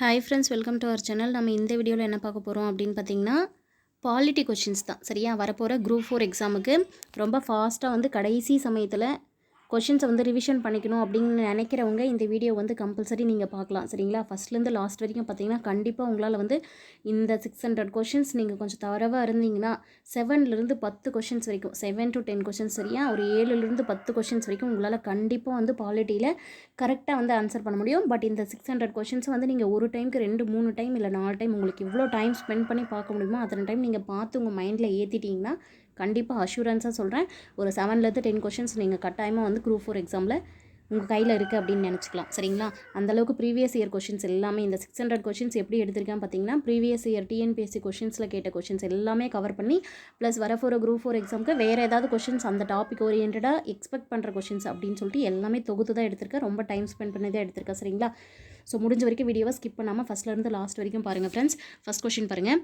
Hi friends, welcome to our channel. நம்ம இந்த வீடியோவில் என்ன பார்க்க போகிறோம் அப்படின்னு பார்த்தீங்கன்னா, பாலிட்டி கொஷின்ஸ் தான். சரியா? வரப்போகிற குரூப் 4 எக்ஸாமுக்கு ரொம்ப ஃபாஸ்ட்டாக கடைசி சமயத்தில் கொஷின்ஸை ரிவிஷன் பண்ணிக்கணும் அப்படின்னு நினைக்கிறவங்க இந்த வீடியோ கம்பல்சரி நீங்கள் பார்க்கலாம். சரிங்களா? ஃபஸ்ட்லேருந்து லாஸ்ட் வரைக்கும் பார்த்தீங்கன்னா கண்டிப்பாக உங்களால் இந்த 600 கொஷின்ஸ் நீங்கள் கொஞ்சம் தரவாக இருந்தீங்கன்னா 7லேருந்து 10 கொஷின்ஸ் வரைக்கும் 7 to 10 கொஷின்ஸ் சரியா ஒரு 7லேருந்து 10 கொஷின்ஸ் வரைக்கும் உங்களால் கண்டிப்பாக பாலிட்டியில் கரெக்டாக ஆன்சர் பண்ண முடியும். பட் இந்த 600 கொஷின்ஸ் நீங்கள் ஒரு டைமுக்கு 2-3 டைம் இல்லை 4 டைம் உங்களுக்கு இவ்வளோ டைம் ஸ்பெண்ட் பண்ணி பார்க்க முடியுமோ அத்தனை டைம் நீங்கள் பார்த்து உங்கள் மைண்டில் ஏற்றிட்டிங்கன்னா கண்டிப்பாக அஷூரன்ஸாக சொல்கிறேன் ஒரு 7லேருந்து 10 கொஷின்ஸ் நீங்கள் கட்டாயமாக குரூப் 4 எக்ஸாமில் உங்கள் கையில் இருக்குது அப்படின்னு நினச்சிக்கலாம். சரிங்களா? அந்தளவுக்கு ப்ரீவியஸ் இயர் கொஷின்ஸ் எல்லாமே இந்த 600 கொஷின்ஸ் எப்படி எடுத்திருக்கேன் பார்த்தீங்கன்னா, ப்ரீவியஸ் இயர் டிஎன்பிஎஸ்சி கொஷின்ஸில் கேட்ட கொஷின்ஸ் எல்லாமே கவர் பண்ணி ப்ளஸ் வரப்போகிற குரூப் 4 எக்ஸாமுக்கு வேறு ஏதாவது கொஷின்ஸ் அந்த டாபிக் ஓரியன்டாக எக்ஸ்பெக்ட் பண்ணுற கொஷின்ஸ் அப்படின்னு சொல்லிட்டு எல்லாமே தொகுத்து தான் எடுத்திருக்கேன். ரொம்ப டைம் ஸ்பெண்ட் பண்ணி தான் எடுத்திருக்கேன். சரிங்களா? ஸோ முடிஞ்ச வரைக்கும் வீடியோவை ஸ்கிப் பண்ணாமல் ஃபஸ்ட்லேருந்து லாஸ்ட் வரைக்கும் பாருங்கள் ஃப்ரெண்ட்ஸ். ஃபஸ்ட் கொஷின் பாருங்கள்.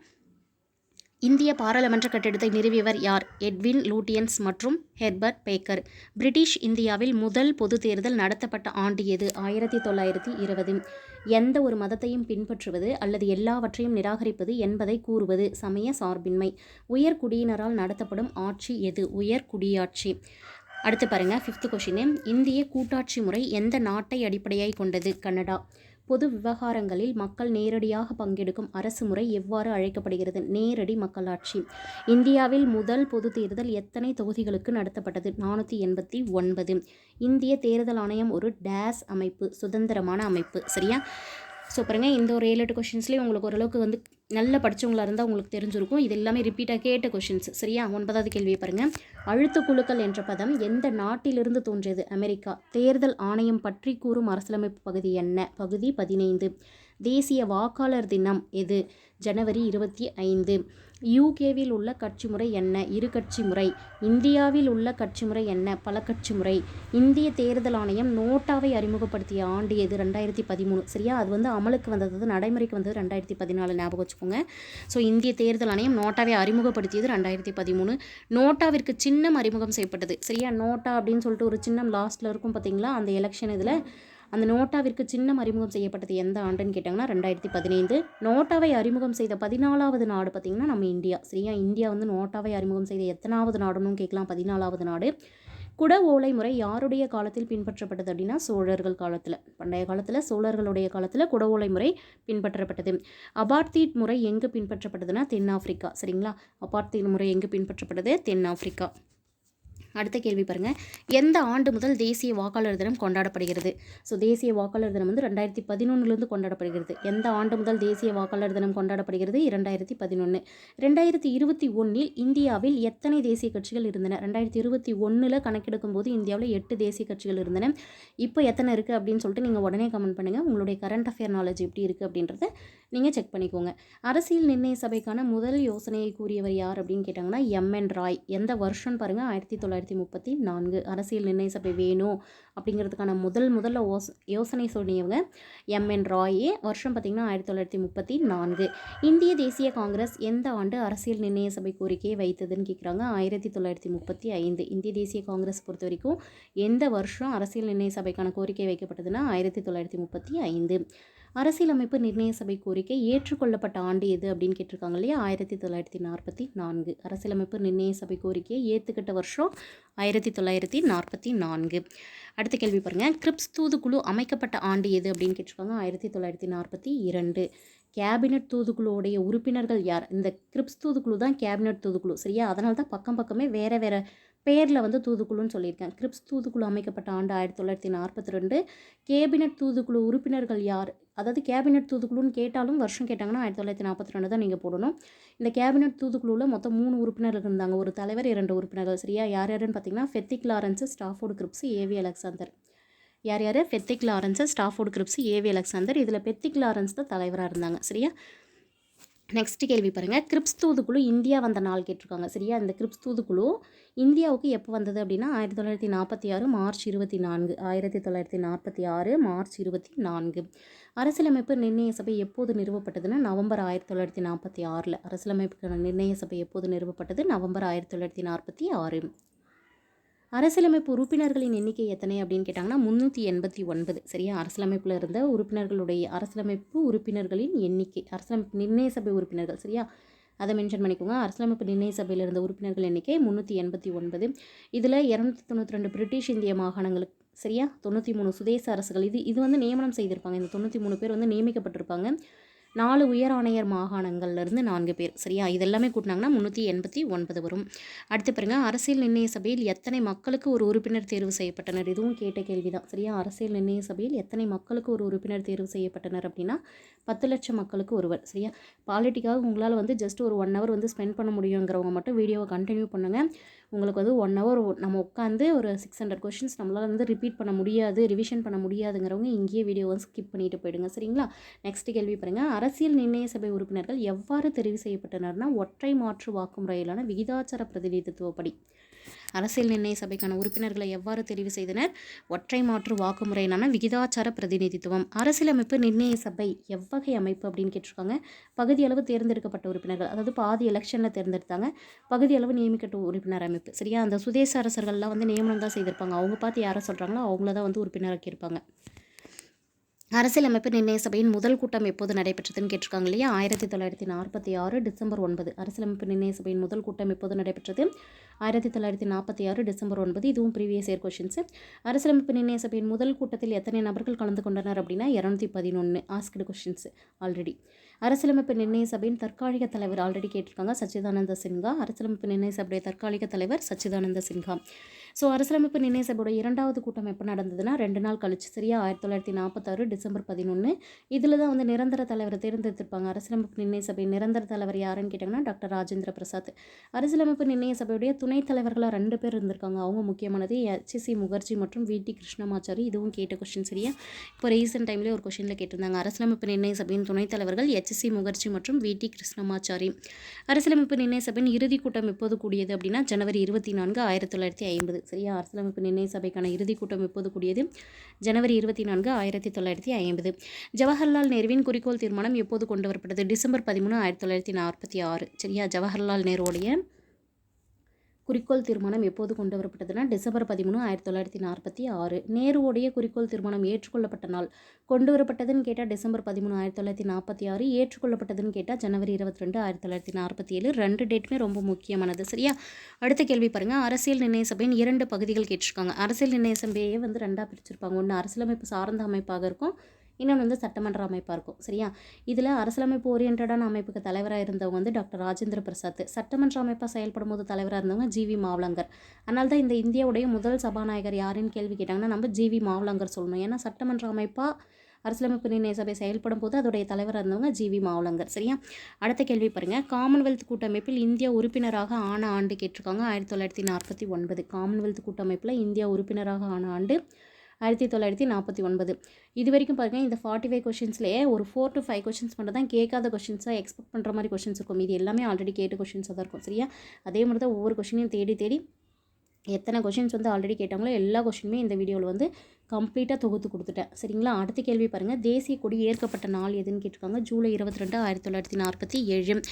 இந்திய பாராளுமன்ற கட்டிடத்தை நிறுவியவர் யார்? எட்வின் லூட்டியன்ஸ் மற்றும் ஹெர்பர்ட் பேக்கர். பிரிட்டிஷ் இந்தியாவில் முதல் பொது தேர்தல் நடத்தப்பட்ட ஆண்டு எது? 1920. எந்த ஒரு மதத்தையும் பின்பற்றுவது அல்லது எல்லாவற்றையும் நிராகரிப்பது என்பதை கூறுவது சமய சார்பின்மை. உயர்குடியினரால் நடத்தப்படும் ஆட்சி எது? உயர்குடியாட்சி. அடுத்து பாருங்கள் 5th கொஷின். இந்திய கூட்டாட்சி முறை எந்த நாட்டை அடிப்படையாய் கொண்டது? கனடா. பொது விவகாரங்களில் மக்கள் நேரடியாக பங்கெடுக்கும் அரசு முறை எவ்வாறு அழைக்கப்படுகிறது? நேரடி மக்களாட்சி. இந்தியாவில் முதல் பொது தேர்தல் எத்தனை தொகுதிகளுக்கு நடத்தப்பட்டது? 489. இந்திய தேர்தல் ஆணையம் ஒரு டேஸ் அமைப்பு, சுதந்திரமான அமைப்பு. சரியா? ஸோ பாருங்கள், இந்த ஒரு 7-8 கொஷின்ஸ்லேயும் உங்களுக்கு ஓரளவுக்கு நல்லா படித்தவங்களாக இருந்தால் உங்களுக்கு தெரிஞ்சிருக்கும். இது எல்லாமே ரிப்பீட்டாக கேட்ட கொஷின்ஸ். சரியா? 9வது கேள்வியை பாருங்கள். அழுத்தக்குழுக்கள் என்ற பதம் எந்த நாட்டிலிருந்து தோன்றியது? அமெரிக்கா. தேர்தல் ஆணையம் பற்றி கூறும் அரசியலமைப்பு பகுதி என்ன? பகுதி 15. தேசிய வாக்காளர் தினம் எது? ஜனவரி 25. யூகேவில் உள்ள கட்சி முறை என்ன? இரு கட்சி முறை. இந்தியாவில் உள்ள கட்சி முறை என்ன? பல கட்சி முறை. இந்திய தேர்தல் ஆணையம் நோட்டாவை அறிமுகப்படுத்திய ஆண்டு எது? 2013. சரியா? அது அமலுக்கு வந்தது, நடைமுறைக்கு வந்தது 2014. ஞாபகம் வச்சுக்கோங்க. ஸோ இந்திய தேர்தல் ஆணையம் நோட்டாவை அறிமுகப்படுத்தியது 2013. நோட்டாவிற்கு சின்னம் அறிமுகம் செய்யப்பட்டது. சரியா? நோட்டா அப்படின்னு சொல்லிட்டு ஒரு சின்னம் லாஸ்ட்டில் இருக்கும் பார்த்தீங்களா? அந்த எலெக்ஷன் இதில் அந்த நோட்டாவிற்கு சின்னம் அறிமுகம் செய்யப்பட்டது எந்த ஆண்டுன்னு கேட்டாங்கன்னா 2015. நோட்டாவை அறிமுகம் செய்த 14வது நாடு பார்த்திங்கன்னா நம்ம இந்தியா. சரியா? இந்தியா நோட்டாவை அறிமுகம் செய்த எத்தனாவது நாடுன்னு கேட்கலாம். 14வது நாடு. குட ஓலை முறை யாருடைய காலத்தில் பின்பற்றப்பட்டது அப்படின்னா சோழர்கள் காலத்தில். பண்டைய காலத்தில் சோழர்களுடைய காலத்தில் குட ஓலை முறை பின்பற்றப்பட்டது. அபார்த்தீட் முறை எங்கு பின்பற்றப்பட்டதுன்னா தென்னாப்பிரிக்கா. சரிங்களா? அபார்த்தீட் முறை எங்கு பின்பற்றப்பட்டது? தென்னாப்பிரிக்கா. அடுத்த கேள்வி பாருங்கள். எந்த ஆண்டு முதல் தேசிய வாக்காளர் தினம் கொண்டாடப்படுகிறது? ஸோ தேசிய வாக்காளர் தினம் 2011 கொண்டாடப்படுகிறது. எந்த ஆண்டு முதல் தேசிய வாக்காளர் தினம் கொண்டாடப்படுகிறது? 2011. 2021 இந்தியாவில் எத்தனை தேசிய கட்சிகள் இருந்தன? 2021 கணக்கெடுக்கும் போது இந்தியாவில் 8 தேசிய கட்சிகள் இருந்தன. இப்போ எத்தனை இருக்குது அப்படின்னு சொல்லிட்டு நீங்கள் உடனே கமெண்ட் பண்ணுங்கள். உங்களுடைய கரண்ட் அஃபேர் நாலேஜ் எப்படி இருக்குது அப்படின்றத நீங்கள் செக் பண்ணிக்கோங்க. அரசியல் நிர்ணய சபைக்கான முதல் யோசனையை கூறியவர் யார் அப்படின்னு கேட்டாங்கன்னா MN ராய். எந்த வருஷம்னு பாருங்கள், 1934. அரசியல் நிர்ணய சபை வேணும் அப்படிங்கிறதுக்கான முதல்ல யோசனை சொன்னியவங்க MN ராயே. வருஷம் பார்த்திங்கன்னா 1934. இந்திய தேசிய காங்கிரஸ் எந்த ஆண்டு அரசியல் நிர்ணய சபை கோரிக்கையை வைத்ததுன்னு கேட்குறாங்க. 1935. இந்திய தேசிய காங்கிரஸ் பொறுத்த வரைக்கும் எந்த வருஷம் அரசியல் நிர்ணய சபைக்கான கோரிக்கை வைக்கப்பட்டதுன்னா 1935. அரசியலமைப்பு நிர்ணய சபை கோரிக்கை ஏற்றுக்கொள்ளப்பட்ட ஆண்டு எது அப்படின்னு கேட்டிருக்காங்க இல்லையா? 1944. அரசியலமைப்பு நிர்ணய சபை கோரிக்கையை ஏற்றுக்கிட்ட வருஷம் 1944. அடுத்த கேள்வி பாருங்கள். கிரிப்ஸ் தூதுக்குழு அமைக்கப்பட்ட ஆண்டு எது அப்படின்னு கேட்டிருக்காங்க. 1942. கேபினட் தூதுக்குழுவுடைய உறுப்பினர்கள் யார்? இந்த கிரிப்ஸ் தூதுக்குழு தான் கேபினட் தூதுக்குழு. சரியா? அதனால தான் பக்கமே வேறு பேரில் தூதுக்குழுன்னு சொல்லியிருக்கேன். கிரிப்ஸ் தூதுக்குழு அமைக்கப்பட்ட ஆண்டு 1942. கேபினட் தூதுக்குழு உறுப்பினர்கள் யார்? அதாவது கேபினட் தூதுக்குழுன்னு கேட்டாலும் வருஷம் கேட்டாங்கன்னா 1942 தான் நீங்கள் போடணும். இந்த கேபினட் தூதுக்குழுவில் மொத்தம் 3 உறுப்பினர்கள் இருந்தாங்க. ஒரு தலைவர், 2 உறுப்பினர்கள். சரியா? யாருன்னு பார்த்தீங்கன்னா ஃபெத்திக் Lawrence, Stafford grips, AV Alexander. யார்? ஃபெத்திக் Lawrence, Stafford grips, AV Alexander. இதில் ஃபெத்திக் லாரன்ஸ் தான் தலைவராக இருந்தாங்க. சரியா? நெக்ஸ்ட் கேள்வி பாருங்கள். கிரிப்ஸ் தூதுக்குழு இந்தியா வந்த நாள் கேட்டிருக்காங்க. சரியா? இந்த கிரிப்ஸ் தூதுக்குழு இந்தியாவுக்கு எப்போ வந்தது அப்படின்னா 1946 மார்ச் 24. 1946 மார்ச் 24. அரசியலமைப்பு நிர்ணய சபை எப்போது நிறுவப்பட்டதுன்னா நவம்பர் 1946. அரசியலமைப்புக்கான நிர்ணய சபை எப்போது நிறுவப்பட்டது? நவம்பர் 1946. அரசியலமைப்பு உறுப்பினர்களின் எண்ணிக்கை எத்தனை அப்படின்னு கேட்டாங்கன்னா 389. சரியா? அரசியலமைப்பில் இருந்த அரசியலமைப்பு உறுப்பினர்களின் எண்ணிக்கை, அரசியலமைப்பு நிர்ணய சபை உறுப்பினர்கள். சரியா? அதை மென்ஷன் பண்ணிக்கோங்க. அரசியலமைப்பு நிர்ணய சபையில் இருந்த உறுப்பினர்கள் எண்ணிக்கை 389. இதில் 292 பிரிட்டிஷ் இந்திய மாகாணங்களுக்கு, சரியா, 93 சுதேச அரசுகள். இது வந்து நியமனம் செய்திருப்பாங்க. இந்த 93 பேர் வந்து நியமிக்கப்பட்டிருப்பாங்க. 4 உயர் ஆணையர் மாகாணங்கள்லேருந்து 4 பேர். சரியா? இதெல்லாமே கூட்டினாங்கன்னா 389 வரும். அடுத்து பாருங்க, அரசியல் நிர்ணய சபையில் எத்தனை மக்களுக்கு ஒரு உறுப்பினர் தேர்வு செய்யப்பட்டனர்? இதுவும் கேட்ட கேள்வி தான். சரியா? அரசியல் நிர்ணய சபையில் எத்தனை மக்களுக்கு ஒரு உறுப்பினர் தேர்வு செய்யப்பட்டனர் அப்படின்னா 10 லட்சம் மக்களுக்கு ஒருவர். சரியா? பாலிட்டிக்காக உங்களால் வந்து ஜஸ்ட் ஒரு 1 ஹவர் வந்து ஸ்பெண்ட் பண்ண முடியுங்கிறவங்க மட்டும் வீடியோவை கண்டினியூ பண்ணுங்கள். உங்களுக்கு வந்து 1 ஹவர் நம்ம உட்காந்து ஒரு 600 கொஷின்ஸ் நம்மளால் வந்து ரிப்பீட் பண்ண முடியாது, ரிவிஷன் பண்ண முடியாதுங்கிறவங்க இங்கேயே வீடியோவை ஸ்கிப் பண்ணிட்டு போயிடுங்க. சரிங்களா? நெக்ஸ்ட் கேள்வி பாருங்கள், அரசியல் நிர்ணய சபை உறுப்பினர்கள் எவ்வாறு தெரிவு செய்யப்பட்டனர்னா ஒற்றை மாற்று வாக்குமுறையிலான விகிதாச்சார பிரதிநிதித்துவப்படி. அரசியல் நிர்ணய சபைக்கான உறுப்பினர்களை எவ்வாறு தெரிவு செய்தனர்? ஒற்றை மாற்று வாக்குமுறையிலான விகிதாச்சார பிரதிநிதித்துவம். அரசியலமைப்பு நிர்ணய சபை எவ்வகை அமைப்பு அப்படின்னு கேட்டிருக்காங்க. பகுதியளவு தேர்ந்தெடுக்கப்பட்ட உறுப்பினர்கள், அதாவது பாதி எலெக்ஷனில் தேர்ந்தெடுத்தாங்க, பகுதியளவு நியமிக்கப்பட்ட உறுப்பினர் அமைப்பு. சரியா? அந்த சுதேச அரசர்கள்லாம் வந்து நியமனம் தான் செய்திருப்பாங்க. அவங்க பார்த்து யாரை சொல்கிறாங்களோ அவங்கள தான் வந்து உறுப்பினராக்கியிருப்பாங்க. அரசியலமைப்பு நிர்ணய சபையின் முதல் கூட்டம் எப்போது நடைபெற்றதுன்னு கேட்டிருக்காங்க இல்லையா? 1946 டிசம்பர் 9. அரசியலமைப்பு நிர்ணய சபையின் முதல் கூட்டம் எப்போது நடைபெற்றது? 1946 டிசம்பர் 9. இதுவும் ப்ரீவியஸ் இயர் கொஷின்ஸு. அரசியலமைப்பு நிர்ணய சபையின் முதல் கூட்டத்தில் எத்தனை நபர்கள் கலந்து கொண்டனர் அப்படின்னா 211. Asked questions already. அரசியலமைப்பு நிர்ணய சபையின் தற்காலிக தலைவர் ஆல்ரெடி கேட்டிருக்காங்க, சச்சிதானந்த சின்ஹா. அரசியலமைப்பு நிர்ணய சபையுடைய தற்காலிக தலைவர் சச்சிதானந்த சின்ஹா. ஸோ அரசியலமைப்பு நிர்ணய சபையோட 2வது கூட்டம் எப்போ நடந்ததுன்னா 2 நாள் கழிச்சு. சரியா? 1946 டிசம்பர் 11. இதில் தான் வந்து நிரந்தர தலைவரை தேர்ந்தெடுத்திருப்பாங்க. அரசியலமைப்பு நிர்ணய சபையின் நிரந்தர தலைவர் யாருன்னு கேட்டாங்கன்னா டாக்டர் ராஜேந்திர பிரசாத். அரசியலமைப்பு நிர்ணய சபையுடைய துணைத் தலைவர்களாக 2 பேர் இருந்திருக்காங்க. அவங்க முக்கியமானது HC முகர்ஜி மற்றும் VT கிருஷ்ணமாச்சாரி. இதுவும் கேட்ட கொஸ்டின். சரியா? இப்போ ரீசெண்ட் டைம்லேயே ஒரு கொஸ்டினில் கேட்டிருந்தாங்க. அரசியலமைப்பு நிர்ணய சபையின் துணைத் தலைவர்கள் HC முகர்ஜி மற்றும் VT கிருஷ்ணமாச்சாரி. அரசியலமைப்பு நிர்ணய சபையின் இறுதி கூட்டம் எப்போது கூடியது அப்படின்னா ஜனவரி 24, 1950. சரியா? அரசியலமைப்பு நிர்ணய சபைக்கான இறுதி கூட்டம் எப்போது கூடியது? ஜனவரி 24, 1950. ஜவஹர்லால் நேருவின் குறிக்கோள் தீர்மானம் எப்போது கொண்டு வரப்பட்டது? டிசம்பர் 13, 1946. சரியா? ஜவஹர்லால் நேருடைய குறிக்கோள் தீர்மானம் எப்போது கொண்டு வரப்பட்டதுன்னா டிசம்பர் 13, 1946. நேருவோடைய குறிக்கோள் தீர்மானம் ஏற்றுக்கொள்ளப்பட்ட நாள் கொண்டு வரப்பட்டதுன்னு கேட்டால் டிசம்பர் 13, 1946. ஏற்றுக்கொள்ளப்பட்டதுன்னு கேட்டால் ஜனவரி 22, 1947. 2 டேட்டுமே ரொம்ப முக்கியமானது. சரியா? அடுத்த கேள்வி பாருங்கள், அரசியல் நிர்ணய சபையின் 2 பகுதிகள் கேட்டிருக்காங்க. அரசியல் நிர்ணய சபையை வந்து 2ஆக பிரிச்சிருப்பாங்க. ஒன்று அரசியலமைப்பு சார்ந்த அமைப்பாக இருக்கும், இன்னொன்று வந்து சட்டமன்ற அமைப்பாக இருக்கும். சரியா? இதில் அரசியலமைப்பு ஓரியன்டான அமைப்புக்கு தலைவராக இருந்தவங்க வந்து டாக்டர் ராஜேந்திர பிரசாத். சட்டமன்ற அமைப்பாக செயல்படும் போது தலைவராக இருந்தவங்க GV மாவலங்கர். அதனால தான் இந்த இந்தியாவுடைய முதல் சபாநாயகர் யாருன்னு கேள்வி கேட்டாங்கன்னா நம்ம GV மாவலங்கர் சொல்லணும். ஏன்னா சட்டமன்ற அமைப்பாக அரசியலமைப்பு நிர்ணய சபை செயல்படும் போது அதோடைய தலைவராக இருந்தவங்க GV மாவலங்கர். சரியா? அடுத்த கேள்வி பாருங்கள், காமன்வெல்த் கூட்டமைப்பில் இந்தியா உறுப்பினராக ஆன ஆண்டு கேட்டிருக்காங்க. 1949. காமன்வெல்த் கூட்டமைப்பில் இந்தியா உறுப்பினராக ஆன ஆண்டு 1949. இது வரைக்கும் பாருங்கள், இந்த 45 கொஷின்ஸ்லேயே ஒரு 4 to 5 கொஷின்ஸ் மட்டும் தான் கேட்காத கொஷின்ஸாக எக்ஸ்பெக்ட் பண்ணுற மாதிரி கொஷின்ஸ் இருக்கும். இது எல்லாமே ஆல்ரெடி கேட்ட கொஷின்ஸாக தான் இருக்கும். சரியா? அதே மாதிரி தான் ஒவ்வொரு கொஷினையும் தேடி எத்தனை கொஷின்ஸ் வந்து ஆல்ரெடி கேட்டாங்களோ எல்லா கொஷினுமே இந்த வீடியோவில் வந்து கம்ப்ளீட்டாக தொகுத்து கொடுத்துட்டேன். சரிங்களா? அடுத்த கேள்வி பாருங்கள், தேசிய கொடி ஏற்கப்பட்ட நாள் எதுன்னு கேட்டிருக்காங்க. ஜூலை 22, 1947.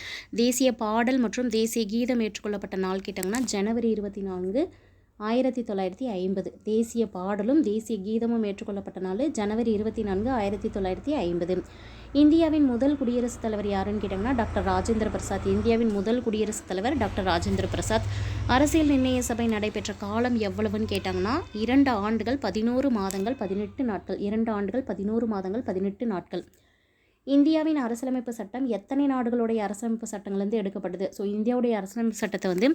தேசிய பாடல் மற்றும் தேசிய கீதம் ஏற்றுக்கொள்ளப்பட்ட நாள் கேட்டாங்கன்னா ஜனவரி 24, 1950. தேசிய பாடலும் தேசிய கீதமும் ஏற்றுக்கொள்ளப்பட்ட நாள் ஜனவரி 24, 1950. இந்தியாவின் முதல் குடியரசுத் தலைவர் யாருன்னு கேட்டாங்கன்னா டாக்டர் ராஜேந்திர பிரசாத். இந்தியாவின் முதல் குடியரசுத் தலைவர் டாக்டர் ராஜேந்திர பிரசாத். அரசியல் நிர்ணய சபை நடைபெற்ற காலம் எவ்வளவுன்னு கேட்டாங்கன்னா 2 ஆண்டுகள் 11 மாதங்கள் 18 நாட்கள். 2 ஆண்டுகள் 11 மாதங்கள் 18 நாட்கள். இந்தியாவின் அரசியலமைப்பு சட்டம் எத்தனை நாடுகளுடைய அரசியலமைப்பு சட்டங்கள்லேருந்து எடுக்கப்பட்டது? ஸோ இந்தியாவுடைய அரசியலமைப்பு சட்டத்தை வந்து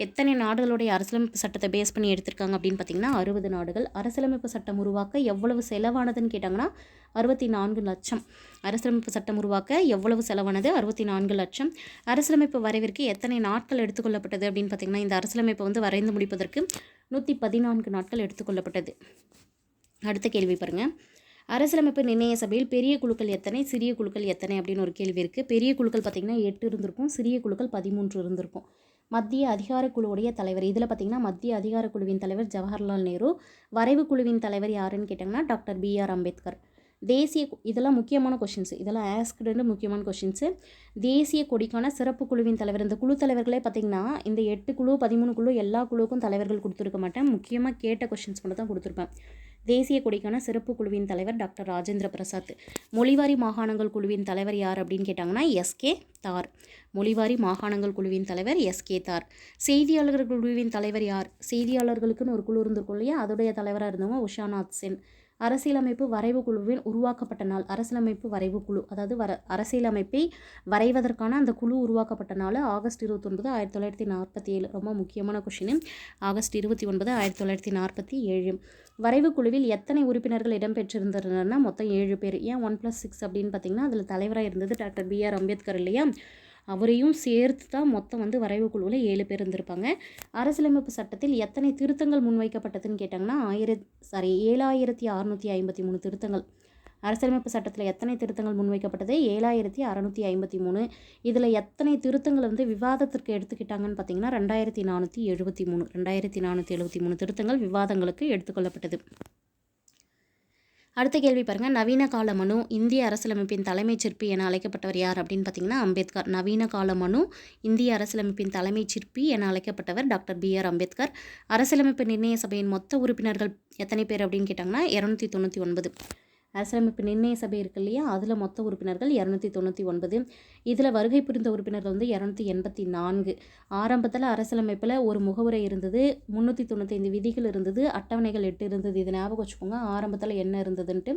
எத்தனை நாடுகளுடைய அரசியலமைப்பு சட்டத்தை பேஸ் பண்ணி எடுத்திருக்காங்க அப்படின்னு பார்த்தீங்கன்னா 60 நாடுகள். அரசியலமைப்பு சட்டம் உருவாக்க எவ்வளவு செலவானதுன்னு கேட்டாங்கன்னா 64 லட்சம். அரசியலமைப்பு சட்டம் உருவாக்க எவ்வளவு செலவானது? 64 லட்சம். அரசியலமைப்பு வரைவிற்கு எத்தனை நாட்கள் எடுத்துக்கொள்ளப்பட்டது அப்படின்னு பார்த்தீங்கன்னா இந்த அரசியலமைப்பை வந்து வரைந்து முடிப்பதற்கு 114 நாட்கள் எடுத்துக்கொள்ளப்பட்டது. அடுத்த கேள்வி பாருங்கள், அரசியலமைப்பு நிர்ணய சபையில் பெரிய குழுக்கள் எத்தனை, சிறிய குழுக்கள் எத்தனை அப்படின்னு ஒரு கேள்வி இருக்குது. பெரிய குழுக்கள் பார்த்திங்கன்னா 8 இருந்திருக்கும், சிறிய குழுக்கள் 13 இருந்திருக்கும். மத்திய அதிகார குழுவுடைய தலைவர், இதில் பார்த்திங்கன்னா மத்திய அதிகார குழுவின் தலைவர் ஜவஹர்லால் நேரு. வரைவு குழுவின் தலைவர் யாருன்னு கேட்டாங்கன்னா டாக்டர் BR அம்பேத்கர். இதெல்லாம் முக்கியமான கொஷின்ஸ், இதெல்லாம் ஆஸ்க்டுன்னு முக்கியமான கொஷின்ஸு. தேசிய கொடிக்கான சிறப்பு குழுவின் தலைவர், இந்த குழு தலைவர்களே பார்த்திங்கன்னா இந்த 8 குழு 13 குழு எல்லா குழுவுக்கும் தலைவர்கள் கொடுத்துருக்க மாட்டேன், முக்கியமாக கேட்ட கொஷின்ஸ் மட்டும் தான் கொடுத்துருப்பேன். தேசிய கொடிக்கான சிறப்பு குழுவின் தலைவர் டாக்டர் ராஜேந்திர பிரசாத். மொழிவாரி மாகாணங்கள் குழுவின் தலைவர் யார் அப்படின்னு கேட்டாங்கன்னா எஸ்கே தார். மொழிவாரி மாகாணங்கள் குழுவின் தலைவர் எஸ்கே தார். செய்தியாளர்கள் குழுவின் தலைவர் யார்? செய்தியாளர்களுக்குன்னு ஒரு குழு இருந்திருக்கும் இல்லையா, அதோடைய தலைவராக இருந்தவங்க உஷாநாத் சென். அரசியலமைப்பு வரைவு குழுவின் உருவாக்கப்பட்ட நாள், அரசியலமைப்பு வரைவு குழு, அதாவது அரசியலமைப்பை வரைவதற்கான அந்த குழு உருவாக்கப்பட்ட நாள் ஆகஸ்ட் 29, 1947. ரொம்ப முக்கியமான கொஷின். ஆகஸ்ட் 29, 1947. வரைவு குழுவில் எத்தனை உறுப்பினர்கள் இடம்பெற்றிருந்ததுன்னா மொத்தம் 7 பேர். ஏன் 1+6 அப்படின்னு பார்த்தீங்கன்னா அதில் தலைவராக இருந்தது டாக்டர் பிஆர் அம்பேத்கர் இல்லையா, அவரையும் சேர்த்து தான் மொத்தம் வரைவு குழுவில் 7 பேர் இருந்திருப்பாங்க. அரசியலமைப்பு சட்டத்தில் எத்தனை திருத்தங்கள் முன்வைக்கப்பட்டதுன்னு கேட்டாங்கன்னா 7653 திருத்தங்கள். அரசியலமைப்பு சட்டத்தில் எத்தனை திருத்தங்கள் முன்வைக்கப்பட்டது? 7653. இதில் எத்தனை திருத்தங்கள் விவாதத்திற்கு எடுத்துக்கிட்டாங்கன்னு பார்த்தீங்கன்னா 2473 திருத்தங்கள் விவாதங்களுக்கு எடுத்துக்கொள்ளப்பட்டது. அடுத்த கேள்வி பாருங்கள். நவீன கால மனு இந்திய அரசியலமைப்பின் தலைமைச் சிற்பி என அழைக்கப்பட்டவர் யார் அப்படின்னு பார்த்தீங்கன்னா அம்பேத்கர். நவீன கால மனு இந்திய அரசியலமைப்பின் தலைமைச் சிற்பி என அழைக்கப்பட்டவர் டாக்டர் பிஆர் அம்பேத்கர். அரசியலமைப்பு நிர்ணய சபையின் மொத்த உறுப்பினர்கள் எத்தனை பேர் அப்படின்னு கேட்டாங்கன்னா 299. அரசியலமைப்பு நிர்ணய சபை இருக்கு இல்லையா, அதில் மொத்த உறுப்பினர்கள் 299. இதில் வருகை புரிந்த உறுப்பினர்கள் 284. ஆரம்பத்தில் அரசியலமைப்பில் ஒரு முகவுரை இருந்தது, 395 விதிகள் இருந்தது, அட்டவணைகள் 8 இருந்தது. இது ஞாபகம் வச்சுக்கோங்க. ஆரம்பத்தில் என்ன இருந்ததுன்ட்டு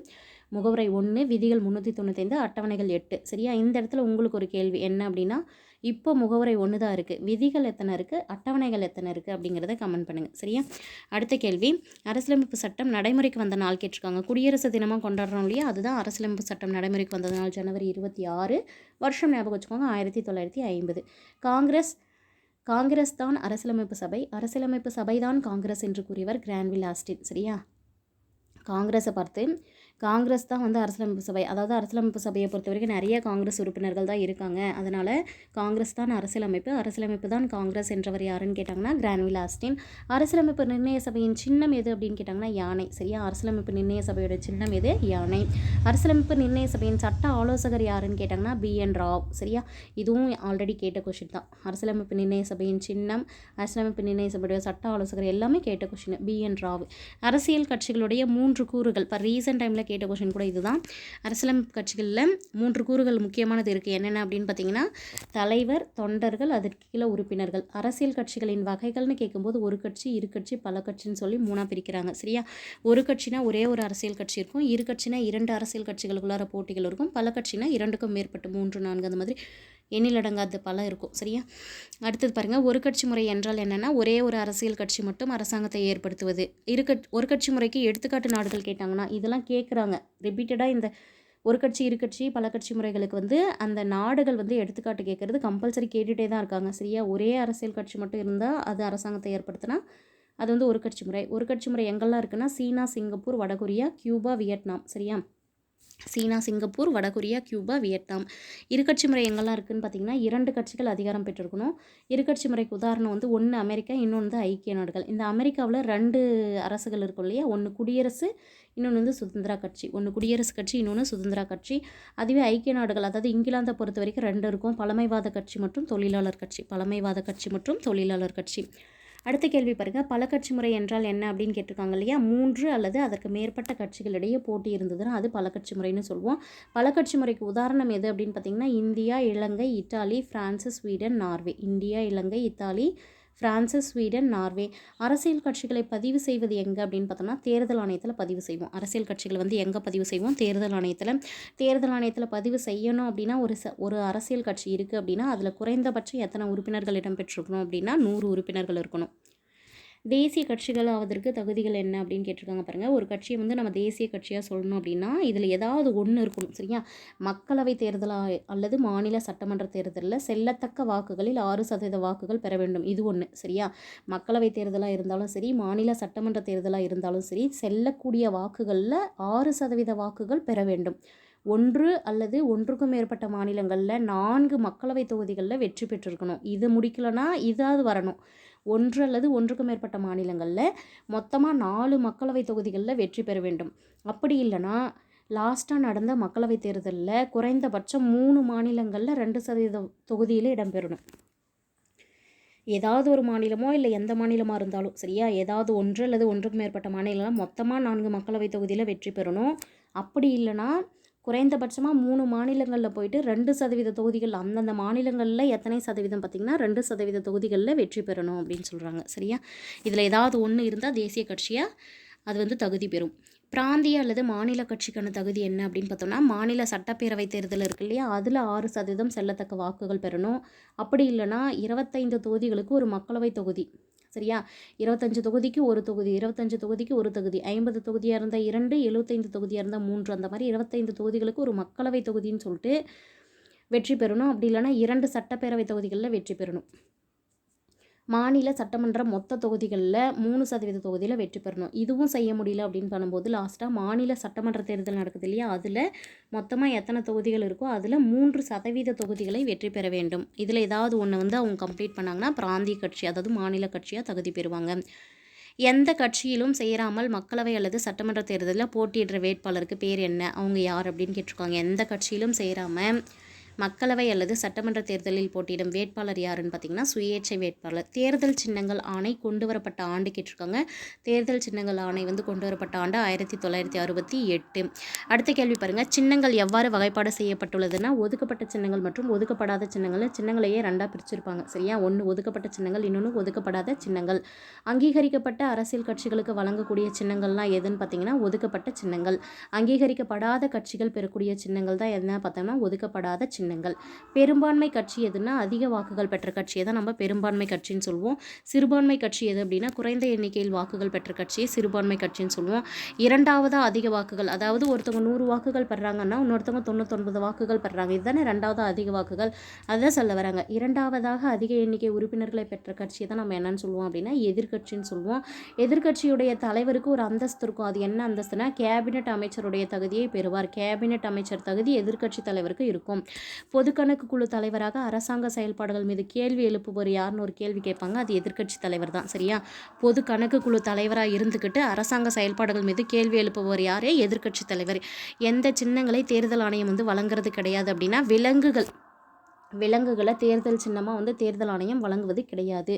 முகவுரை 1, விதிகள் 395, அட்டவணைகள் 8. சரியா? இந்த இடத்துல உங்களுக்கு ஒரு கேள்வி என்ன அப்படின்னா, இப்போ முகவுரை 1 தான் இருக்குது, விதிகள் எத்தனை இருக்குது, அட்டவணைகள் எத்தனை இருக்குது அப்படிங்கிறத கமெண்ட் பண்ணுங்கள். சரியா? அடுத்த கேள்வி. அரசியலமைப்பு சட்டம் நடைமுறைக்கு வந்த நாள் கேட்டிருக்காங்க. குடியரசு தினமாக கொண்டாடுறோம் இல்லையா, அதுதான் அரசியலமைப்பு சட்டம் நடைமுறைக்கு வந்த நாள் ஜனவரி 26. வருஷம் ஞாபகம் வச்சுக்கோங்க 1950. காங்கிரஸ் தான் அரசியலமைப்பு சபை, அரசியலமைப்பு சபை தான் காங்கிரஸ் என்று கூறியவர் கிரான்வில் ஆஸ்டின். சரியா? காங்கிரஸை பார்த்து காங்கிரஸ் தான் அரசியலமைப்பு சபை, அதாவது அரசியலமைப்பு சபையை பொறுத்த வரைக்கும் நிறைய காங்கிரஸ் உறுப்பினர்கள் தான் இருக்காங்க, அதனால் காங்கிரஸ் தான் அரசியலமைப்பு தான் காங்கிரஸ் என்றவர் யாருன்னு கேட்டாங்கன்னா கிரான்வில் ஆஸ்டின். அரசியலமைப்பு நிர்ணய சபையின் சின்னம் எது அப்படின்னு கேட்டாங்கன்னா யானை. சரியா? அரசியலமைப்பு நிர்ணய சபையோட சின்னம் எது? யானை. அரசியலமைப்பு நிர்ணய சபையின் சட்ட ஆலோசகர் யாருன்னு கேட்டாங்கன்னா BN ராவ். சரியா? இதுவும் ஆல்ரெடி கேட்ட கொஷின் தான். அரசியலமைப்பு நிர்ணய சபையின் சின்னம், அரசியலமைப்பு நிர்ணய சபையோட சட்ட ஆலோசகர் எல்லாமே கேட்ட கொஷின். BN ராவ். அரசியல் கட்சிகளுடைய 3 கூறுகள், இப்போ ரீசன்ட் டைமில் கேட்ட கொஷின் கூட இதுதான். அரசியலமைப்பு கட்சிகளில் 3 கூறுகள் முக்கியமானது இருக்குது. என்னென்ன அப்படின்னு பார்த்தீங்கன்னா தலைவர், தொண்டர்கள், அதற்கு கீழே உறுப்பினர்கள். அரசியல் கட்சிகளின் வகைகள்னு கேட்கும்போது ஒரு கட்சி, இரு கட்சி, பல கட்சின்னு சொல்லி 3ஆக பிரிக்கிறாங்க. சரியா? ஒரு கட்சினா ஒரே ஒரு அரசியல் கட்சி இருக்கும், இரு கட்சினா 2 அரசியல் கட்சிகளுக்குள்ளார போட்டிகள் இருக்கும், பல கட்சினா 2க்கும் மேற்பட்டு 3, 4 அந்த மாதிரி எண்ணிலடங்காத பல இருக்கும். சரியா? அடுத்தது பாருங்கள். ஒரு கட்சி முறை என்றால் என்னென்னா ஒரே ஒரு அரசியல் கட்சி மட்டும் அரசாங்கத்தை ஏற்படுத்துவது. ஒரு கட்சி முறைக்கு எடுத்துக்காட்டு நாடுகள் கேட்டாங்கன்னா இதெல்லாம் கேட்குறாங்க ரிப்பீட்டடாக. இந்த ஒரு கட்சி, இரு கட்சி, பல கட்சி முறைகளுக்கு அந்த நாடுகள் எடுத்துக்காட்டு கேட்குறது கம்பல்சரி கேட்டுகிட்டே தான் இருக்காங்க. சரியா? ஒரே அரசியல் கட்சி மட்டும் இருந்தால் அது அரசாங்கத்தை ஏற்படுத்தினா அது ஒரு கட்சி முறை. ஒரு கட்சி முறை எங்கெல்லாம் இருக்குன்னா சீனா, சிங்கப்பூர், வடகொரியா, கியூபா, வியட்நாம். சரியா? சீனா, சிங்கப்பூர், வடகொரியா, கியூபா, வியட்நாம். இருகட்சி முறை எங்கெல்லாம் இருக்குதுன்னு பார்த்தீங்கன்னா 2 கட்சிகள் அதிகாரம் பெற்றிருக்கணும். இருகட்சி முறைக்கு உதாரணம் ஒன்று அமெரிக்கா, இன்னொன்று ஐக்கிய நாடுகள். இந்த அமெரிக்காவில் 2 அரசுகள் இருக்கும் இல்லையா, ஒன்று குடியரசு, இன்னொன்று சுதந்திரா கட்சி. ஒன்று குடியரசு கட்சி, இன்னொன்று சுதந்திரா கட்சி. அதுவே ஐக்கிய நாடுகள், அதாவது இங்கிலாந்தை பொறுத்த வரைக்கும் 2 இருக்கும், பழமைவாத கட்சி மற்றும் தொழிலாளர் கட்சி. பழமைவாத கட்சி மற்றும் தொழிலாளர் கட்சி. அடுத்த கேள்வி பாருங்கள். பல கட்சி முறை என்றால் என்ன அப்படின்னு கேட்டிருக்காங்க இல்லையா, 3 அல்லது அதற்கு மேற்பட்ட கட்சிகளிடையே போட்டி இருந்ததுன்னா அது பல கட்சி முறைன்னு சொல்லுவோம். பல கட்சி முறைக்கு உதாரணம் எது அப்படின்னு பார்த்தீங்கன்னா India, Ilangai, Italy, France, Sweden, Norway. India, Ilangai, Italy, France, Sweden, Norway. அரசியல் கட்சிகளை பதிவு செய்வது எங்கே அப்படின்னு பார்த்தோம்னா தேர்தல் ஆணையத்தில் பதிவு செய்வோம். அரசியல் கட்சிகளை எங்கே பதிவு செய்வோம்? தேர்தல் ஆணையத்தில். தேர்தல் ஆணையத்தில் பதிவு செய்யணும் அப்படின்னா ஒரு அரசியல் கட்சி இருக்குது அப்படின்னா அதில் குறைந்தபட்சம் எத்தனை உறுப்பினர்கள் இடம்பெற்றிருக்கணும் அப்படின்னா 100 உறுப்பினர்கள் இருக்கணும். தேசிய கட்சிகள் ஆவதற்கு தகுதிகள் என்ன அப்படின்னு கேட்டிருக்காங்க பாருங்கள். ஒரு கட்சியை நம்ம தேசிய கட்சியாக சொல்லணும் அப்படின்னா இதில் ஏதாவது ஒன்று இருக்கணும். சரியா? மக்களவை தேர்தலாக அல்லது மாநில சட்டமன்ற தேர்தலில் செல்லத்தக்க வாக்குகளில் 6% வாக்குகள் பெற வேண்டும். இது ஒன்று. சரியா? மக்களவை தேர்தலாக இருந்தாலும் சரி, மாநில சட்டமன்ற தேர்தலாக இருந்தாலும் சரி, செல்லக்கூடிய வாக்குகளில் 6% வாக்குகள் பெற வேண்டும். 1 அல்லது 1க்கும் மேற்பட்ட மாநிலங்களில் 4 மக்களவை தொகுதிகளில் வெற்றி பெற்றிருக்கணும். இது முடிக்கலைன்னா இதாவது வரணும். 1 அல்லது 1க்கும் மேற்பட்ட மாநிலங்களில் மொத்தமாக 4 மக்களவை தொகுதிகளில் வெற்றி பெற வேண்டும். அப்படி இல்லைன்னா லாஸ்ட்டாக நடந்த மக்களவைத் தேர்தலில் குறைந்தபட்சம் 3 மாநிலங்களில் 2% தொகுதியில் இடம்பெறணும். ஏதாவது ஒரு மாநிலமோ இல்லை எந்த மாநிலமாக இருந்தாலும் சரியா, ஏதாவது ஒன்று அல்லது ஒன்றுக்கு மேற்பட்ட மாநிலம் மொத்தமாக 4 மக்களவைத் தொகுதியில் வெற்றி பெறணும். அப்படி இல்லைனா குறைந்தபட்சமாக 3 மாநிலங்களில் போயிட்டு 2% தொகுதிகள், அந்தந்த மாநிலங்களில் எத்தனை சதவீதம் பார்த்திங்கன்னா 2% தொகுதிகளில் வெற்றி பெறணும் அப்படின்னு சொல்கிறாங்க. சரியா, இதில் ஏதாவது ஒன்று இருந்தால் தேசிய கட்சியாக அது தகுதி பெறும். பிராந்திய அல்லது மாநில கட்சிக்கான தகுதி என்ன அப்படின்னு பார்த்தோம்னா, மாநில சட்டப்பேரவை தேர்தல் இருக்கு இல்லையா, அதில் 6% செல்லத்தக்க வாக்குகள் பெறணும். அப்படி இல்லைனா 25 தொகுதிகளுக்கு ஒரு மக்களவை தொகுதி. சரியா, 25 தொகுதிக்கு ஒரு தொகுதி, 25 தொகுதிக்கு ஒரு தொகுதி, 50 தொகுதியாக இருந்தால் 2, 75 தொகுதியாக இருந்தால் 3, அந்த மாதிரி 25 தொகுதிகளுக்கு ஒரு மக்களவை தொகுதின்னு சொல்லிட்டு வெற்றி பெறணும். அப்படி இல்லைனா 2 சட்டப்பேரவை தொகுதிகளில் வெற்றி பெறணும். மாநில சட்டமன்ற மொத்த தொகுதிகளில் 3% தொகுதியில் வெற்றி பெறணும். இதுவும் செய்ய முடியல அப்படின்னு பண்ணும்போது லாஸ்ட்டாக மாநில சட்டமன்ற தேர்தல் நடக்குது இல்லையா, அதில் மொத்தமாக எத்தனை தொகுதிகள் இருக்கோ அதில் 3% தொகுதிகளை வெற்றி பெற வேண்டும். இதில் ஏதாவது ஒன்று அவங்க கம்ப்ளீட் பண்ணாங்கன்னா பிராந்திய கட்சி, அதாவது மாநில கட்சியாக தகுதி பெறுவாங்க. எந்த கட்சியிலும் சேராமல் மக்களவை அல்லது சட்டமன்ற தேர்தலில் போட்டியிடுற வேட்பாளருக்கு பேர் என்ன, அவங்க யார் அப்படின்னு கேட்டிருக்காங்க. எந்த கட்சியிலும் சேராமல் மக்களவை அல்லது சட்டமன்ற தேர்தலில் போட்டியிடும் வேட்பாளர் யாருன்னு பார்த்தீங்கன்னா சுயேட்சை வேட்பாளர். தேர்தல் சின்னங்கள் ஆணை கொண்டு வரப்பட்ட ஆண்டு கேட்டிருக்காங்க. தேர்தல் சின்னங்கள் ஆணை கொண்டு வரப்பட்ட ஆண்டு 1968. அடுத்த கேள்வி பாருங்கள், சின்னங்கள் எவ்வாறு வகைப்பாடு செய்யப்பட்டுள்ளதுன்னா ஒதுக்கப்பட்ட சின்னங்கள் மற்றும் ஒதுக்கப்படாத சின்னங்கள். சின்னங்களையே 2ஆக பிரிச்சிருப்பாங்க. சரியா, ஒன்று ஒதுக்கப்பட்ட சின்னங்கள், இன்னொன்று ஒதுக்கப்படாத சின்னங்கள். அங்கீகரிக்கப்பட்ட அரசியல் கட்சிகளுக்கு வழங்கக்கூடிய சின்னங்கள்லாம் எதுன்னு பார்த்தீங்கன்னா ஒதுக்கப்பட்ட சின்னங்கள். அங்கீகரிக்கப்படாத கட்சிகள் பெறக்கூடிய சின்னங்கள் தான் என்ன பார்த்தோம்னா ஒதுக்கப்படாத சின்னங்கள். பெரும்பான்மை கட்சி எதுனா அதிக வாக்குகள் பெற்ற கட்சியை தான் நம்ம பெரும்பான்மை கட்சின்னு சொல்லுவோம். சிறுபான்மை கட்சி எது அப்படின்னா குறைந்த எண்ணிக்கையில் வாக்குகள் பெற்ற கட்சியை சிறுபான்மை கட்சின்னு சொல்லுவோம். இரண்டாவதாக அதிக வாக்குகள், அதாவது ஒருத்தவங்க 100 வாக்குகள் பெறாங்கன்னா இன்னொருத்தவங்க 99 வாக்குகள் பெறாங்க, இதுதானே ரெண்டாவது அதிக வாக்குகள். அதுதான் சொல்ல வராங்க. இரண்டாவதாக அதிக எண்ணிக்கை உறுப்பினர்களை பெற்ற கட்சியை தான் நம்ம என்னன்னு சொல்லுவோம் அப்படின்னா எதிர்கட்சின்னு சொல்லுவோம். எதிர்கட்சியுடைய தலைவருக்கு ஒரு அந்தஸ்து இருக்கும். அது என்ன அந்தஸ்துனா கேபினெட் அமைச்சருடைய தகுதியை பெறுவார். கேபினெட் அமைச்சர் தகுதி எதிர்கட்சி தலைவருக்கு இருக்கும். பொது கணக்கு குழு தலைவராக அரசாங்க செயல்பாடுகள் மீது கேள்வி எழுப்புவர் யாருன்னு ஒரு கேள்வி கேட்பாங்க, அது எதிர்க்கட்சி தலைவர் தான். சரியா, பொது கணக்கு குழு தலைவராக இருந்துக்கிட்டு அரசாங்க செயல்பாடுகள் மீது கேள்வி எழுப்புவர் யாரே, எதிர்க்கட்சி தலைவர். எந்த சின்னங்களை தேர்தல் ஆணையம் வழங்குறது கிடையாது அப்படின்னா விலங்குகளை தேர்தல் சின்னமாக தேர்தல் ஆணையம் வழங்குவது கிடையாது.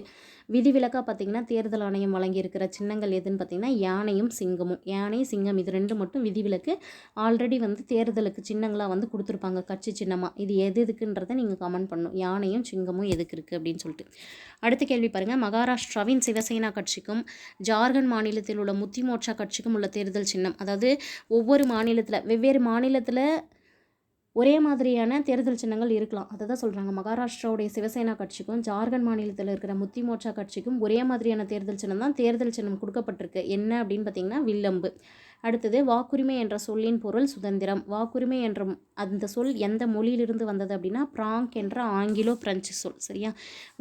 விதிவிலக்காக பார்த்திங்கன்னா தேர்தல் ஆணையம் வழங்கியிருக்கிற சின்னங்கள் எதுன்னு பார்த்திங்கன்னா யானையும் சிங்கமும். யானை, சிங்கம் இது 2 மட்டும் விதிவிலக்கு. ஆல்ரெடி தேர்தலுக்கு சின்னங்களாக கொடுத்துருப்பாங்க கட்சி சின்னமாக. இது எதுக்குன்றதை நீங்கள் கமெண்ட் பண்ணணும், யானையும் சிங்கமும் எதுக்கு இருக்குது அப்படின்னு சொல்லிட்டு. அடுத்த கேள்வி பாருங்கள், மகாராஷ்டிராவின் சிவசேனா கட்சிக்கும் ஜார்க்கண்ட் மாநிலத்தில் உள்ள முத்தி மோர்ச்சா கட்சிக்கும் உள்ள தேர்தல் சின்னம். அதாவது ஒவ்வொரு மாநிலத்தில் வெவ்வேறு மாநிலத்தில் ஒரே மாதிரியான தேர்தல் சின்னங்கள் இருக்கலாம். அதை தான் சொல்கிறாங்க. மகாராஷ்டிராவுடைய சிவசேனா கட்சிக்கும் ஜார்க்கண்ட் மாநிலத்தில் இருக்கிற முத்தி மோர்ச்சா கட்சிக்கும் ஒரே மாதிரியான தேர்தல் சின்னம் தான் தேர்தல் சின்னம் கொடுக்கப்பட்டிருக்கு. என்ன அப்படின்னு பார்த்தீங்கன்னா வில்லம்பு. அடுத்தது, வாக்குரிமை என்ற சொல்லின் பொருள் சுதந்திரம். வாக்குரிமை என்ற அந்த சொல் எந்த மொழியிலிருந்து வந்தது அப்படின்னா பிராங்க் என்ற ஆங்கிலோ பிரெஞ்சு சொல். சரியா,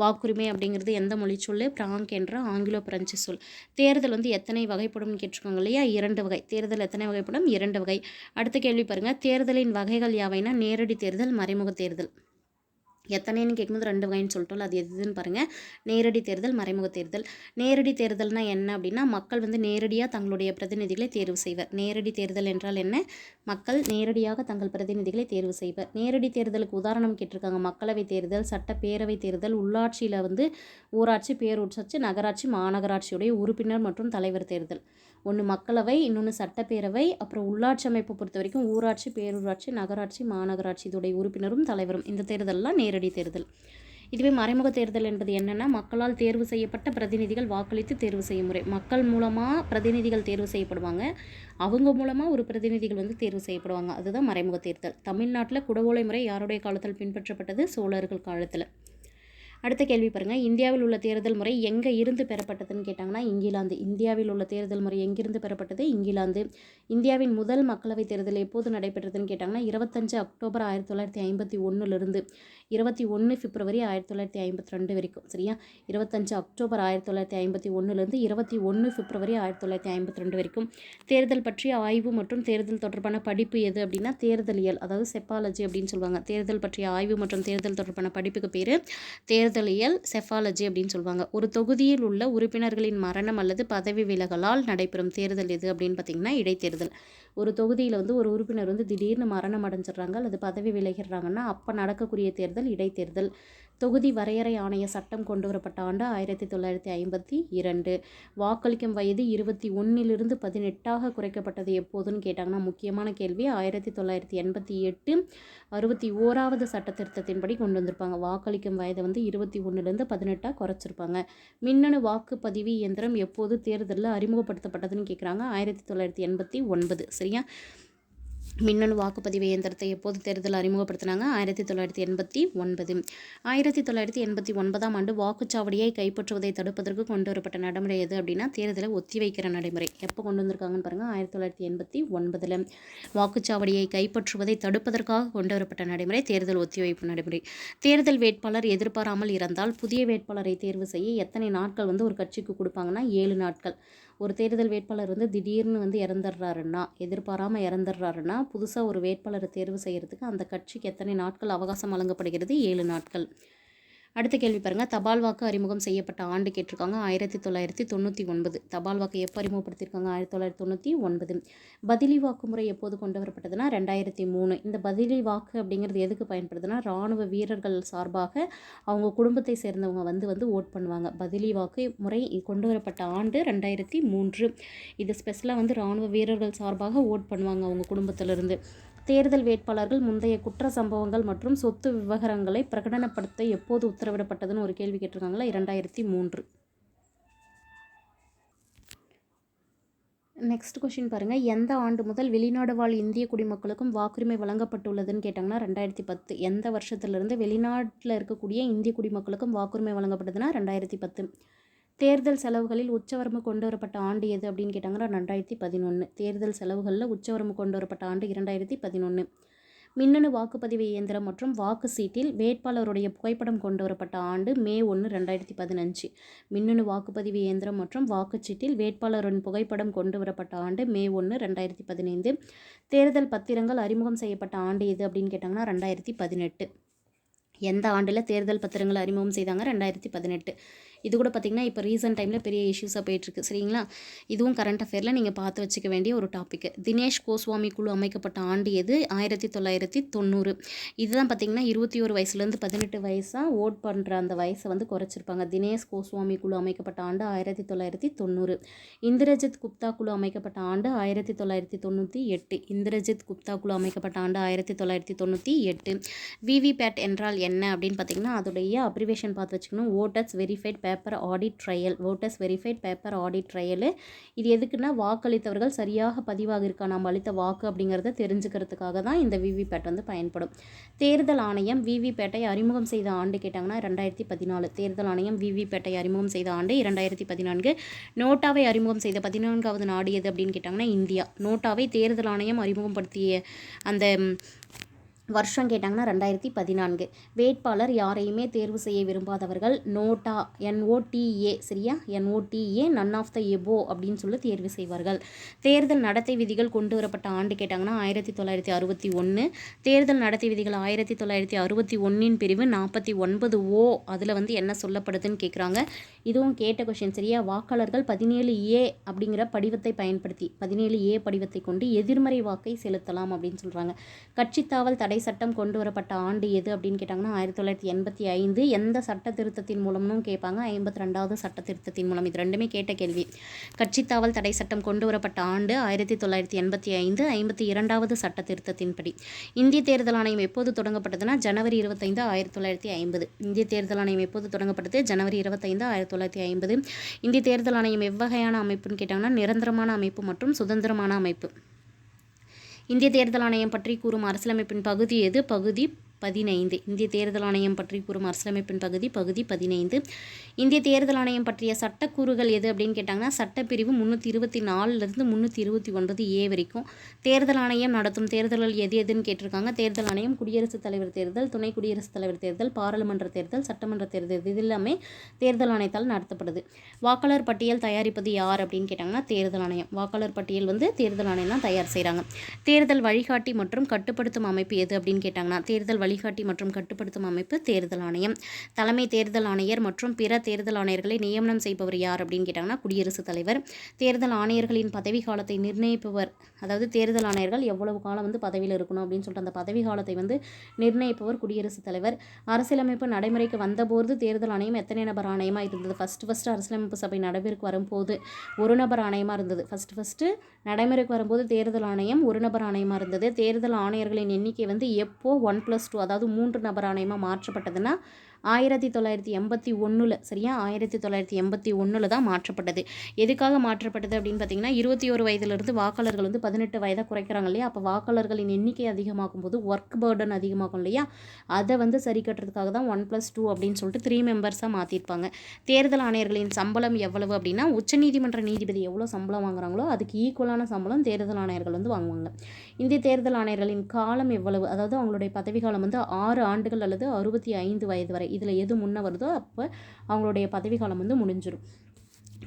வாக்குரிமை அப்படிங்கிறது எந்த மொழி சொல்? பிராங்க் என்ற ஆங்கிலோ பிரெஞ்சு சொல். தேர்தல் எத்தனை வகைப்படும் கேட்டிருக்காங்க இல்லையா, 2 வகை. தேர்தல் எத்தனை வகைப்படும்? 2 வகை. அடுத்த கேள்வி பாருங்கள், தேர்தலின் வகைகள் யாவைனா நேரடி தேர்தல், மறைமுக தேர்தல். எத்தனைன்னு கேட்கும்போது 2 வகைன்னு சொல்லிட்டோம். அது எதுன்னு பாருங்கள், நேரடி தேர்தல், மறைமுக தேர்தல். நேரடி தேர்தல்னால் என்ன அப்படின்னா மக்கள் நேரடியாக தங்களுடைய பிரதிநிதிகளை தேர்வு செய்வர். நேரடி தேர்தல் என்றால் என்ன? மக்கள் நேரடியாக தங்கள் பிரதிநிதிகளை தேர்வு செய்வர். நேரடி தேர்தலுக்கு உதாரணம் கேட்டிருக்காங்க. மக்களவை தேர்தல், சட்டப்பேரவை தேர்தல், உள்ளாட்சியில் ஊராட்சி, பேரூராட்சி, நகராட்சி, மாநகராட்சியுடைய உறுப்பினர் மற்றும் தலைவர் தேர்தல். ஒன்று மக்களவை, இன்னொன்று சட்டப்பேரவை, அப்புறம் உள்ளாட்சி அமைப்பை பொறுத்த வரைக்கும் ஊராட்சி, பேரூராட்சி, நகராட்சி, மாநகராட்சி இதோடைய உறுப்பினரும் தலைவரும். இந்த தேர்தல்லாம் நேரடி தேர்தல். இதுவே மறைமுக தேர்தல் என்பது என்னென்னா மக்களால் தேர்வு செய்யப்பட்ட பிரதிநிதிகள் வாக்களித்து தேர்வு செய்யும் முறை. மக்கள் மூலமாக பிரதிநிதிகள் தேர்வு செய்யப்படுவாங்க, அவங்க மூலமாக ஒரு பிரதிநிதிகள் தேர்வு செய்யப்படுவாங்க. அதுதான் மறைமுக தேர்தல். தமிழ்நாட்டில் குடவோலை முறை யாருடைய காலத்தில் பின்பற்றப்பட்டது? சோழர்கள் காலத்தில். அடுத்த கேள்வி பாருங்கள், இந்தியாவில் உள்ள தேர்தல் முறை எங்கே இருந்து பெறப்பட்டதுன்னு கேட்டாங்கன்னா இங்கிலாந்து. இந்தியாவில் உள்ள தேர்தல் முறை எங்கிருந்து பெறப்பட்டது? இங்கிலாந்து. இந்தியாவின் முதல் மக்களவைத் தேர்தல் எப்போது நடைபெற்றதுன்னு கேட்டாங்கன்னா 25 அக்டோபர் 1951 21 பிப்ரவரி 1952 வரைக்கும். சரியா, 25 அக்டோபர் 1951 21 பிப்ரவரி 1952 வரைக்கும். தேர்தல் பற்றிய ஆய்வு மற்றும் தேர்தல் தொடர்பான படிப்பு எது அப்படின்னா தேர்தலியல், அதாவது செப்பாலஜி அப்படின்னு சொல்லுவாங்க. தேர்தல் பற்றிய ஆய்வு மற்றும் தேர்தல் தொடர்பான படிப்புக்கு பேர் தேர்தலியல், செஃபாலஜி அப்படின்னு சொல்லுவாங்க. ஒரு தொகுதியில் உள்ள உறுப்பினர்களின் மரணம் அல்லது பதவி விலகலால் நடைபெறும் தேர்தல் எது அப்படின்னு பார்த்தீங்கன்னா இடைத்தேர்தல். ஒரு தொகுதியில் வந்து ஒரு உறுப்பினர் வந்து திடீர்னு மரணம் அடைஞ்சிடுறாங்க அல்லது பதவி விலகிடுறாங்கன்னா அப்போ நடக்கக்கூடிய தேர்தல் இடைத்தேர்தல். தொகுதி வரையறை ஆணைய சட்டம் கொண்டு வரப்பட்ட ஆண்டு 1952. வாக்களிக்கும் வயது 21 18 குறைக்கப்பட்டது எப்போதுன்னு கேட்டாங்கன்னா முக்கியமான கேள்வி. 1988 61வது சட்ட திருத்தத்தின்படி கொண்டு வந்திருப்பாங்க. வாக்களிக்கும் வயதை வந்து 21 18 குறைச்சிருப்பாங்க. மின்னணு வாக்குப்பதிவு இயந்திரம் எப்போது தேர்தலில் அறிமுகப்படுத்தப்பட்டதுன்னு கேட்குறாங்க. 1989. சரியா? மின்னணு வாக்குப்பதிவு இயந்திரத்தை எப்போது தேர்தல் அறிமுகப்படுத்தினாங்க? 1989. 1989ஆம் ஆண்டு வாக்குச்சாவடியை கைப்பற்றுவதை தடுப்பதற்கு கொண்டு வரப்பட்ட நடைமுறை எது அப்படின்னா தேர்தலை ஒத்திவைக்கிற நடைமுறை. எப்போ கொண்டு வந்திருக்காங்கன்னு பாருங்கள். 1989. வாக்குச்சாவடியை கைப்பற்றுவதை தடுப்பதற்காக கொண்டு வரப்பட்ட நடைமுறை தேர்தல் ஒத்திவைப்பு நடைமுறை. தேர்தல் வேட்பாளர் எதிர்பாராமல் இறந்தால் புதிய வேட்பாளரை தேர்வு செய்ய எத்தனை நாட்கள் வந்து ஒரு கட்சிக்கு கொடுப்பாங்கன்னா 7 நாட்கள். ஒரு தேர்தல் வேட்பாளர் வந்து திடீர்னு வந்து இறந்துடுறாருன்னா, எதிர்பாராமல் இறந்துடுறாருன்னா புதுசாக ஒரு வேட்பாளரை தேர்வு செய்கிறதுக்கு அந்த கட்சிக்கு எத்தனை நாட்கள் அவகாசம் வழங்கப்படுகிறது? 7 நாட்கள். அடுத்த கேள்வி பாருங்கள். தபால் வாக்கு அறிமுகம் செய்யப்பட்ட ஆண்டு கேட்டிருக்காங்க. 1999. தபால் வாக்கு எப்போ அறிமுகப்படுத்தியிருக்காங்க? 1999. பதிலி வாக்கு முறை எப்போது கொண்டு வரப்பட்டதுன்னா 2003. இந்த பதிலி வாக்கு அப்படிங்கிறது எதுக்கு பயன்படுதுன்னா இராணுவ வீரர்கள் சார்பாக அவங்க குடும்பத்தை சேர்ந்தவங்க வந்து ஓட் பண்ணுவாங்க. பதிலி வாக்கு முறை கொண்டு வரப்பட்ட ஆண்டு 2003. இது ஸ்பெஷலாக வந்து இராணுவ வீரர்கள் சார்பாக ஓட் பண்ணுவாங்க அவங்க குடும்பத்திலிருந்து. தேர்தல் வேட்பாளர்கள் முந்தைய குற்ற சம்பவங்கள் மற்றும் சொத்து விவகாரங்களை பிரகடனப்படுத்த எப்போது உத்தரவிடப்பட்டதுன்னு ஒரு கேள்வி கேட்டிருக்காங்களா? 2003. நெக்ஸ்ட் கொஷின் பாருங்கள். எந்த ஆண்டு முதல் வெளிநாடு வாழ் இந்திய குடிமக்களுக்கும் வாக்குரிமை வழங்கப்பட்டுள்ளதுன்னு கேட்டாங்கன்னா 2010. எந்த வருஷத்துலேருந்து வெளிநாட்டில் இருக்கக்கூடிய இந்திய குடிமக்களுக்கும் வாக்குரிமை வழங்கப்பட்டதுன்னா 2010. தேர்தல் செலவுகளில் உச்சவரம்பு கொண்டு வரப்பட்ட ஆண்டு எது அப்படின்னு கேட்டாங்கன்னா 2011. தேர்தல் செலவுகளில் உச்சவரம்பு கொண்டு வரப்பட்ட ஆண்டு 2011. மின்னணு வாக்குப்பதிவு இயந்திரம் மற்றும் வாக்கு சீட்டில் வேட்பாளருடைய புகைப்படம் கொண்டு வரப்பட்ட ஆண்டு மே 1 2015. மின்னணு வாக்குப்பதிவு இயந்திரம் மற்றும் வாக்குச்சீட்டில் வேட்பாளரின் புகைப்படம் கொண்டு வரப்பட்ட ஆண்டு மே 1 2015. தேர்தல் பத்திரங்கள் அறிமுகம் செய்யப்பட்ட ஆண்டு எது அப்படின்னு கேட்டாங்கன்னா 2018. எந்த ஆண்டில் தேர்தல் பத்திரங்களை அறிமுகம் செய்தாங்க? 2018. இது கூட பார்த்திங்கன்னா இப்போ ரீசன்ட் டைமில் பெரிய இஷ்யூஸாக போயிட்டுருக்கு. சரிங்களா? இதுவும் கரண்ட் அஃபேரில் நீங்கள் பார்த்து வச்சுக்க வேண்டிய ஒரு டாப்பிக்கு. தினேஷ் கோஸ்வாமி குழு அமைக்கப்பட்ட ஆண்டு எது? 1990. இதுதான் பார்த்திங்கன்னா 21 வயசுலேருந்து 18 வயசாக ஓட் பண்ணுற அந்த வயசை வந்து குறைச்சிருப்பாங்க. தினேஷ் கோஸ்வாமி குழு அமைக்கப்பட்ட ஆண்டு 1990. இந்திரஜித் குப்தா குழு அமைக்கப்பட்ட ஆண்டு 1998. இந்திரஜித் குப்தா குழு அமைக்கப்பட்ட ஆண்டு 1998. விவிபேட் என்றால் என்ன அப்படின்னு பார்த்திங்கன்னா அதோடைய அப்ரிவேஷன் பார்த்து வச்சுக்கணும். Voters verified paper audit trail. Voters verified paper audit trail. இது எதுக்குன்னா வாக்களித்தவர்கள் சரியாக பதிவாக இருக்கா நம்ம அளித்த வாக்கு அப்படிங்கிறத தெரிஞ்சுக்கிறதுக்காக தான் இந்த விவிபேட் வந்து பயன்படும். தேர்தல் ஆணையம் விவிபேட்டை அறிமுகம் செய்த ஆண்டு கேட்டாங்கன்னா 2014. தேர்தல் ஆணையம் விவிபேட்டை அறிமுகம் செய்த ஆண்டு 2014. நோட்டாவை அறிமுகம் செய்த 14வது நாடு எது அப்படின்னு கேட்டாங்கன்னா இந்தியா. நோட்டாவை தேர்தல் ஆணையம் அறிமுகப்படுத்திய அந்த வருஷம் கேட்டாங்கன்னா 2014. வேட்பாளர் யாரையுமே தேர்வு செய்ய விரும்பாதவர்கள் நோட்டா NOTA. சரியா? NOTA நன் ஆஃப் த எபோ அப்படின்னு சொல்லி தேர்வு செய்வார்கள். தேர்தல் நடத்தை விதிகள் கொண்டு வரப்பட்ட ஆண்டு கேட்டாங்கன்னா 1961. தேர்தல் நடத்தை விதிகள் 1961 பிரிவு 49O அதில் வந்து என்ன சொல்லப்படுதுன்னு கேட்குறாங்க. இதுவும் கேட்ட கொஷின். சரியா? வாக்காளர்கள் 17A அப்படிங்கிற படிவத்தை பயன்படுத்தி 17A படிவத்தை கொண்டு எதிர்மறை வாக்கை செலுத்தலாம் அப்படின்னு சொல்கிறாங்க. கட்சித்தாவல் தடை சட்டம் கொண்டு வரப்பட்ட ஆண்டு எது அப்படின்னு கேட்டாங்கன்னா 1985. எந்த சட்ட திருத்தத்தின் மூலம்னு கேட்பாங்க. 52வது சட்ட திருத்தத்தின் மூலம். இது ரெண்டுமே கேட்ட கேள்வி. கட்சித்தாவல் தடை சட்டம் கொண்டு வரப்பட்ட ஆண்டு 1985. 52வது சட்ட திருத்தத்தின்படி. இந்திய தேர்தல் ஆணையம் எப்போது தொடங்கப்பட்டதுன்னா ஜனவரி 25 1950. இந்திய தேர்தல் ஆணையம் எப்போது தொடங்கப்பட்டது? ஜனவரி 25 1950. இந்திய தேர்தல் ஆணையம் எவ்வகையான அமைப்புன்னு கேட்டாங்கன்னா நிரந்தரமான அமைப்பு மற்றும் சுதந்திரமான அமைப்பு. இந்திய தேர்தல் ஆணையம் பற்றி கூறும் அரசியலமைப்பின் பகுதி எது? பகுதி 15. இந்திய தேர்தல் ஆணையம் பற்றி கூறும் அரசியலமைப்பின் பகுதி 15. இந்திய தேர்தல் ஆணையம் பற்றிய சட்டக்கூறுகள் எது அப்படின்னு கேட்டாங்கன்னா சட்டப்பிரிவு 324லிருந்து 329A வரைக்கும். தேர்தல் ஆணையம் நடத்தும் தேர்தல்கள் எது எதுன்னு கேட்டிருக்காங்க. தேர்தல் ஆணையம் குடியரசுத் தலைவர் தேர்தல், துணை குடியரசுத் தலைவர் தேர்தல், பாராளுமன்ற தேர்தல், சட்டமன்ற தேர்தல் இது எல்லாமே தேர்தல் ஆணையத்தால் நடத்தப்படுது. வாக்காளர் பட்டியல் தயாரிப்பது யார் அப்படின்னு கேட்டாங்கன்னா தேர்தல் ஆணையம். வாக்காளர் பட்டியல் வந்து தேர்தல் ஆணையம் தான் தயார் செய்கிறாங்க. தேர்தல் வழிகாட்டி மற்றும் கட்டுப்படுத்தும் அமைப்பு எது அப்படின்னு கேட்டாங்கன்னா தேர்தல் வழிகாட்டி மற்றும் கட்டுப்படுத்தும் அமைப்பு தேர்தல் ஆணையம். தலைமை தேர்தல் ஆணையர் மற்றும் பிற தேர்தல் ஆணையர்களை நியமனம் செய்பவர் யார் அப்படின்னு கேட்டாங்கன்னா குடியரசுத் தலைவர். தேர்தல் ஆணையர்களின் பதவி காலத்தை நிர்ணயிப்பவர், அதாவது தேர்தல் ஆணையர்கள் எவ்வளவு காலம் வந்து பதவியில் இருக்கணும் அப்படின்னு சொல்லிட்டு அந்த பதவி காலத்தை வந்து நிர்ணயிப்பவர் குடியரசுத் தலைவர். அரசியலமைப்பு நடைமுறைக்கு வந்தபோது தேர்தல் ஆணையம் எத்தனை நபர் ஆணையமாக இருந்தது? ஃபஸ்ட்டு அரசியலமைப்பு சபை நடைமுறைக்கு வரும்போது ஒரு நபர் ஆணையமாக இருந்தது. ஃபஸ்ட்டு நடைமுறைக்கு வரும்போது தேர்தல் ஆணையம் ஒரு நபர் ஆணையமாக இருந்தது. தேர்தல் ஆணையர்களின் எண்ணிக்கை வந்து எப்போ 1+2, அதாவது 3 நபர் ஆணையமாக மாற்றப்பட்டதுன்னா 1981 சரியா, 1981 தான் மாற்றப்பட்டது. எதுக்காக மாற்றப்பட்டது அப்படின்னு பார்த்தீங்கன்னா 21 வயதிலிருந்து வாக்காளர்கள் வந்து 18 வயதாக குறைக்கிறாங்க இல்லையா, அப்போ வாக்காளர்களின் எண்ணிக்கை அதிகமாகும் போது ஒர்க் பர்டன் அதிகமாகும் இல்லையா, அதை வந்து சரி கட்டுறதுக்காக தான் 1+2 அப்படின்னு சொல்லிட்டு 3 மெம்பர்ஸாக மாற்றிருப்பாங்க. தேர்தல் ஆணையர்களின் சம்பளம் எவ்வளவு அப்படின்னா உச்சநீதிமன்ற நீதிபதி எவ்வளோ சம்பளம் வாங்குறாங்களோ அதுக்கு ஈக்குவலான சம்பளம் தேர்தல் ஆணையர்கள் வந்து வாங்குவாங்க. இந்திய தேர்தல் ஆணையர்களின் காலம் எவ்வளவு, அதாவது அவங்களுடைய பதவி காலம் வந்து 6 ஆண்டுகள் அல்லது 65 வயது வரை. இதில் எது முன்ன வருதோ அப்போ அவங்களுடைய பதவி காலம் வந்து முடிஞ்சிடும்.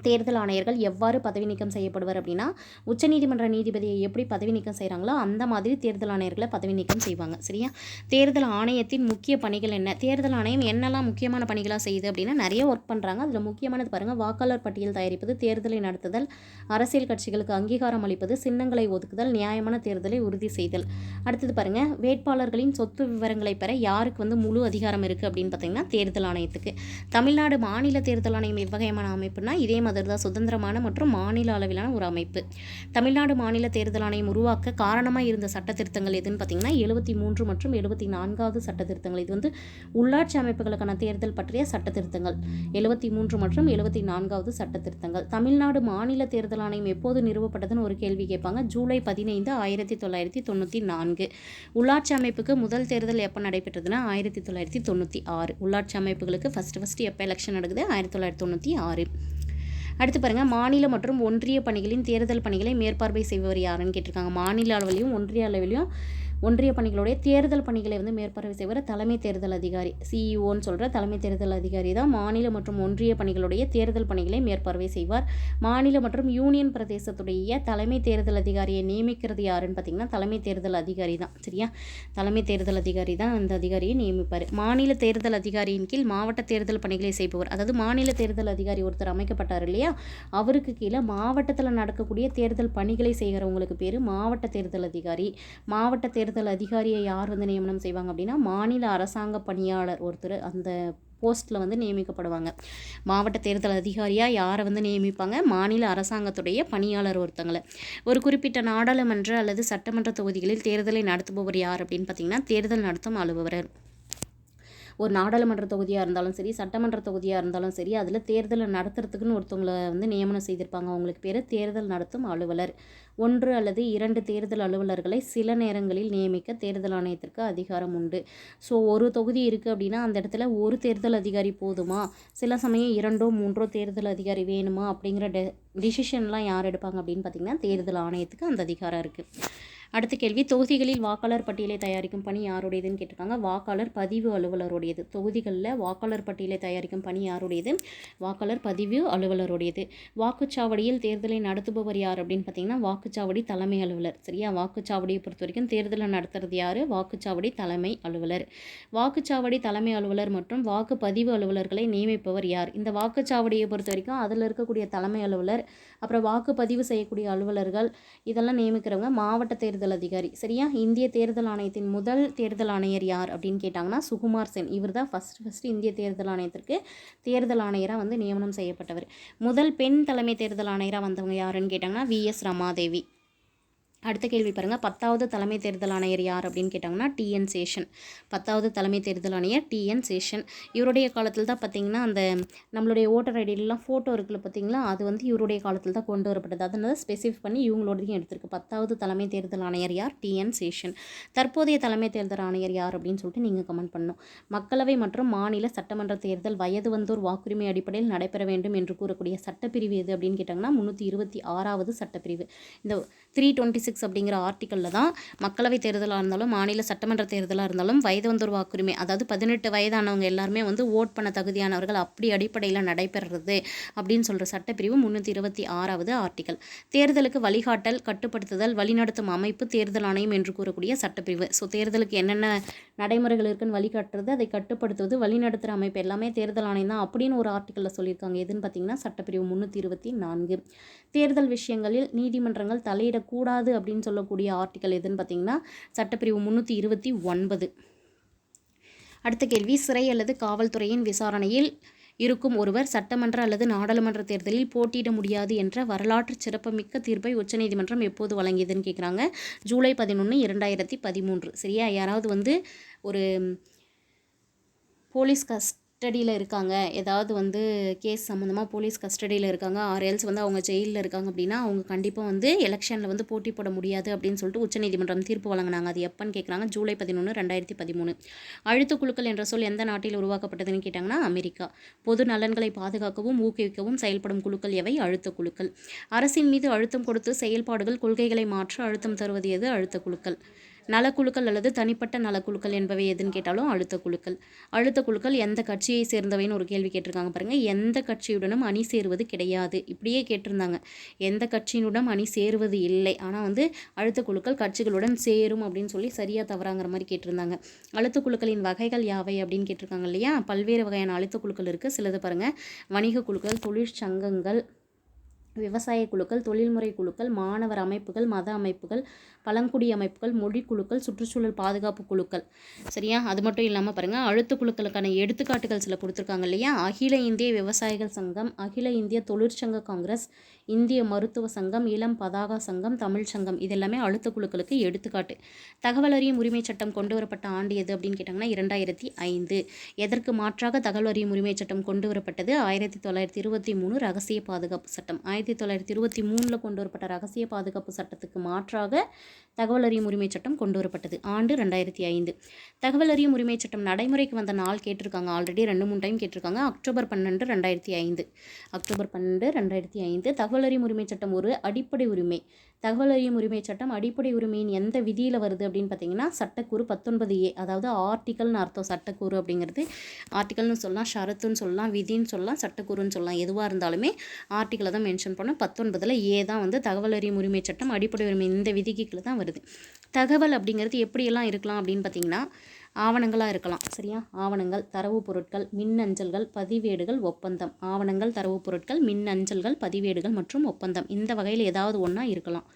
தேர்தல் ஆணையர்கள் எவ்வாறு பதவி நீக்கம் செய்யப்படுவர் அப்படின்னா உச்சநீதிமன்ற நீதிபதியை எப்படி பதவி நீக்கம் செய்கிறாங்களோ அந்த மாதிரி தேர்தல் ஆணையர்களை பதவி நீக்கம் செய்வாங்க. சரியா, தேர்தல் ஆணையத்தின் முக்கிய பணிகள் என்ன? தேர்தல் ஆணையம் என்னெல்லாம் முக்கியமான பணிகளாக செய்யுது அப்படின்னா நிறைய ஒர்க் பண்ணுறாங்க. அதில் முக்கியமானது பாருங்கள், வாக்காளர் பட்டியல் தயாரிப்பது, தேர்தலை நடத்துதல், அரசியல் கட்சிகளுக்கு அங்கீகாரம் அளிப்பது, சின்னங்களை ஒதுக்குதல், நியாயமான தேர்தலை உறுதி செய்தல். அடுத்தது பாருங்கள், வேட்பாளர்களின் சொத்து விவரங்களை பெற யாருக்கு வந்து முழு அதிகாரம் இருக்குது அப்படின்னு பார்த்தீங்கன்னா தேர்தல் ஆணையத்துக்கு. தமிழ்நாடு மாநில தேர்தல் ஆணையம் எவ்வகையான அமைப்புனா இதே மாதிரி தான் சுதந்திரமான மற்றும் மாநில அளவிலான ஒரு அமைப்பு. தமிழ்நாடு மாநில தேர்தல் ஆணையம் உருவாக்க காரணமாக இருந்த சட்ட திருத்தங்கள் எதுன்னு பார்த்தீங்கன்னா 73 மற்றும் 74வது சட்ட திருத்தங்கள். இது வந்து உள்ளாட்சி அமைப்புகளுக்கான தேர்தல் பற்றிய சட்ட திருத்தங்கள். 73 மற்றும் 74வது சட்ட திருத்தங்கள். தமிழ்நாடு மாநில தேர்தல் ஆணையம் எப்போது நிறுவப்பட்டதுன்னு ஒரு கேள்வி கேட்பாங்க. ஜூலை 15, 1994. உள்ளாட்சி அமைப்புக்கு முதல் தேர்தல் எப்போ நடைபெற்றதுன்னா 1996. உள்ளாட்சி அமைப்புகளுக்கு ஃபஸ்ட்டு எப்போ எலெக்ஷன் நடக்குது? 1996. அடுத்து பாருங்கள், மாநில மற்றும் ஒன்றிய பணிகளின் தேர்தல் பணிகளை மேற்பார்வை செய்பவர் யாருன்னு கேட்டிருக்காங்க. மாநில அளவிலையும் ஒன்றிய அளவிலையும் ஒன்றிய பணிகளுடைய தேர்தல் பணிகளை வந்து மேற்பார்வை செய்வர் தலைமை தேர்தல் அதிகாரி. சிஇஓன்னு சொல்கிற தலைமை தேர்தல் அதிகாரி தான் மாநில மற்றும் ஒன்றிய பணிகளுடைய தேர்தல் பணிகளை மேற்பார்வை செய்வார். மாநில மற்றும் யூனியன் பிரதேசத்துடைய தலைமை தேர்தல் அதிகாரியை நியமிக்கிறது யாருன்னு பார்த்தீங்கன்னா தலைமை தேர்தல் அதிகாரி தான். சரியா, தலைமை தேர்தல் அதிகாரி தான் அந்த அதிகாரியை நியமிப்பார். மாநில தேர்தல் அதிகாரியின் கீழ் மாவட்ட தேர்தல் பணிகளை செய்பவர், அதாவது மாநில தேர்தல் அதிகாரி ஒருத்தர் அமைக்கப்பட்டார் இல்லையா, அவருக்கு கீழே மாவட்டத்தில் நடக்கக்கூடிய தேர்தல் பணிகளை செய்கிறவங்களுக்கு பேர் மாவட்ட தேர்தல் அதிகாரி. மாவட்ட தேர்தல் அதிகாரியை யார் வந்து நியமனம் செய்வாங்க அப்படின்னா மாநில அரசாங்க பணியாளர் ஒருத்தர் அந்த போஸ்ட்டில் வந்து நியமிக்கப்படுவாங்க. மாவட்ட தேர்தல் அதிகாரியாக யாரை வந்து நியமிப்பாங்க? மாநில அரசாங்கத்துடைய பணியாளர் ஒருத்தங்களை. ஒரு குறிப்பிட்ட நாடாளுமன்ற அல்லது சட்டமன்ற தொகுதிகளில் தேர்தலை நடத்துபவர் யார் அப்படின்னு பார்த்தீங்கன்னா தேர்தல் நடத்தும் அலுவலர். ஒரு நாடாளுமன்ற தொகுதியாக இருந்தாலும் சரி, சட்டமன்ற தொகுதியாக இருந்தாலும் சரி, அதில் தேர்தலை நடத்துறதுக்குன்னு ஒருத்தவங்களை வந்து நியமனம் செய்திருப்பாங்க. அவங்களுக்கு பேர் தேர்தல் நடத்தும் அலுவலர். 1 அல்லது 2 தேர்தல் அலுவலர்களை சில நேரங்களில் நியமிக்க தேர்தல் ஆணையத்திற்கு அதிகாரம் உண்டு. ஸோ ஒரு தொகுதி இருக்குது அப்படின்னா அந்த இடத்துல ஒரு தேர்தல் அதிகாரி போதுமா, சில சமயம் 2ஓ 3ஓ தேர்தல் அதிகாரி வேணுமா அப்படிங்கிற டிசிஷன்லாம் யார் எடுப்பாங்க அப்படின்னு பார்த்திங்கன்னா தேர்தல் ஆணையத்துக்கு அந்த அதிகாரம் இருக்குது. அடுத்த கேள்வி, தொகுதிகளில் வாக்காளர் பட்டியலை தயாரிக்கும் பணி யாருடையதுன்னு கேட்டிருக்காங்க. வாக்காளர் பதிவு அலுவலருடையது. தொகுதிகளில் வாக்காளர் பட்டியலை தயாரிக்கும் பணி யாருடையது? வாக்காளர் பதிவு அலுவலருடையது. வாக்குச்சாவடியில் தேர்தலை நடத்துபவர் யார் அப்படின்னு பார்த்தீங்கன்னா வாக்குச்சாவடி தலைமை அலுவலர். சரியா, வாக்குச்சாவடியை பொறுத்த வரைக்கும் தேர்தலை நடத்துறது யார்? வாக்குச்சாவடி தலைமை அலுவலர். வாக்குச்சாவடி தலைமை அலுவலர் மற்றும் வாக்குப்பதிவு அலுவலர்களை நியமிப்பவர் யார்? இந்த வாக்குச்சாவடியை பொறுத்த வரைக்கும் அதில் இருக்கக்கூடிய தலைமை அலுவலர், அப்புறம் வாக்குப்பதிவு செய்யக்கூடிய அலுவலர்கள், இதெல்லாம் நியமிக்கிறவங்க மாவட்ட தேர்தல் அதிகாரி. சரியா, இந்திய தேர்தல் ஆணையத்தின் முதல் தேர்தல் ஆணையர் யார் அப்படின்னு கேட்டாங்கன்னா சுகுமார் சென். இவர் தான் ஃபஸ்ட்டு இந்திய தேர்தல் ஆணையத்திற்கு தேர்தல் ஆணையராக வந்து நியமனம் செய்யப்பட்டவர். முதல் பெண் தலைமை தேர்தல் ஆணையராக வந்தவங்க யாருன்னு கேட்டாங்கன்னா விஎஸ் ரமாதேவி. அடுத்த கேள்வி பாருங்கள், 10வது தலைமை தேர்தல் ஆணையர் யார் அப்படின்னு கேட்டாங்கன்னா டிஎன் சேஷன். 10வது தலைமை தேர்தல் ஆணையர் டிஎன் சேஷன். இவருடைய காலத்தில் தான் பார்த்திங்கன்னா அந்த நம்மளுடைய ஓட்டர் ஐடியிலலாம் ஃபோட்டோ இருக்குல்ல பார்த்திங்களா, அது வந்து இவருடைய காலத்தில் தான் கொண்டு வரப்பட்டது. அதனால ஸ்பெசிஃபை பண்ணி இவங்களோடையும் எடுத்திருக்கு. 10வது தலைமை தேர்தல் ஆணையர் யார்? டிஎன் சேஷன். தற்போதைய தலைமை தேர்தல் ஆணையர் யார் அப்படின்னு சொல்லிட்டு நீங்கள் கமெண்ட் பண்ணணும். மக்களவை மற்றும் மாநில சட்டமன்ற தேர்தல் வயது வந்தோர் வாக்குரிமை அடிப்படையில் நடைபெற வேண்டும் என்று கூறக்கூடிய சட்டப்பிரிவு எது அப்படின்னு கேட்டாங்கன்னா 326வது சட்டப்பிரிவு. இந்த 326 அப்படிங்கிற ஆர்டிக்கலில் தான் மக்களவை தேர்தலாக இருந்தாலும் மாநில சட்டமன்ற தேர்தலாக இருந்தாலும் வயது வந்தோர் வாக்குரிமை, அதாவது 18 வயதானவங்க எல்லாருமே வந்து ஓட் பண்ண தகுதியானவர்கள் அப்படி அடிப்படையில் நடைபெறுறது அப்படின்னு சொல்கிற சட்டப்பிரிவு 326வது ஆர்டிக்கல். தேர்தலுக்கு வழிகாட்டல், கட்டுப்படுத்துதல், வழிநடத்தும் அமைப்பு தேர்தல் ஆணையம் என்று கூறக்கூடிய சட்டப்பிரிவு. ஸோ தேர்தலுக்கு என்னென்ன நடைமுறைகள் இருக்குன்னு வழிகாட்டுறது, அதை கட்டுப்படுத்துவது, வழிநடத்துகிற அமைப்பு எல்லாமே தேர்தல் ஆணையம் தான் அப்படின்னு ஒரு ஆர்டிக்கலில் சொல்லியிருக்காங்க. எதுன்னு பார்த்தீங்கன்னா சட்டப்பிரிவு 324. தேர்தல் விஷயங்களில் நீதிமன்றங்கள் தலையிடக்கூடாது அப்படின்னு சொல்லக்கூடிய ஆர்டிக்கல் எதுன்னு பார்த்தீங்கன்னா சட்டப்பிரிவு 329. அடுத்த கேள்வி, சிறை அல்லது காவல்துறையின் விசாரணையில் இருக்கும் ஒருவர் சட்டமன்ற அல்லது நாடாளுமன்ற தேர்தலில் போட்டியிட முடியாது என்ற வரலாற்று சிறப்புமிக்க தீர்ப்பை உச்சநீதிமன்றம் எப்போது வழங்கியதுன்னு கேட்குறாங்க. ஜூலை 11, 2013. சரியா? யாராவது ஒரு போலீஸ் கஸ்டடியில் இருக்காங்க, ஏதாவது கேஸ் சம்மந்தமாக போலீஸ் கஸ்டடியில் இருக்காங்க, ஆர்எல்ஸ் அவங்க ஜெயிலில் இருக்காங்க அப்படின்னா அவங்க கண்டிப்பாக எலெக்ஷனில் போட்டி போட முடியாது அப்படின்னு சொல்லிட்டு உச்சநீதிமன்றம் தீர்ப்பு வழங்கினாங்க. அது எப்போன்னு கேட்குறாங்க. ஜூலை 11, 2013. அழுத்த குழுக்கள் என்ற சொல் எந்த நாட்டில் உருவாக்கப்பட்டதுன்னு கேட்டாங்கன்னா அமெரிக்கா. பொது நலன்களை பாதுகாக்கவும் ஊக்குவிக்கவும் செயல்படும் குழுக்கள் எவை? அழுத்த குழுக்கள். அரசின் மீது அழுத்தம் கொடுத்து செயல்பாடுகள் கொள்கைகளை மாற்ற அழுத்தம் தருவது எது? அழுத்த குழுக்கள். நலக்குழுக்கள் அல்லது தனிப்பட்ட நலக்குழுக்கள் என்பவை எதுன்னு கேட்டாலும் அழுத்த குழுக்கள். அழுத்த குழுக்கள் எந்த கட்சியை சேர்ந்தவைன்னு ஒரு கேள்வி கேட்டிருக்காங்க பாருங்கள். எந்த கட்சியுடனும் அணி சேருவது கிடையாது, இப்படியே கேட்டிருந்தாங்க. எந்த கட்சியினுடன் அணி சேருவது இல்லை, ஆனால் அழுத்த குழுக்கள் கட்சிகளுடன் சேரும் அப்படின்னு சொல்லி சரியாக தவறாங்கிற மாதிரி கேட்டிருந்தாங்க. அழுத்த குழுக்களின் வகைகள் யாவை அப்படின்னு கேட்டிருக்காங்க இல்லையா? பல்வேறு வகையான அழுத்த குழுக்கள் இருக்குது. சிலது பாருங்கள். வணிக குழுக்கள், தொழிற்சங்கங்கள், விவசாய குழுக்கள், தொழில்முறை குழுக்கள், மாணவர் அமைப்புகள், மத அமைப்புகள், பழங்குடி அமைப்புகள், மொழி குழுக்கள், சுற்றுச்சூழல் பாதுகாப்பு குழுக்கள். சரியா? அது மட்டும் இல்லாமல் பாருங்கள், அழுத்த குழுக்களுக்கான எடுத்துக்காட்டுகள் சில கொடுத்துருக்காங்க இல்லையா? அகில இந்திய விவசாயிகள் சங்கம், அகில இந்திய தொழிற்சங்க காங்கிரஸ், இந்திய மருத்துவ சங்கம், இளம் பதாகா சங்கம், தமிழ் சங்கம். இது எல்லாமே அழுத்த குழுக்களுக்கு எடுத்துக்காட்டு. தகவல் அறியும் உரிமை சட்டம் கொண்டு வரப்பட்ட ஆண்டு எது அப்படின்னு கேட்டாங்கன்னா 2005. எதற்கு மாற்றாக தகவல் அறியும் உரிமை சட்டம் கொண்டு வரப்பட்டது? 1923 ரகசிய பாதுகாப்பு சட்டம். 1923 கொண்டு வரப்பட்ட ரகசிய பாதுகாப்பு சட்டத்துக்கு மாற்றாக தகவல் அறியும் உரிமை சட்டம் கொண்டு வரப்பட்டது. ஆண்டு 2005. தகவல் அறியும் உரிமை சட்டம் நடைமுறைக்கு வந்த நாள் கேட்டிருக்காங்க. ஆல்ரெடி 2-3 டைம் கேட்டிருக்காங்க. அக்டோபர் 12, 2005. அக்டோபர் 12, 2005. தகவல் அறியும் உரிமை சட்டம் ஒரு அடிப்படை உரிமை. தகவல் அறியும் உரிமை சட்டம் அடிப்படை உரிமையின் எந்த விதியில் வருது அப்படின்னு பார்த்தீங்கன்னா சட்டக்கூறு 19A, அதாவது ஆர்டிக்கல்னு அர்த்தம். சட்டக்கூறு அப்படிங்கிறது ஆர்டிக்கல்னு சொல்லலாம், ஷரத்துன்னு சொல்லலாம், விதின்னு சொல்லலாம், சட்டக்கூறுன்னு சொல்லலாம். எதுவாக இருந்தாலுமே ஆர்டிக்கலை தான் மென்ஷன் பண்ணோம். 19 A தான் தகவல் அறியும் உரிமை சட்டம் அடிப்படை உரிமை இந்த விதிக்கு தான் வருது. தகவல் அப்படிங்கிறது எப்படியெல்லாம் இருக்கலாம் அப்படின்னு பார்த்தீங்கன்னா ஆவணங்களாக இருக்கலாம். சரியா? ஆவணங்கள், தரவு பொருட்கள், மின்னஞ்சல்கள், பதிவேடுகள், ஒப்பந்தம். ஆவணங்கள், தரவு பொருட்கள், மின்னஞ்சல்கள், பதிவேடுகள் மற்றும் ஒப்பந்தம். இந்த வகையில் ஏதாவது ஒன்றா இருக்கலாம்.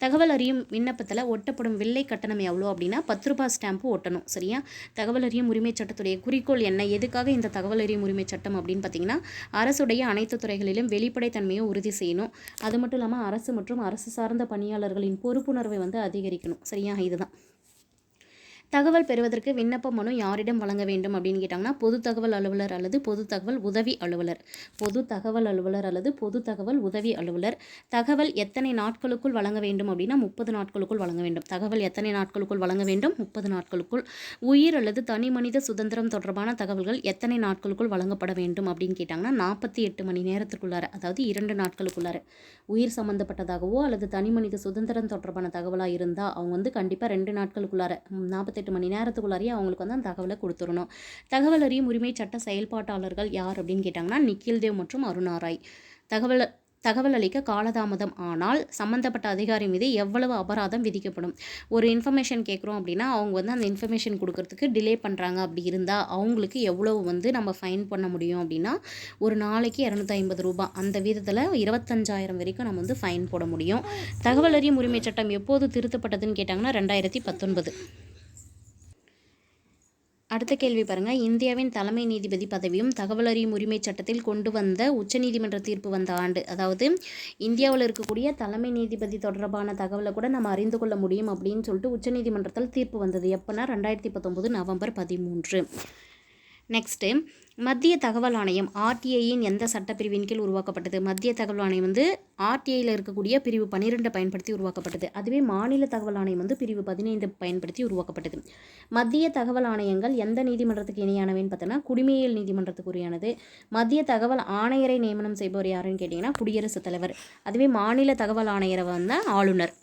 தகவல் அறியும் விண்ணப்பத்தில் ஒட்டப்படும் வில்லை கட்டணம் எவ்வளோ அப்படின்னா 10 ரூபாய் ஸ்டாம்பு ஒட்டணும். சரியா? தகவல் அறியும் உரிமை சட்டத்துடைய குறிக்கோள் என்ன? எதுக்காக இந்த தகவல் அறியும் உரிமை சட்டம் அப்படின்னு பார்த்தீங்கன்னா அரசுடைய அனைத்து துறைகளிலும் வெளிப்படைத்தன்மையை உறுதி செய்யணும். அது மட்டும் இல்லாமல் அரசு மற்றும் அரசு சார்ந்த பணியாளர்களின் பொறுப்புணர்வை அதிகரிக்கணும். சரியா? இதுதான். தகவல் பெறுவதற்கு விண்ணப்ப மனு யாரிடம் வழங்க வேண்டும் அப்படின்னு கேட்டாங்கன்னா பொது தகவல் அலுவலர் அல்லது பொது தகவல் உதவி அலுவலர். பொது தகவல் அலுவலர் அல்லது பொது தகவல் உதவி அலுவலர். தகவல் எத்தனை நாட்களுக்குள் வழங்க வேண்டும் அப்படின்னா 30 நாட்களுக்குள் வழங்க வேண்டும். தகவல் எத்தனை நாட்களுக்குள் வழங்க வேண்டும்? 30 நாட்களுக்குள். உயிர் அல்லது தனி மனித சுதந்திரம் தொடர்பான தகவல்கள் எத்தனை நாட்களுக்குள் வழங்கப்பட வேண்டும் அப்படின்னு கேட்டாங்கன்னா 48 மணி நேரத்துக்குள்ளார, அதாவது 2 நாட்களுக்குள்ளார. உயிர் சம்மந்தப்பட்டதாகவோ அல்லது தனி மனித சுதந்திரம் தொடர்பான தகவலாக இருந்தால் அவங்க கண்டிப்பாக 2 நாட்களுக்குள்ளார 48 மணி நேரத்துக்குள்ளாரையே அவங்களுக்கு அந்த தகவலை கொடுத்துடணும். தகவல் அறியும் உரிமை சட்ட செயல்பாட்டாளர்கள் யார் அப்படின்னு கேட்டாங்கன்னா நிக்கில் தேவ் மற்றும் அருணா ராய். தகவல் அளிக்க காலதாமதம் ஆனால் சம்மந்தப்பட்ட அதிகாரி மீது எவ்வளவு அபராதம் விதிக்கப்படும்? ஒரு இன்ஃபர்மேஷன் கேட்குறோம் அப்படின்னா அவங்க அந்த இன்ஃபர்மேஷன் கொடுக்கறதுக்கு டிலே பண்ணுறாங்க. அப்படி இருந்தால் அவங்களுக்கு எவ்வளவு நம்ம ஃபைன் பண்ண முடியும் அப்படின்னா ஒரு நாளைக்கு 250 ரூபாய். அந்த விதத்தில் 25,000 வரைக்கும் நம்ம ஃபைன் போட முடியும். தகவல் அறியும் உரிமை சட்டம் எப்போது திருத்தப்பட்டதுன்னு கேட்டாங்கன்னா 2019. அடுத்த கேள்வி பாருங்கள். இந்தியாவின் தலைமை நீதிபதி பதவியும் தகவல் அறியும் உரிமை சட்டத்தில் கொண்டு வந்த உச்சநீதிமன்ற தீர்ப்பு வந்த ஆண்டு, அதாவது இந்தியாவில் இருக்கக்கூடிய தலைமை நீதிபதி தொடர்பான தகவலை கூட நம்ம அறிந்து கொள்ள முடியும் அப்படின்னு சொல்லிட்டு உச்சநீதிமன்றத்தில் தீர்ப்பு வந்தது. எப்போனா 2019 நவம்பர் 13. நெக்ஸ்ட்டு, மத்திய தகவல் ஆணையம் ஆர்டிஐயின் எந்த சட்டப்பிரிவின் கீழ் உருவாக்கப்பட்டது? மத்திய தகவல் ஆணையம் ஆர்டிஐயில் இருக்கக்கூடிய பிரிவு 12 பயன்படுத்தி உருவாக்கப்பட்டது. அதுவே மாநில தகவல் ஆணையம் பிரிவு 15 பயன்படுத்தி உருவாக்கப்பட்டது. மத்திய தகவல் ஆணையங்கள் எந்த நீதிமன்றத்துக்கு இணையானவைன்னு பார்த்தோன்னா குடிமையியல் நீதிமன்றத்துக்கு உரியானது. மத்திய தகவல் ஆணையரை நியமனம் செய்பவர் யாருன்னு கேட்டிங்கன்னா குடியரசுத் தலைவர். அதுவே மாநில தகவல் ஆணையரை ஆளுநர்.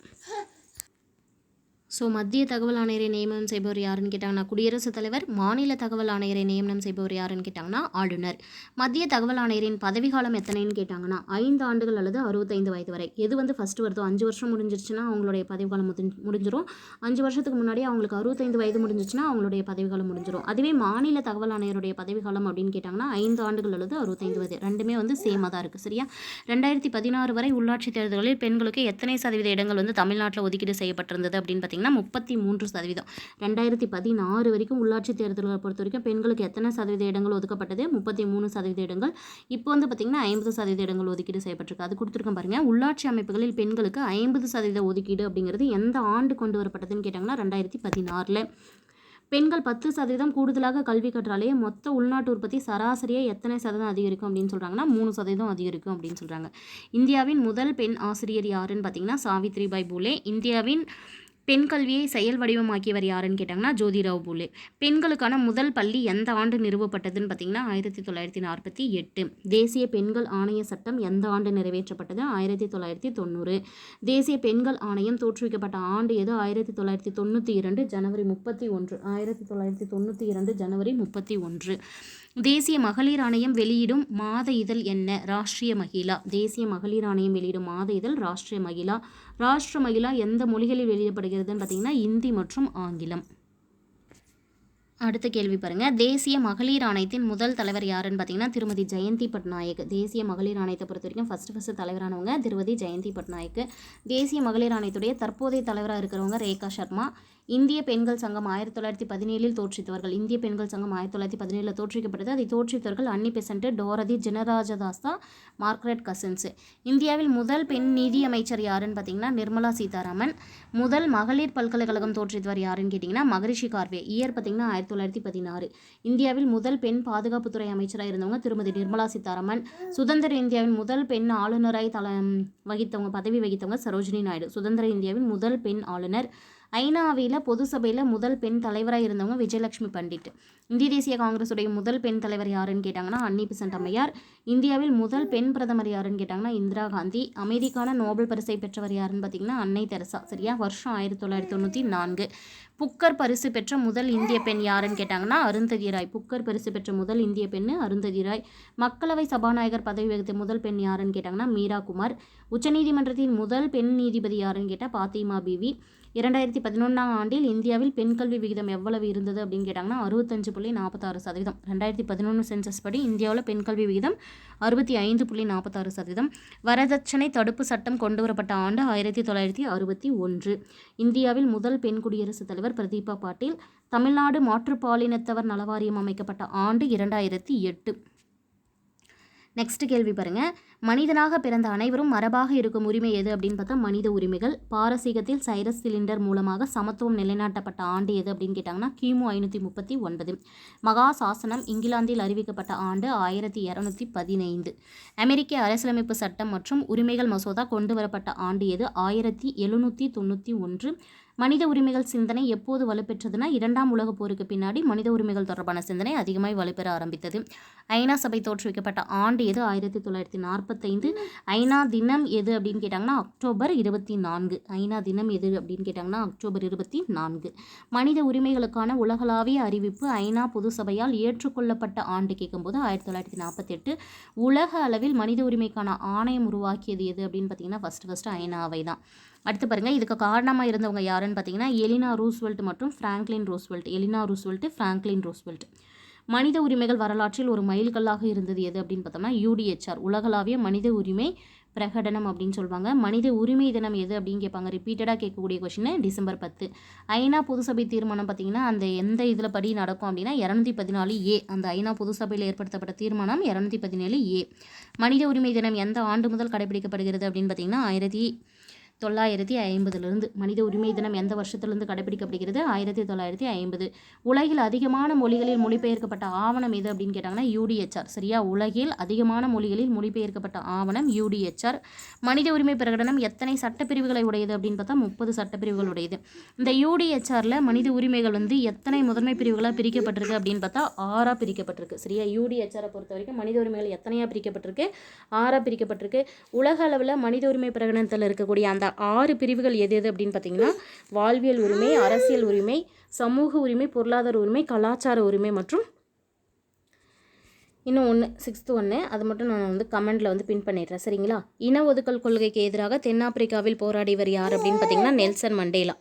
ஸோ மத்திய தகவல் ஆணையரை நியமனம் செய்பவர் யாருன்னு கேட்டாங்கன்னா குடியரசுத் தலைவர். மாநில தகவல் ஆணையரை நியமனம் செய்பவர் யாருன்னு கேட்டாங்கன்னா ஆளுநர். மத்திய தகவல் ஆணையரின் பதவிக்காலம் எத்தனைன்னு கேட்டாங்கன்னா 5 ஆண்டுகள் அல்லது 65 வயது வரை. எது வந்து ஃபஸ்ட்டு வருதோ 5 வருஷம் முடிஞ்சிருச்சுன்னா அவங்களுடைய பதவிக்காலம் முடிஞ்சிடும். 5 வருஷத்துக்கு முன்னாடி அவங்களுக்கு 65 வயது முடிஞ்சிச்சுன்னா அவங்களுடைய பதவிக்காலம் முடிஞ்சிடும். அதுவே மாநில தகவல் ஆணையருடைய பதவிக்காலம் அப்படின்னு கேட்டாங்கன்னா 5 ஆண்டுகள் அல்லது 65 வயது. ரெண்டுமே வந்து சேமாக தான் இருக்குது. சரியா? 2016 வரை உள்ளாட்சி தேர்தல்களில் பெண்களுக்கு எத்தனை சதவீத இடங்கள் வந்து தமிழ்நாட்டில் ஒதுக்கீடு செய்யப்பட்டிருந்தது அப்படின்னு பார்த்தீங்கன்னா 33%. 2016 வரைக்கும் உள்ளாட்சி தேர்தல்களை பொறுத்த வரைக்கும் பெண்களுக்கு எத்தனை சதவீத இடங்கள் ஒதுக்கப்பட்டது? 33% இடங்கள். இப்போ வந்து பார்த்தீங்கன்னா 50% இடங்கள் ஒதுக்கீடு செய்யப்பட்டிருக்கு. அது கொடுத்துருக்கோம் பாருங்க. உள்ளாட்சி அமைப்புகளில் பெண்களுக்கு 50% ஒதுக்கீடு அப்படிங்கிறது எந்த ஆண்டு கொண்டு வரப்பட்டதுன்னு கேட்டாங்கன்னா 2016. பெண்கள் 10% கூடுதலாக கல்வி கற்றாலே மொத்த உள்நாட்டு உற்பத்தி சராசரியாக எத்தனை சதவீதம் அதிகரிக்கும் அப்படின்னு சொல்கிறாங்கன்னா 3% அதிகரிக்கும் அப்படின்னு சொல்கிறாங்க. இந்தியாவின் முதல் பெண் ஆசிரியர் யாருன்னு பார்த்தீங்கன்னா சாவித்ரிபாய் பூலே. இந்தியாவின் பெண் கல்வியை செயல் வடிவமாக்கியவர் யாருன்னு கேட்டாங்கன்னா ஜோதிராவ் பூலே. பெண்களுக்கான முதல் பள்ளி எந்த ஆண்டு நிறுவப்பட்டதுன்னு பார்த்தீங்கன்னா 1948. தேசிய பெண்கள் ஆணைய சட்டம் எந்த ஆண்டு நிறைவேற்றப்பட்டது? 1990. தேசிய பெண்கள் ஆணையம் தோற்றுவிக்கப்பட்ட ஆண்டு எது? 1992 ஜனவரி 31. 1992 ஜனவரி 31. தேசிய மகளிர் ஆணையம் வெளியிடும் மாத இதழ் என்ன? ராஷ்ட்ரிய மகிழா. தேசிய மகளிர் ஆணையம் வெளியிடும் மாத இதழ் ராஷ்ட்ரிய மகிழா. ராஷ்ட்ர மகிழா எந்த மொழிகளில் வெளியிடப்படுகிறதுன்னு பார்த்தீங்கன்னா இந்தி மற்றும் ஆங்கிலம். அடுத்த கேள்வி பாருங்க. தேசிய மகளிர் ஆணையத்தின் முதல் தலைவர் யாருன்னு பார்த்தீங்கன்னா திருமதி ஜெயந்தி பட்நாயக். தேசிய மகளிர் ஆணையத்தை பொறுத்த வரைக்கும் ஃபஸ்ட்டு தலைவரானவங்க திருமதி ஜெயந்தி பட்நாயக். தேசிய மகளிர் ஆணையத்துடைய தற்போதைய தலைவராக இருக்கிறவங்க ரேகா சர்மா. இந்திய பெண்கள் சங்கம் 1917 தோற்றுவித்தவர்கள். இந்திய பெண்கள் சங்கம் 1917 தோற்றுவிக்கப்பட்டது. அதை தோற்றுவித்தவர்கள் அன்னி பெசன்ட், டோரதி ஜெனராஜதாஸ், மார்க்ரெட் கசின்ஸ். இந்தியாவில் முதல் பெண் நீதி அமைச்சர் யாருன்னு பார்த்தீங்கன்னா நிர்மலா சீதாராமன். முதல் மகளிர் பல்கலைக்கழகம் தோற்றுவித்தவர் யாருன்னு கேட்டிங்கன்னா மகரிஷி கார்வே. இயர் பார்த்தீங்கன்னா 1916. இந்தியாவில் முதல் பெண் பாதுகாப்புத்துறை அமைச்சராக இருந்தவங்க திருமதி நிர்மலா சீதாராமன். சுதந்திர இந்தியாவின் முதல் பெண் ஆளுநராய் பதவி வகித்தவங்க சரோஜினி நாயுடு. சுதந்திர இந்தியாவின் முதல் பெண் ஆளுநர். ஐநாவில் பொது சபையில் முதல் பெண் தலைவராக இருந்தவங்க விஜயலட்சுமி பண்டிட். இந்திய தேசிய காங்கிரஸுடைய முதல் பெண் தலைவர் யாருன்னு கேட்டாங்கன்னா அன்னி பெசன்ட் அம்மையார். இந்தியாவில் முதல் பெண் பிரதமர் யாருன்னு கேட்டாங்கன்னா இந்திரா காந்தி. அமைதிக்கான நோபல் பரிசை பெற்றவர் யாருன்னு பார்த்தீங்கன்னா அன்னை தெரசா. சரியா? வருஷம் 1994. புக்கர் பரிசு பெற்ற முதல் இந்திய பெண் யாருன்னு கேட்டாங்கன்னா அருந்ததி ராய். புக்கர் பரிசு பெற்ற முதல் இந்திய பெண் அருந்ததி ராய். மக்களவை சபாநாயகர் பதவி வகித்த முதல் பெண் யாருன்னு கேட்டாங்கன்னா மீரா குமார். உச்சநீதிமன்றத்தின் முதல் பெண் நீதிபதி யாருன்னு கேட்டால் பாத்திமா பிவி. 2011 ஆண்டில் இந்தியாவில் பெண் கல்வி விகிதம் எவ்வளவு இருந்தது அப்படின்னு கேட்டாங்கன்னா 65.46%. 2011 சென்சஸ் படி இந்தியாவில் பெண் கல்வி விகிதம் 65.46%. வரதட்சணை தடுப்பு சட்டம் கொண்டு வரப்பட்ட ஆண்டு 1961. இந்தியாவில் முதல் பெண் குடியரசுத் தலைவர் பிரதீபா பாட்டீல். தமிழ்நாடு மாற்றுப்பாலினத்தவர் நலவாரியம் அமைக்கப்பட்ட ஆண்டு 2008. நெக்ஸ்ட் கேள்வி பாருங்கள். மனிதனாக பிறந்த அனைவரும் மரபாக இருக்கும் உரிமை எது அப்படின்னு பார்த்தா மனித உரிமைகள். பாரசீகத்தில் சைரஸ் சிலிண்டர் மூலமாக சமத்துவம் நிலைநாட்டப்பட்ட ஆண்டு எது அப்படின்னு கேட்டாங்கன்னா கிமு 539. மகா சாசனம் இங்கிலாந்தில் அறிவிக்கப்பட்ட ஆண்டு 1215. அமெரிக்க அரசியலமைப்பு சட்டம் மற்றும் உரிமைகள் மசோதா கொண்டு வரப்பட்ட ஆண்டு எது? 1791. மனித உரிமைகள் சிந்தனை எப்போது வலுப்பெற்றதுன்னா 2ஆம் உலகப் போருக்கு பின்னாடி மனித உரிமைகள் தொடர்பான சிந்தனை அதிகமாக வலுப்பெற ஆரம்பித்தது. ஐநா சபை தோற்றுவிக்கப்பட்ட ஆண்டு எது? 1945. ஐநா தினம் எது அப்படின்னு கேட்டாங்கன்னா அக்டோபர் 24. ஐநா தினம் எது அப்படின்னு கேட்டாங்கன்னா அக்டோபர் 24. மனித உரிமைகளுக்கான உலகளாவிய அறிவிப்பு ஐநா பொது சபையால் ஏற்றுக்கொள்ளப்பட்ட ஆண்டு கேட்கும்போது 1948. உலக அளவில் மனித உரிமைக்கான ஆணையம் உருவாக்கியது எது அப்படின்னு பார்த்தீங்கன்னா ஃபஸ்ட்டு ஐநாவை தான். அடுத்து பாருங்கள். இதுக்கு காரணமாக இருந்தவங்க யாருன்னு பார்த்தீங்கன்னா எலினா ரூஸ்வெல்ட் மற்றும் Franklin Roosevelt. Eleanor Roosevelt, Franklin Roosevelt. மனித உரிமைகள் வரலாற்றில் ஒரு மைல்கல்லாக இருந்தது எது அப்படின்னு பார்த்தோம்னா UDHR, உலகளாவிய மனித உரிமை பிரகடனம் அப்படின்னு சொல்லுவாங்க. மனித உரிமை தினம் எது அப்படின்னு கேட்பாங்க. ரிப்பீட்டடாக கேட்கக்கூடிய கொஷின் டிசம்பர் 10. ஐநா பொதுசபை தீர்மானம் பார்த்தீங்கன்னா அந்த எந்த இதில் படி நடக்கும் அப்படின்னா 214A. அந்த ஐநா பொதுசபையில் ஏற்படுத்தப்பட்ட தீர்மானம் 217A. மனித உரிமை தினம் எந்த ஆண்டு முதல் கடைபிடிக்கப்படுகிறது அப்படின்னு பார்த்தீங்கன்னா 1950. மனித உரிமை தினம் எந்த வருஷத்திலிருந்து கடைபிடிக்கப்படுகிறது? 1950. உலகில் அதிகமான மொழிகளில் மொழிபெயர்க்கப்பட்ட ஆவணம் எது அப்படின்னு கேட்டாங்கன்னா UDHR. சரியா? உலகில் அதிகமான மொழிகளில் மொழிபெயர்க்கப்பட்ட ஆவணம் UDHR. மனித உரிமை பிரகடனம் எத்தனை சட்டப்பிரிவுகளை உடையது அப்படின்னு பார்த்தா 30 சட்டப்பிரிவுகள் உடையது. இந்த UDHRல மனித உரிமைகள் வந்து எத்தனை முதன்மை பிரிவுகளாக பிரிக்கப்பட்டிருக்கு அப்படின்னு பார்த்தா 6ஆக பிரிக்கப்பட்டிருக்கு. சரியா? UDHR பொறுத்த வரைக்கும் மனித உரிமைகள் எத்தனையாக பிரிக்கப்பட்டிருக்கு? 6ஆக பிரிக்கப்பட்டிருக்கு. உலக அளவில் மனித உரிமை பிரகடனத்தில் இருக்கக்கூடிய அந்த 6 பிரிவுகள் எது எது அப்படின்னு பார்த்தீங்கன்னா வாழ்வியல் உரிமை, அரசியல் உரிமை, சமூக உரிமை, பொருளாதார உரிமை, கலாச்சார உரிமை மற்றும் இன்னும் 6th ஒன்று, அது மட்டும் நான் வந்து கமெண்டில் வந்து பின் பண்ணிடுறேன் சரிங்களா. இன ஒதுக்கல் கொள்கைக்கு எதிராக தென்னாப்பிரிக்காவில் போராடியவர் யார் அப்படின்னு பார்த்தீங்கன்னா நெல்சன் மண்டேலா.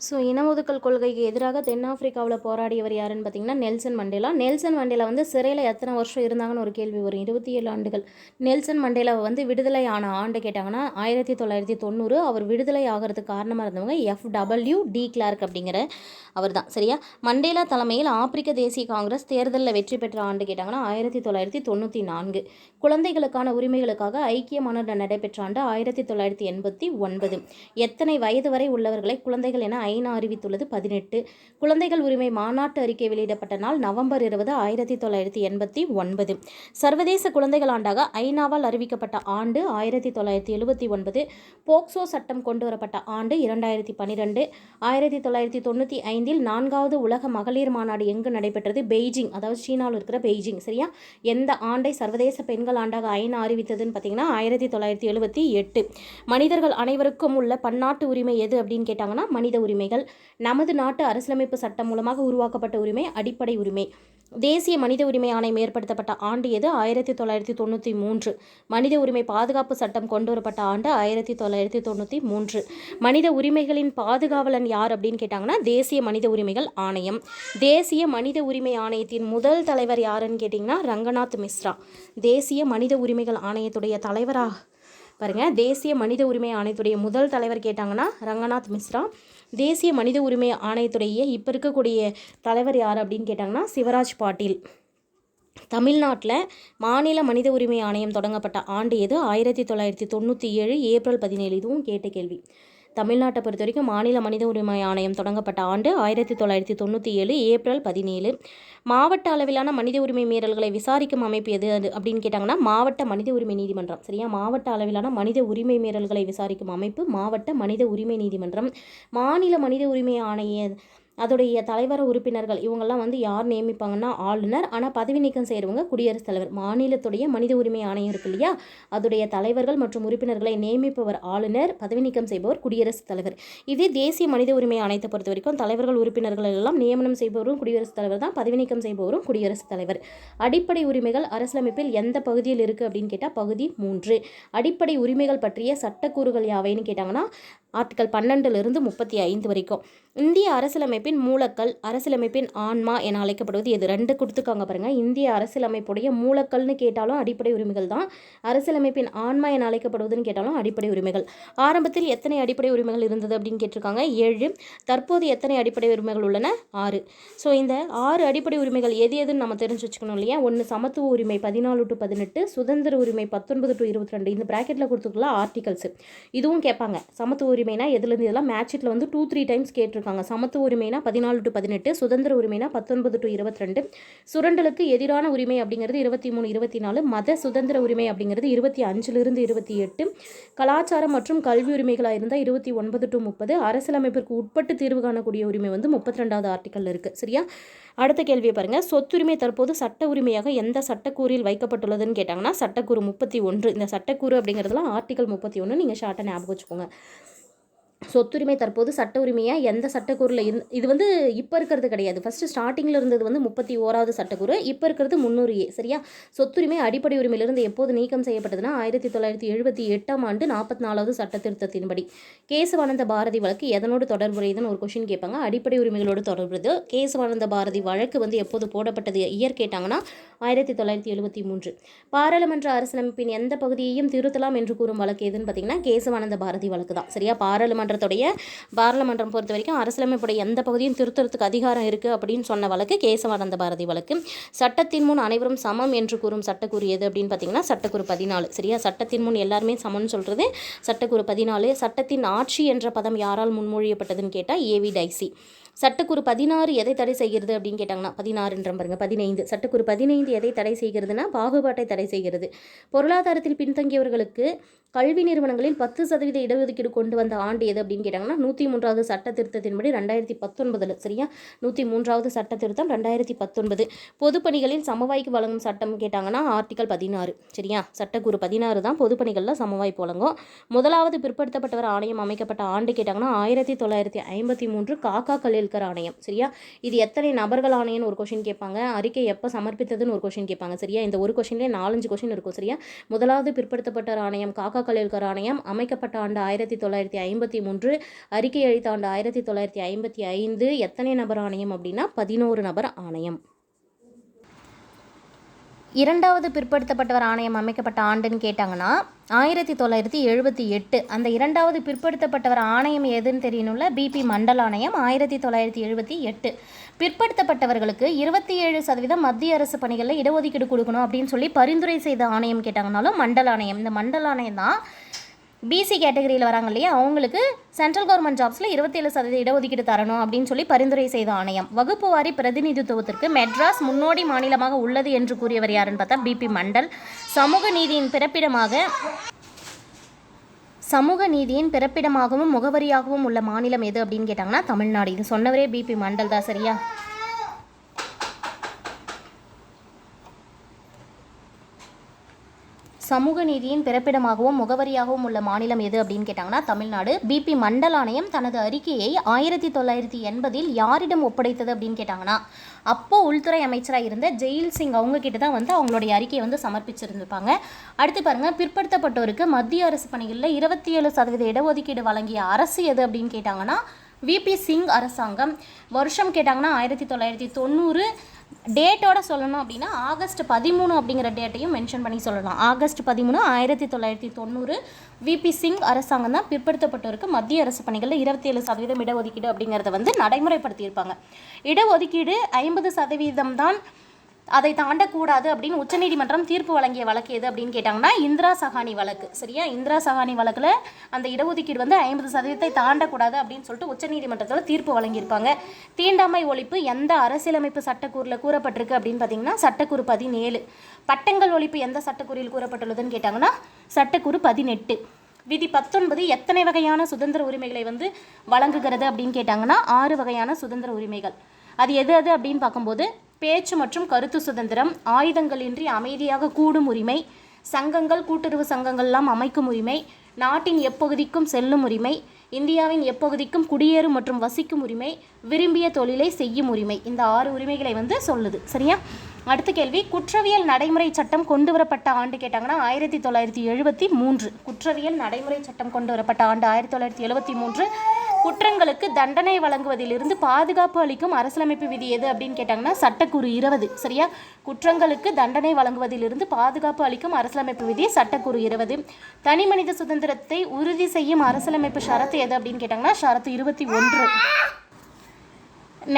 ஸோ இன ஒதுக்கல் கொள்கைக்கு எதிராக தென்னாப்பிரிக்காவில் போராடியவர் யாருன்னு பார்த்தீங்கன்னா நெல்சன் மண்டேலா. நெல்சன் மண்டேலா வந்து சிறையில் எத்தனை வருஷம் இருந்தாங்கன்னு ஒரு கேள்வி வரும். 27 ஆண்டுகள். நெல்சன் மண்டேலாவை வந்து விடுதலை ஆன ஆண்டு கேட்டாங்கன்னா 1990. அவர் விடுதலை ஆகிறதுக்கு காரணமாக இருந்தவங்க FW டி கிளார்க் அப்படிங்கிற அவர் தான் சரியா. மண்டேலா தலைமையில் ஆப்பிரிக்க தேசிய காங்கிரஸ் தேர்தலில் வெற்றி பெற்ற ஆண்டு கேட்டாங்கன்னா 1994. குழந்தைகளுக்கான உரிமைகளுக்காக ஐக்கிய மாநாடு நடைபெற்ற ஆண்டு 1989. எத்தனை வயது வரை உள்ளவர்களை குழந்தைகள் என ஐநா அறிவித்துள்ளது 18. குழந்தைகள் உரிமை மாநாட்டு அறிக்கை வெளியிடப்பட்ட நாள் நவம்பர் 20, 1989. சர்வதேச குழந்தைகள் ஆண்டாக ஐநாவால் அறிவிக்கப்பட்ட ஆண்டு 1979. போக்சோ சட்டம் கொண்டுவரப்பட்ட ஆண்டு 2012. 1995 4வது உலக மகளிர் மாநாடு எங்கு நடைபெற்றது? பெய்ஜிங், அதாவது சீனாவில் இருக்கிற பெய்ஜிங் சரியா. எந்த ஆண்டை சர்வதேச பெண்கள் ஆண்டாக ஐநா அறிவித்ததுன்னு பார்த்தீங்கன்னா 1978. மனிதர்கள் அனைவருக்கும் உள்ள பன்னாட்டு உரிமை எது அப்படின்னு கேட்டாங்கன்னா மனித உரிமைகள். நமது நாட்டு அரசியலமைப்பு சட்டம் மூலமாக உருவாக்கப்பட்ட உரிமை அடிப்படை உரிமை. தேசிய மனித உரிமை ஆணையம் ஏற்படுத்தப்பட்ட ஆண்டு எது? 1993. மனித உரிமை பாதுகாப்பு சட்டம் கொண்டுவரப்பட்ட ஆண்டு 1993. மனித உரிமைகளின் பாதுகாவலன் யார் அப்படின்னு கேட்டாங்கன்னா தேசிய மனித உரிமைகள் ஆணையம். தேசிய மனித உரிமை ஆணையத்தின் முதல் தலைவர் யாருன்னு கேட்டிங்கன்னா ரங்கநாத் மிஸ்ரா. தேசிய மனித உரிமைகள் ஆணையத்துடைய தலைவராக பாருங்கள், தேசிய மனித உரிமை ஆணையத்துடைய முதல் தலைவர் கேட்டாங்கன்னா ரங்கநாத் மிஸ்ரா. தேசிய மனித உரிமை ஆணையத்துடைய இப்போ இருக்கக்கூடிய தலைவர் யார் அப்படின்னு கேட்டாங்கன்னா சிவராஜ் பாட்டீல். தமிழ்நாட்டில் மாநில மனித உரிமை ஆணையம் தொடங்கப்பட்ட ஆண்டு எது? 1997 ஏப்ரல் 17. இதுவும் கேட்ட கேள்வி. தமிழ்நாட்டை பொறுத்த வரைக்கும் மாநில மனித உரிமை ஆணையம் தொடங்கப்பட்ட ஆண்டு 1997 ஏப்ரல் 17. மாவட்ட அளவிலான மனித உரிமை மீறல்களை விசாரிக்கும் அமைப்பு எது அப்படின்னு கேட்டாங்கன்னா மாவட்ட மனித உரிமை நீதிமன்றம் சரியா. மாவட்ட அளவிலான மனித உரிமை மீறல்களை விசாரிக்கும் அமைப்பு மாவட்ட மனித உரிமை நீதிமன்றம். மாநில மனித உரிமை ஆணைய அதோடைய தலைவர் உறுப்பினர்கள் இவங்கெல்லாம் வந்து யார் நியமிப்பாங்கன்னா ஆளுநர். ஆனால் பதவி நீக்கம் செய்கிறவங்க குடியரசுத் தலைவர். மாநிலத்துடைய மனித உரிமை ஆணையம் இருக்கு இல்லையா, அதோடைய தலைவர்கள் மற்றும் உறுப்பினர்களை நியமிப்பவர் ஆளுநர், பதவி நீக்கம் செய்பவர் குடியரசுத் தலைவர். இதே தேசிய மனித உரிமை ஆணையத்தை பொறுத்த வரைக்கும் தலைவர்கள் உறுப்பினர்கள் எல்லாம் நியமனம் செய்பவரும் குடியரசுத் தலைவர் தான், பதவி நீக்கம் செய்பவரும் குடியரசுத் தலைவர். அடிப்படை உரிமைகள் அரசியலமைப்பில் எந்த பகுதியில் இருக்குது அப்படின்னு கேட்டால் பகுதி 3. அடிப்படை உரிமைகள் பற்றிய சட்டக்கூறுகள் யாவைன்னு கேட்டாங்கன்னா ஆர்டிகல் 12 35 வரைக்கும். இந்திய அரசியலமைப்பின் மூலக்கல், அரசியலமைப்பின் ஆன்மா என அழைக்கப்படுவது எது? 2 கொடுத்துருக்காங்க பாருங்கள். இந்திய அரசியலமைப்புடைய மூலக்கல்னு கேட்டாலும் அடிப்படை உரிமைகள் தான், அரசியலமைப்பின் ஆன்மா என அழைக்கப்படுவதுன்னு கேட்டாலும் அடிப்படை உரிமைகள். ஆரம்பத்தில் எத்தனை அடிப்படை உரிமைகள் இருந்தது அப்படின்னு கேட்டிருக்காங்க 7. தற்போது எத்தனை அடிப்படை உரிமைகள் உள்ளன? 6. ஸோ இந்த 6 அடிப்படை உரிமைகள் எது எதுன்னு நம்ம தெரிஞ்சு வச்சுக்கணும் இல்லையா. 1 சமத்துவ உரிமை 14 to 18, சுதந்திர உரிமை 19 to 22. இந்த ப்ராக்கெட்டில் கொடுத்துருக்கலாம் ஆர்டிகல்ஸ். இதுவும் கேட்பாங்க. சமத்துவ உரிமைனா எதுலேருந்து இதெல்லாம் மேட்சில் வந்து 2-3 டைம்ஸ் கேட்டிருக்காங்க. சமத்துவ உரிமைனா 14 to 18, சுதந்திர உரிமைனா 19 to 22, சுரண்டலுக்கு எதிரான உரிமை அப்படிங்கிறது 23, 24, மத சுதந்திர உரிமை அப்படிங்கிறது 25 to 28, கலாச்சாரம் மற்றும் கல்வி உரிமைகளாக இருந்தால் 29 to 30, அரசியலமைப்பிற்கு உட்பட்டு தீர்வு காணக்கூடிய உரிமை வந்து 32வது ஆர்டிக்கல் இருக்குது சரியா. அடுத்த கேள்வியை பாருங்கள். சொத்துரிமை தற்போது சட்ட உரிமையாக எந்த சட்டக்கூறில் வைக்கப்பட்டுள்ளதுன்னு கேட்டாங்கன்னா சட்டக்கூறு 31. இந்த சட்டக்கூறு அப்படிங்கிறதுலாம் ஆர்டிக்கல் 31 நீங்கள் ஷார்ட்டாக ஞாபகம் வச்சுக்கோங்க. சொத்துரிமை தற்போது சட்ட உரிமையாக எந்த சட்டக்கூறில் இது வந்து இப்போ இருக்கிறது கிடையாது. ஃபஸ்ட்டு ஸ்டார்டிங்கில் இருந்தது வந்து 31வது சட்டக்கூறு, இப்போ இருக்கிறது 300A சரியா. சொத்துரிமை அடிப்படை உரிமையிலிருந்து எப்போது நீக்கம் செய்யப்பட்டதுன்னா 1978ஆம் ஆண்டு 44வது சட்ட திருத்தத்தின்படி. கேசவானந்த பாரதி வழக்கு எதனோடு தொடர்புடையதுன்னு ஒரு கொஷின் கேட்பாங்க. அடிப்படை உரிமைகளோடு தொடர்புறது. கேசவானந்த பாரதி வழக்கு வந்து எப்போது போடப்பட்டது இயர் கேட்டாங்கன்னா 1973. பாராளுமன்ற அரசியலமைப்பின் எந்த பகுதியையும் திருத்தலாம் என்று கூறும் வழக்கு எதுன்னு பார்த்தீங்கன்னா கேசவானந்த பாரதி வழக்கு தான் சரியா. பாராளுமன்றம் பொறுத்த வரைக்கும் அரசியலமைப்புடைய எந்த பகுதியும் திருத்தறதுக்கு அதிகாரம் இருக்குது அப்படின்னு சொன்ன வழக்கு கேசவானந்த பாரதி வழக்கு. சட்டத்தின் முன் அனைவரும் சமம் என்று கூறும் சட்டக்கூறு எது அப்படின்னு பார்த்தீங்கன்னா சட்டக்கூறு 14 சரியா. சட்டத்தின் முன் எல்லாருமே சமம்னு சொல்கிறது சட்டக்கூறு 14. சட்டத்தின் ஆட்சி என்ற பதம் யாரால் முன்மொழியப்பட்டதுன்னு கேட்டால் ஏவி டைசி. சட்டக்கூறு 16 எதை தடை செய்கிறது அப்படின்னு கேட்டாங்கன்னா 16ன்ற பாருங்க 15 சட்டக்கூறு 15 எதை தடை செய்கிறதுனா பாகுபாட்டை தடை செய்கிறது. பொருளாதாரத்தில் பின்தங்கியவர்களுக்கு கல்வி நிறுவனங்களில் 10% இடஒதுக்கீடு கொண்டு வந்த ஆண்டு எது அப்படின்னு கேட்டாங்கன்னா 103வது சட்ட திருத்தத்தின்படி 2019 சரியா. 103வது சட்ட திருத்தம் 2019. பொதுப்பணிகளில் சமவாய்ப்பு வழங்கும் சட்டம் கேட்டாங்கன்னா ஆர்டிகல் 16 சரியா. சட்டக்கூறு 16 தான் பொதுப்பணிகளில் சமவாய்ப்பு வழங்கும். முதலாவது பிற்படுத்தப்பட்டவர் ஆணையம் அமைக்கப்பட்ட ஆண்டு கேட்டாங்கன்னா 1953 காக்கா கலேல்கர் ஆணையம் சரியா. இது எத்தனை நபர்கள் ஆணையம்னு ஒரு கொஷின் கேட்பாங்க. அறிக்கை எப்போ சமர்ப்பித்ததுன்னு ஒரு கொஷின் கேட்பாங்க சரியா. இந்த ஒரு கொஷின்லேயே 4-5 கொஷின் இருக்கும் சரியா. முதலாவது பிற்படுத்தப்பட்டவர் ஆணையம் காக்கா கலேல்கர் ஆணையம் அமைக்கப்பட்ட ஆண்டு 1953, அறிக்கை அளித்த ஆண்டு 1955. எத்தனை நபர் ஆணையம் அப்படின்னா 11 நபர் ஆணையம். இரண்டாவது பிற்படுத்தப்பட்டவர் ஆணையம் அமைக்கப்பட்ட ஆண்டுன்னு கேட்டாங்கன்னா 1978. அந்த இரண்டாவது பிற்படுத்தப்பட்டவர் ஆணையம் எதுன்னு தெரியணும்ல, பிபி மண்டல் ஆணையம் 1978. பிற்படுத்தப்பட்டவர்களுக்கு 27% மத்திய அரசு பணிகளில் இடஒதுக்கீடு கொடுக்கணும் அப்படின்னு சொல்லி பரிந்துரை செய்த ஆணையம் கேட்டாங்கனாலும் மண்டல் ஆணையம். இந்த மண்டல் ஆணையம் தான் பிசி கேட்டகரியில் வராங்க இல்லையா, அவங்களுக்கு சென்ட்ரல் கவர்மெண்ட் ஜாப்ஸில் 27% இடஒதுக்கீடு தரணும் அப்படின்னு சொல்லி பரிந்துரை செய்த ஆணையம். வகுப்பு வாரி பிரதிநிதித்துவத்திற்கு மெட்ராஸ் முன்னோடி மாநிலமாக உள்ளது என்று கூறியவர் யாருன்னு பார்த்தா பிபி மண்டல். சமூக நீதியின் பிறப்பிடமாகவும் முகவரியாகவும் உள்ள மாநிலம் எது அப்படின்னு கேட்டாங்கன்னா தமிழ்நாடு. இது சொன்னவரே பிபி மண்டல் தான் சரியா. சமூக நீதியின் பிறப்பிடமாகவும் முகவரியாகவும் உள்ள மாநிலம் எது அப்படின்னு கேட்டாங்கன்னா தமிழ்நாடு. பிபி மண்டல் ஆணையம் தனது அறிக்கையை 1980 யாரிடம் ஒப்படைத்தது அப்படின்னு கேட்டாங்கன்னா அப்போ உள்துறை அமைச்சராக இருந்த ஜெயில் சிங் அவங்க கிட்ட தான் அவங்களுடைய அறிக்கையை சமர்ப்பிச்சிருந்துருப்பாங்க. அடுத்து பாருங்க, பிற்படுத்தப்பட்டோருக்கு மத்திய அரசு பணிகளில் 27% இடஒதுக்கீடு வழங்கிய அரசு எது அப்படின்னு கேட்டாங்கன்னா விபி சிங் அரசாங்கம். வருஷம் கேட்டாங்கன்னா 1990. டேட்டோட சொல்லணும் அப்படின்னா ஆகஸ்ட் 13 அப்படிங்கிற டேட்டையும் மென்ஷன் பண்ணி சொல்லலாம். ஆகஸ்ட் 13, 1990 விபி சிங் அரசாங்கம் தான் பிற்படுத்தப்பட்டோருக்கு மத்திய அரசு பணிகளில் 27% இடஒதுக்கீடு அப்படிங்கிறத நடைமுறைப்படுத்தியிருப்பாங்க. இடஒதுக்கீடு 50% தான், அதை தாண்டக்கூடாது அப்படின்னு உச்சநீதிமன்றம் தீர்ப்பு வழங்கிய வழக்கு எது அப்படின்னு கேட்டாங்கன்னா இந்திரா சஹானி வழக்கு சரியா. இந்திரா சஹானி வழக்கில் அந்த இடஒதுக்கீடு 50% தாண்டக்கூடாது அப்படின்னு சொல்லிட்டு உச்சநீதிமன்றத்தில் தீர்ப்பு வழங்கியிருப்பாங்க. தீண்டாமை ஒழிப்பு எந்த அரசியலமைப்பு சட்டக்கூறில் கூறப்பட்டிருக்கு அப்படின்னு பார்த்தீங்கன்னா சட்டக்கூறு 17. பட்டங்கள் ஒழிப்பு எந்த சட்டக்கூறில் கூறப்பட்டுள்ளதுன்னு கேட்டாங்கன்னா சட்டக்கூறு 18. விதி 19 எத்தனை வகையான சுதந்திர உரிமைகளை வழங்குகிறது அப்படின்னு கேட்டாங்கன்னா 6 வகையான சுதந்திர உரிமைகள். அது எது அப்படின்னு பார்க்கும்போது பேச்சு மற்றும் கருத்து சுதந்திரம், ஆயுதங்களின்றி அமைதியாக கூடும் உரிமை, சங்கங்கள் கூட்டுறவு சங்கங்கள்லாம் அமைக்கும் உரிமை, நாட்டின் எப்பகுதிக்கும் செல்லும் உரிமை, இந்தியாவின் எப்பகுதிக்கும் குடியேறும் மற்றும் வசிக்கும் உரிமை, விரும்பிய தொழிலை செய்யும் உரிமை. இந்த 6 உரிமைகளை சொல்லுது சரியா. அடுத்த கேள்வி, குற்றவியல் நடைமுறை சட்டம் கொண்டு வரப்பட்ட ஆண்டு கேட்டாங்கன்னா 1973. குற்றவியல் நடைமுறை சட்டம் கொண்டு வரப்பட்ட ஆண்டு 1973. குற்றங்களுக்கு தண்டனை வழங்குவதிலிருந்து பாதுகாப்பு அளிக்கும் அரசியலமைப்பு விதி எது அப்படின்னு கேட்டாங்கன்னா சட்டக்கூறு 20 சரியா. குற்றங்களுக்கு தண்டனை வழங்குவதிலிருந்து பாதுகாப்பு அளிக்கும் அரசியலமைப்பு விதி சட்டக்கூறு 20. தனி மனித சுதந்திரத்தை உறுதி செய்யும் அரசியலமைப்பு ஷரத்து எது அப்படின்னு கேட்டாங்கன்னா ஷரத்து 21.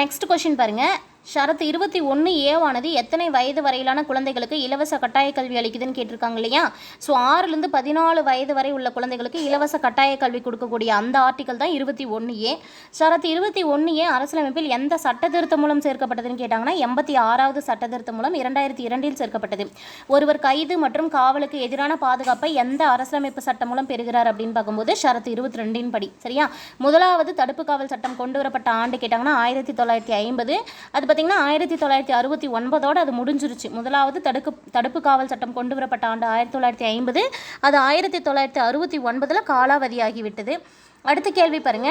நெக்ஸ்ட் கொஸ்டின் பாருங்க, ஷரத்து 21A எத்தனை வயது வரையிலான குழந்தைகளுக்கு இலவச கட்டாய கல்வி அளிக்குதுன்னு கேட்டிருக்காங்க இல்லையா. ஸோ 6லேருந்து 14 வயது வரை உள்ள குழந்தைகளுக்கு இலவச கட்டாய கல்வி கொடுக்கக்கூடிய அந்த ஆர்டிக்கல் தான் 21A. ஷரத்து 21A அரசியலமைப்பில் எந்த சட்ட திருத்தம் மூலம் சேர்க்கப்பட்டதுன்னு கேட்டாங்கன்னா 86வது சட்ட திருத்தம் மூலம் 2002 சேர்க்கப்பட்டது. ஒருவர் கைது மற்றும் காவலுக்கு எதிரான பாதுகாப்பை எந்த அரசியலமைப்பு சட்டம் மூலம் பெறுகிறார் அப்படின்னு பார்க்கும்போது ஷரத்து 22 படி சரியா. முதலாவது தடுப்பு காவல் சட்டம் கொண்டு வரப்பட்ட ஆண்டு கேட்டாங்கன்னா 1950. அது பார்த்தீங்கன்னா 1969 அது முடிஞ்சிருச்சு. முதலாவது தடுப்பு காவல் சட்டம் கொண்டு வரப்பட்ட ஆண்டு 1950. அது 1969 காலாவதியாகிவிட்டது. அடுத்த கேள்வி பாருங்க,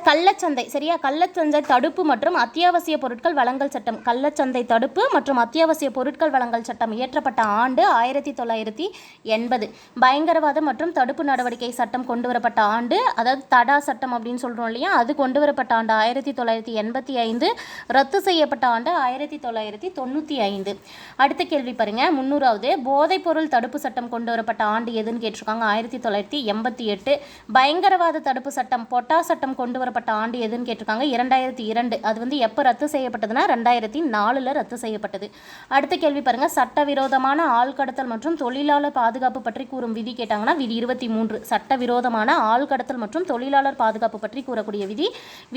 கள்ளச்சந்தை சரியா. கள்ளச்சந்தை தடுப்பு மற்றும் அத்தியாவசிய பொருட்கள் வழங்கல் சட்டம். கள்ளச்சந்தை தடுப்பு மற்றும் அத்தியாவசிய பொருட்கள் வழங்கல் சட்டம் இயற்றப்பட்ட ஆண்டு 1980. பயங்கரவாதம் மற்றும் தடுப்பு நடவடிக்கை சட்டம் கொண்டு வரப்பட்ட ஆண்டு, அதாவது தடா சட்டம் அப்படின்னு சொல்கிறோம் இல்லையா, அது கொண்டு வரப்பட்ட ஆண்டு 1985. ரத்து செய்யப்பட்ட ஆண்டு 1995. அடுத்த கேள்வி பாருங்க, 300வது போதைப்பொருள் தடுப்பு சட்டம் கொண்டு வரப்பட்ட ஆண்டு எதுன்னு கேட்டிருக்காங்க 1988. பயங்கரவாத தடுப்பு சட்டம் பொட்டா சட்டம் கொண்டு வரப்பட்ட செய்யப்பட்ட ஆண்டு எதுன்னு கேட்டிருக்காங்க. 2002. அது வந்து எப்போ ரத்து செய்யப்பட்டதுன்னா 2004 ரத்து செய்யப்பட்டது. அடுத்த கேள்வி பாருங்கள், சட்டவிரோதமான ஆள்கடத்தல் மற்றும் தொழிலாளர் பாதுகாப்பு பற்றி கூறும் விதி கேட்டாங்கன்னா விதி 23. சட்டவிரோதமான ஆள்கடத்தல் மற்றும் தொழிலாளர் பாதுகாப்பு பற்றி கூறக்கூடிய விதி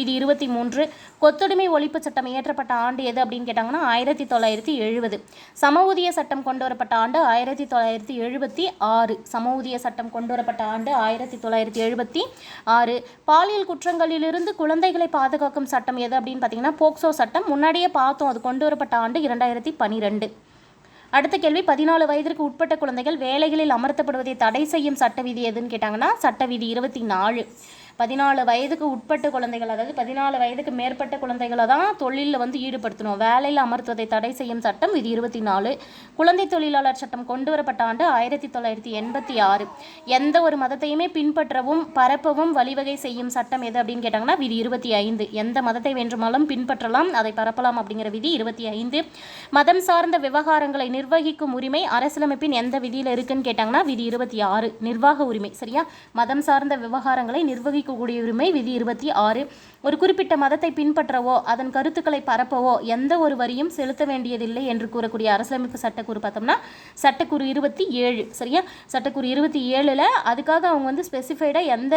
23. கொத்தடிமை ஒழிப்பு சட்டம் இயற்றப்பட்ட ஆண்டு எது அப்படின்னு கேட்டாங்கன்னா 1970. சம ஊதிய சட்டம் கொண்டு வரப்பட்ட ஆண்டு 1976. சம ஊதிய சட்டம் கொண்டு வரப்பட்ட ஆண்டு 1976. பாலியல் குற்றங்களிலிருந்து குழந்தைகளை பாதுகாக்கும் சட்டம் எது அப்படின்னு பார்த்தீங்கன்னா போக்சோ சட்டம். முன்னாடியே பார்த்தோம், அது கொண்டு வரப்பட்ட ஆண்டு 2012. அடுத்த கேள்வி, 14 வயதிற்கு உட்பட்ட குழந்தைகள் வேலைகளில் அமர்த்தப்படுவதை தடை செய்யும் சட்ட விதி எதுன்னு கேட்டாங்கன்னா சட்ட விதி 24. 14 வயதுக்கு உட்பட்ட குழந்தைகள், அதாவது 14 வயதுக்கு மேற்பட்ட குழந்தைகளை தான் தொழிலில் வந்து ஈடுபடுத்தணும். வேலையில் அமர்த்துவதை தடை செய்யும் சட்டம் விதி 24. குழந்தை தொழிலாளர் சட்டம் கொண்டு வரப்பட்ட ஆண்டு 1986. எந்த ஒரு மதத்தையுமே பின்பற்றவும் பரப்பவும் வழிவகை செய்யும் சட்டம் எது அப்படின்னு கேட்டாங்கன்னா விதி 25. எந்த மதத்தை வேண்டுமானாலும் பின்பற்றலாம், அதை பரப்பலாம் அப்படிங்கிற விதி 25. மதம் சார்ந்த விவகாரங்களை நிர்வகிக்கும் உரிமை அரசியலமைப்பின் எந்த விதியில் இருக்குன்னு கேட்டாங்கன்னா விதி 26. நிர்வாக உரிமை. சரியா, மதம் சார்ந்த விவகாரங்களை நிர்வகிக்க உரிமை விதி 26. ஒரு குறிப்பிட்ட மதத்தை பின்பற்றவோ அதன் கருத்துக்களை பரப்பவோ எந்த ஒரு வரியும் செலுத்த வேண்டியதில்லை என்று கூறக்கூடிய அரசியலமைப்பு சட்டக்கூறு பார்த்தோம்னா சட்டக்கூறு 27. சரியா, சட்டக்கூறு 27ல் அதுக்காக அவங்க வந்து ஸ்பெசிஃபைடாக எந்த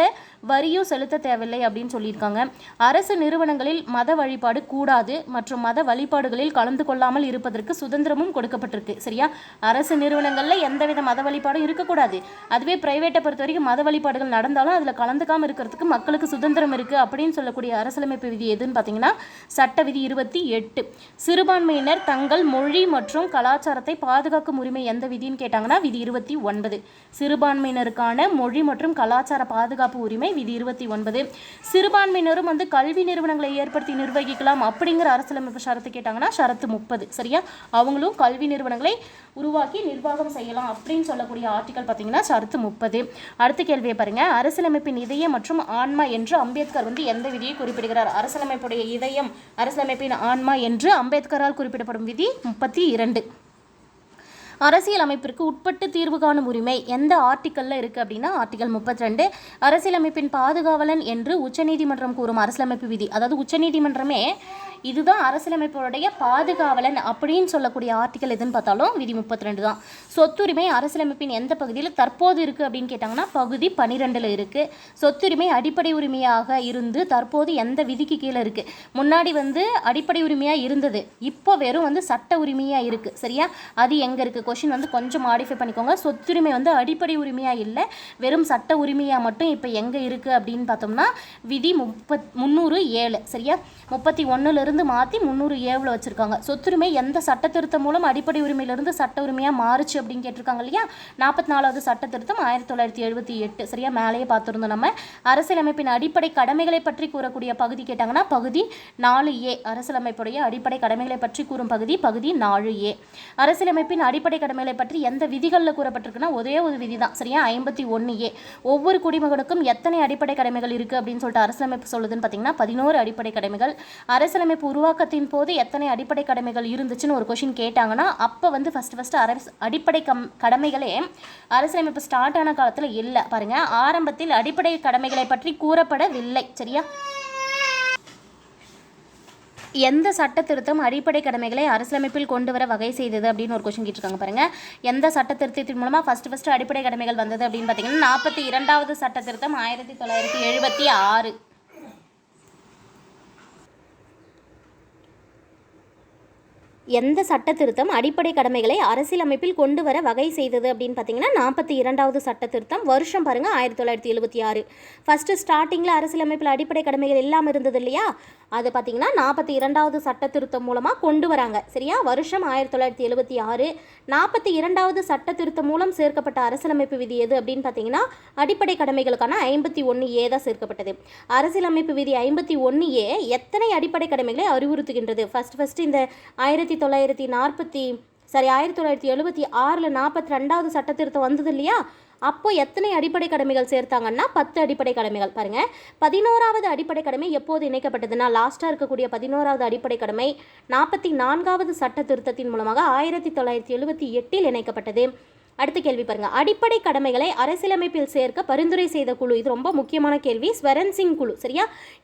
வரியும் செலுத்த தேவையில்லை அப்படின்னு சொல்லியிருக்காங்க. அரசு நிறுவனங்களில் மத வழிபாடு கூடாது மற்றும் மத வழிபாடுகளில் கலந்து கொள்ளாமல் இருப்பதற்கு சுதந்திரமும் கொடுக்கப்பட்டிருக்கு. சரியா, அரசு நிறுவனங்களில் எந்தவித மத வழிபாடும் இருக்கக்கூடாது. அதுவே பிரைவேட்டை பொறுத்த வரைக்கும் மத வழிபாடுகள் நடந்தாலும் அதில் கலந்துக்காமல் இருக்கிறதுக்கு மக்களுக்கு சுதந்திரம் இருக்குது அப்படின்னு சொல்லக்கூடிய அரசியலமைப்பு விதி எதுன்னு பார்த்தீங்கன்னா சட்ட விதி 28. சிறுபான்மையினர் தங்கள் மொழி மற்றும் கலாச்சாரத்தை பாதுகாக்கும் உரிமை எந்த விதின்னு கேட்டாங்கன்னா விதி 29. சிறுபான்மையினருக்கான மொழி மற்றும் கலாச்சார பாதுகாப்பு உரிமை விதி 29. சிறுபான்மையினரும் வந்து கல்வி நிறுவனங்களை ஏற்படுத்தி நிர்வகிக்கலாம் அப்படிங்கிற அரசியலமைப்பு ஷரத்து கேட்டாங்கன்னா ஷரத்து 30. சரியா, அவங்களும் கல்வி நிறுவனங்களை உருவாக்கி நிர்வாகம் செய்யலாம் அப்படின்னு சொல்லக்கூடிய ஆர்டிகல் பார்த்தீங்கன்னா ஷரத்து 30. அடுத்த கேள்வியை பாருங்க, அரசியலமைப்பின் இதயம் மற்றும் ஆன்மா என்று அம்பேத்கர் வந்து எந்த விதியை குறிப்பிடுகிறார்? அரசியலமைப்புடைய இதயம், அரசியலமைப்பின் ஆன்மா என்று அம்பேத்கரால் குறிப்பிடப்படும் விதி 32. அரசியல் அமைப்பிற்கு உட்பட்டு தீர்வு காணும் உரிமை எந்த ஆர்டிக்கலில் இருக்குது அப்படின்னா ஆர்டிகல் 32. அரசியலமைப்பின் பாதுகாவலன் என்று உச்சநீதிமன்றம் கூறும் அரசியலமைப்பு விதி, அதாவது உச்சநீதிமன்றமே இதுதான் அரசியலமைப்புடைய பாதுகாவலன் அப்படின்னு சொல்லக்கூடிய ஆர்டிக்கல் எதுன்னு பார்த்தாலும் விதி 32 தான். சொத்துரிமை அரசியலமைப்பின் எந்த பகுதியில் தற்போது இருக்குது அப்படின்னு கேட்டாங்கன்னா பகுதி 12 இருக்குது. சொத்துரிமை அடிப்படை உரிமையாக இருந்து தற்போது எந்த விதிக்கு கீழே இருக்குது? முன்னாடி வந்து அடிப்படை உரிமையாக இருந்தது, இப்போ வெறும் வந்து சட்ட உரிமையாக இருக்குது. சரியா, அது எங்கே இருக்குது? கொஷின் வந்து கொஞ்சம் மாடிஃபை பண்ணிக்கோங்க. சொத்துரிமை வந்து அடிப்படை உரிமையாக இல்லை, வெறும் சட்ட உரிமையாக மட்டும் இப்போ எங்கே இருக்குது அப்படின்னு பார்த்தோம்னா விதி 307. சரியா, 31 மாற்றி 307 வச்சுருக்காங்க. சொத்துரிமை எந்த சட்ட திருத்தம் மூலம் அடிப்படை உரிமையிலிருந்து சட்ட உரிமையாக மாறுச்சு அப்படின்னு கேட்டிருக்காங்க இல்லையா? 44வது சட்ட திருத்தம் 1978. சரியா, மேலேயே பார்த்துருந்தோம் நம்ம. அரசியலமைப்பின் அடிப்படை கடமைகளை பற்றி கூறக்கூடிய பகுதி கேட்டாங்கன்னா பகுதி 4A. அரசியலமைப்புடைய அடிப்படை கடமைகளை பற்றி கூறும் பகுதி 4A. அரசியலமைப்பின் அடிப்படை கடமைகளை பற்றி எந்த விதிகளில் கூறப்பட்டிருக்குன்னா ஒரே ஒரு விதி தான். சரியா, 51A. ஒவ்வொரு குடிமகனுக்கும் எத்தனை அடிப்படை கடமைகள் இருக்குது அப்படின்னு சொல்லிட்டு அரசியலமைப்பு சொல்லுதுன்னு பார்த்தீங்கன்னா 11 அடிப்படை கடமைகள். அரசியலமைப்பு உருவாக்கத்தின் போது எத்தனை அடிப்படை கடமைகள் இருந்துச்சுன்னு ஒரு கொஷின் கேட்டாங்கன்னா அப்போ வந்து ஃபஸ்ட்டு அடிப்படை கடமைகளே அரசியலமைப்பு ஸ்டார்ட் ஆன காலத்தில் இல்லை. பாருங்க, ஆரம்பத்தில் அடிப்படை கடமைகளை பற்றி கூறப்படவில்லை. சரியா, எந்த சட்ட திருத்தம் அடிப்படை கடமைகளை அரசியலமைப்பில் கொண்டு வர வகை செய்தது அப்படின்னு ஒரு கொஸ்டின் கேட்டிருக்காங்க. பாருங்க, எந்த சட்ட திருத்தத்தின் மூலமா ஃபர்ஸ்ட் அடிப்படை கடமைகள் வந்தது அப்படின்னு பார்த்தீங்கன்னா 42வது சட்ட திருத்தம் 1976. எந்த சட்ட திருத்தம் அடிப்படை கடமைகளை அரசியலமைப்பில் கொண்டு வர வகை செய்தது அப்படின்னு பார்த்தீங்கன்னா 42வது சட்ட திருத்தம். வருஷம் பாருங்கள் 1976. ஃபஸ்ட்டு ஸ்டார்டிங்கில் அரசியலமைப்பில் அடிப்படை கடமைகள் இல்லாமல் இருந்தது இல்லையா? அது பார்த்தீங்கன்னா 42வது சட்ட திருத்தம் மூலமாக கொண்டு வராங்க. சரியா, வருஷம் 1976. 42வது சட்ட திருத்தம் மூலம் சேர்க்கப்பட்ட அரசியலமைப்பு விதி எது அப்படின்னு பார்த்தீங்கன்னா அடிப்படை கடமைகளுக்கான 51A தான் சேர்க்கப்பட்டது. அரசியலமைப்பு விதி 51A எத்தனை அடிப்படை கடமைகளை அறிவுறுத்துகின்றது? ஃபஸ்ட்டு இந்த 1976 42வது சட்ட திருத்தம் வந்தது இல்லையா? அப்போ எத்தனை அடிப்படை கடமைகள் சேர்த்தாங்கன்னா 10 அடிப்படை கடமைகள். பாருங்க, 11வது அடிப்படை கடமை எப்போது இணைக்கப்பட்டதுன்னா லாஸ்ட்டாக இருக்கக்கூடிய 11வது அடிப்படை கடமை 44வது சட்ட திருத்தத்தின் மூலமாக 1978 இணைக்கப்பட்டது. அடுத்த கேள்வி பாருங்க, அடிப்படை கடமைகளை அரசியலமைப்பில் சேர்க்க பரிந்துரை செய்த குழு. இது ரொம்ப முக்கியமான கேள்வி. ஸ்வரன் சிங் குழு. சரியா?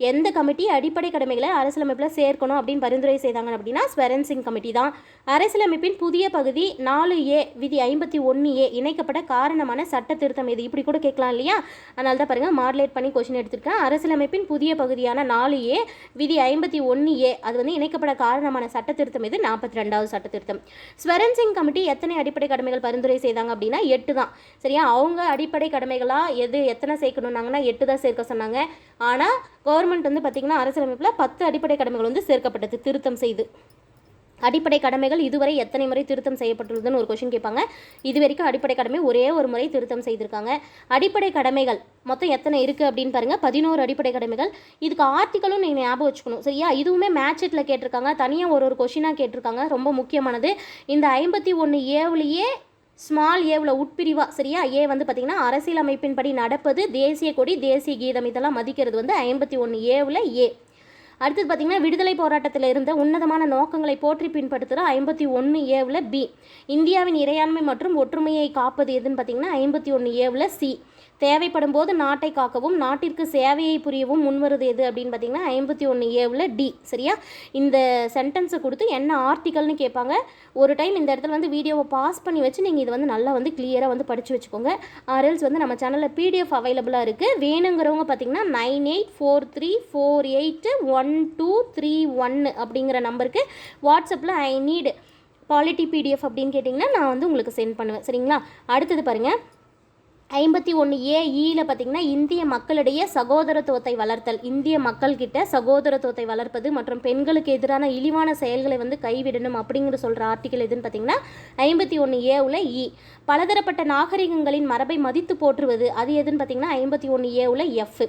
எந்த கமிட்டி அடிப்படை கடமைகளை அரசியலமைப்பில் சேர்க்கணும் அப்படின்னு பரிந்துரை செய்தாங்க அப்படின்னா ஸ்வரன் சிங் கமிட்டி தான். அரசியலமைப்பின் புதிய பகுதி 4A விதி 51A இணைக்கப்பட காரணமான சட்ட திருத்தம் எது? இப்படி கூட கேட்கலாம் இல்லையா? அதனால தான் பாருங்க மாடுலேட் பண்ணி கொஸ்டின் எடுத்திருக்கேன். அரசியலமைப்பின் புதிய பகுதியான 4A விதி 51A அது வந்து இணைக்கப்பட காரணமான சட்ட திருத்தம் எது? 42வது சட்ட திருத்தம். ஸ்வரன் சிங் கமிட்டி எத்தனை அடிப்படை கடமைகள் பரிந்துரை செய்தாங்க அப்படின்னா 8 தான். சரியா? அவங்க அடிப்படை கடமைகளாக எத்தனை சேர்க்கணுன்னாங்கன்னா 8 தான் சேர்க்க சொன்னாங்க. ஆனால் கவர்மெண்ட் வந்து பார்த்திங்கன்னா அரசியலமைப்பில் 10 அடிப்படை கடமைகள் வந்து சேர்க்கப்பட்டது திருத்தம் செய்து. அடிப்படை கடமைகள் இதுவரை எத்தனை முறை திருத்தம் செய்யப்பட்டுள்ளதுன்னு ஒரு கொஸ்டின் கேட்பாங்க. இது வரைக்கும் அடிப்படை கடமை ஒரே ஒரு முறை திருத்தம் செய்திருக்காங்க. அடிப்படை கடமைகள் மொத்தம் எத்தனை இருக்குது அப்படின்னு பாருங்கள், 11 அடிப்படை கடமைகள். இதுக்கு ஆர்டிக்கலும் நீங்கள் ஞாபகம் வச்சுக்கணும். சரியா? இதுவுமே மேட்ச் ஷீட்டில் கேட்டிருக்காங்க, தனியாக ஒரு கொஸ்டினாக கேட்டிருக்காங்க. ரொம்ப முக்கியமானது. இந்த 51Aவிலேயே ஸ்மால் ஏவில் உட்பிரிவா. சரியா? ஏ வந்து பார்த்திங்கன்னா அரசியலமைப்பின்படி நடப்பது, தேசிய கொடி, தேசிய கீதம் இதெல்லாம் மதிக்கிறது வந்து 51Aவில் ஏ. அடுத்தது பார்த்திங்கன்னா விடுதலை போராட்டத்தில் இருந்த உன்னதமான நோக்கங்களை போற்றி பின்பற்றுகிற 51Aவில் பி. இந்தியாவின் இறையாண்மை மற்றும் ஒற்றுமையை காப்பது எதுன்னு பார்த்திங்கன்னா 51Aவில் சி. தேவைப்படும் போது நாட்டை காக்கவும் நாட்டிற்கு சேவையை புரியவும் முன்வருது எது அப்படின்னு பார்த்தீங்கன்னா 51Aவில் டி. சரியா? இந்த சென்டென்ஸை கொடுத்து என்ன ஆர்டிக்கல்னு கேட்பாங்க. ஒரு டைம் இந்த இடத்துல வந்து வீடியோவை பாஸ் பண்ணி வச்சு நீங்கள் இது வந்து நல்லா வந்து கிளியராக வந்து படித்து வச்சுக்கோங்க. ஆர்எல்ஸ் வந்து நம்ம சேனலில் PDF அவைலபிளாக இருக்குது. வேணுங்கிறவங்க பார்த்தீங்கன்னா 9843481231 அப்படிங்கிற நம்பருக்கு வாட்ஸ்அப்பில் ஐ நீட் பாலிட்டி PDF அப்படின்னு கேட்டிங்கன்னா நான் வந்து உங்களுக்கு சென்ட் பண்ணுவேன். சரிங்களா? அடுத்தது பாருங்கள், 51AEயில் பார்த்திங்கன்னா இந்திய மக்களிடையே சகோதரத்துவத்தை வளர்த்தல். இந்திய மக்கள்கிட்ட சகோதரத்துவத்தை வளர்ப்பது மற்றும் பெண்களுக்கு எதிரான இழிவான செயல்களை வந்து கைவிடணும் அப்படிங்கிற சொல்கிற ஆர்டிக்கல் எதுன்னு பார்த்திங்கன்னா 51Aவில் இ. பலதரப்பட்ட நாகரிகங்களின் மரபை மதித்து போற்றுவது அது எதுன்னு பார்த்திங்கன்னா 51Aவில் எஃப்.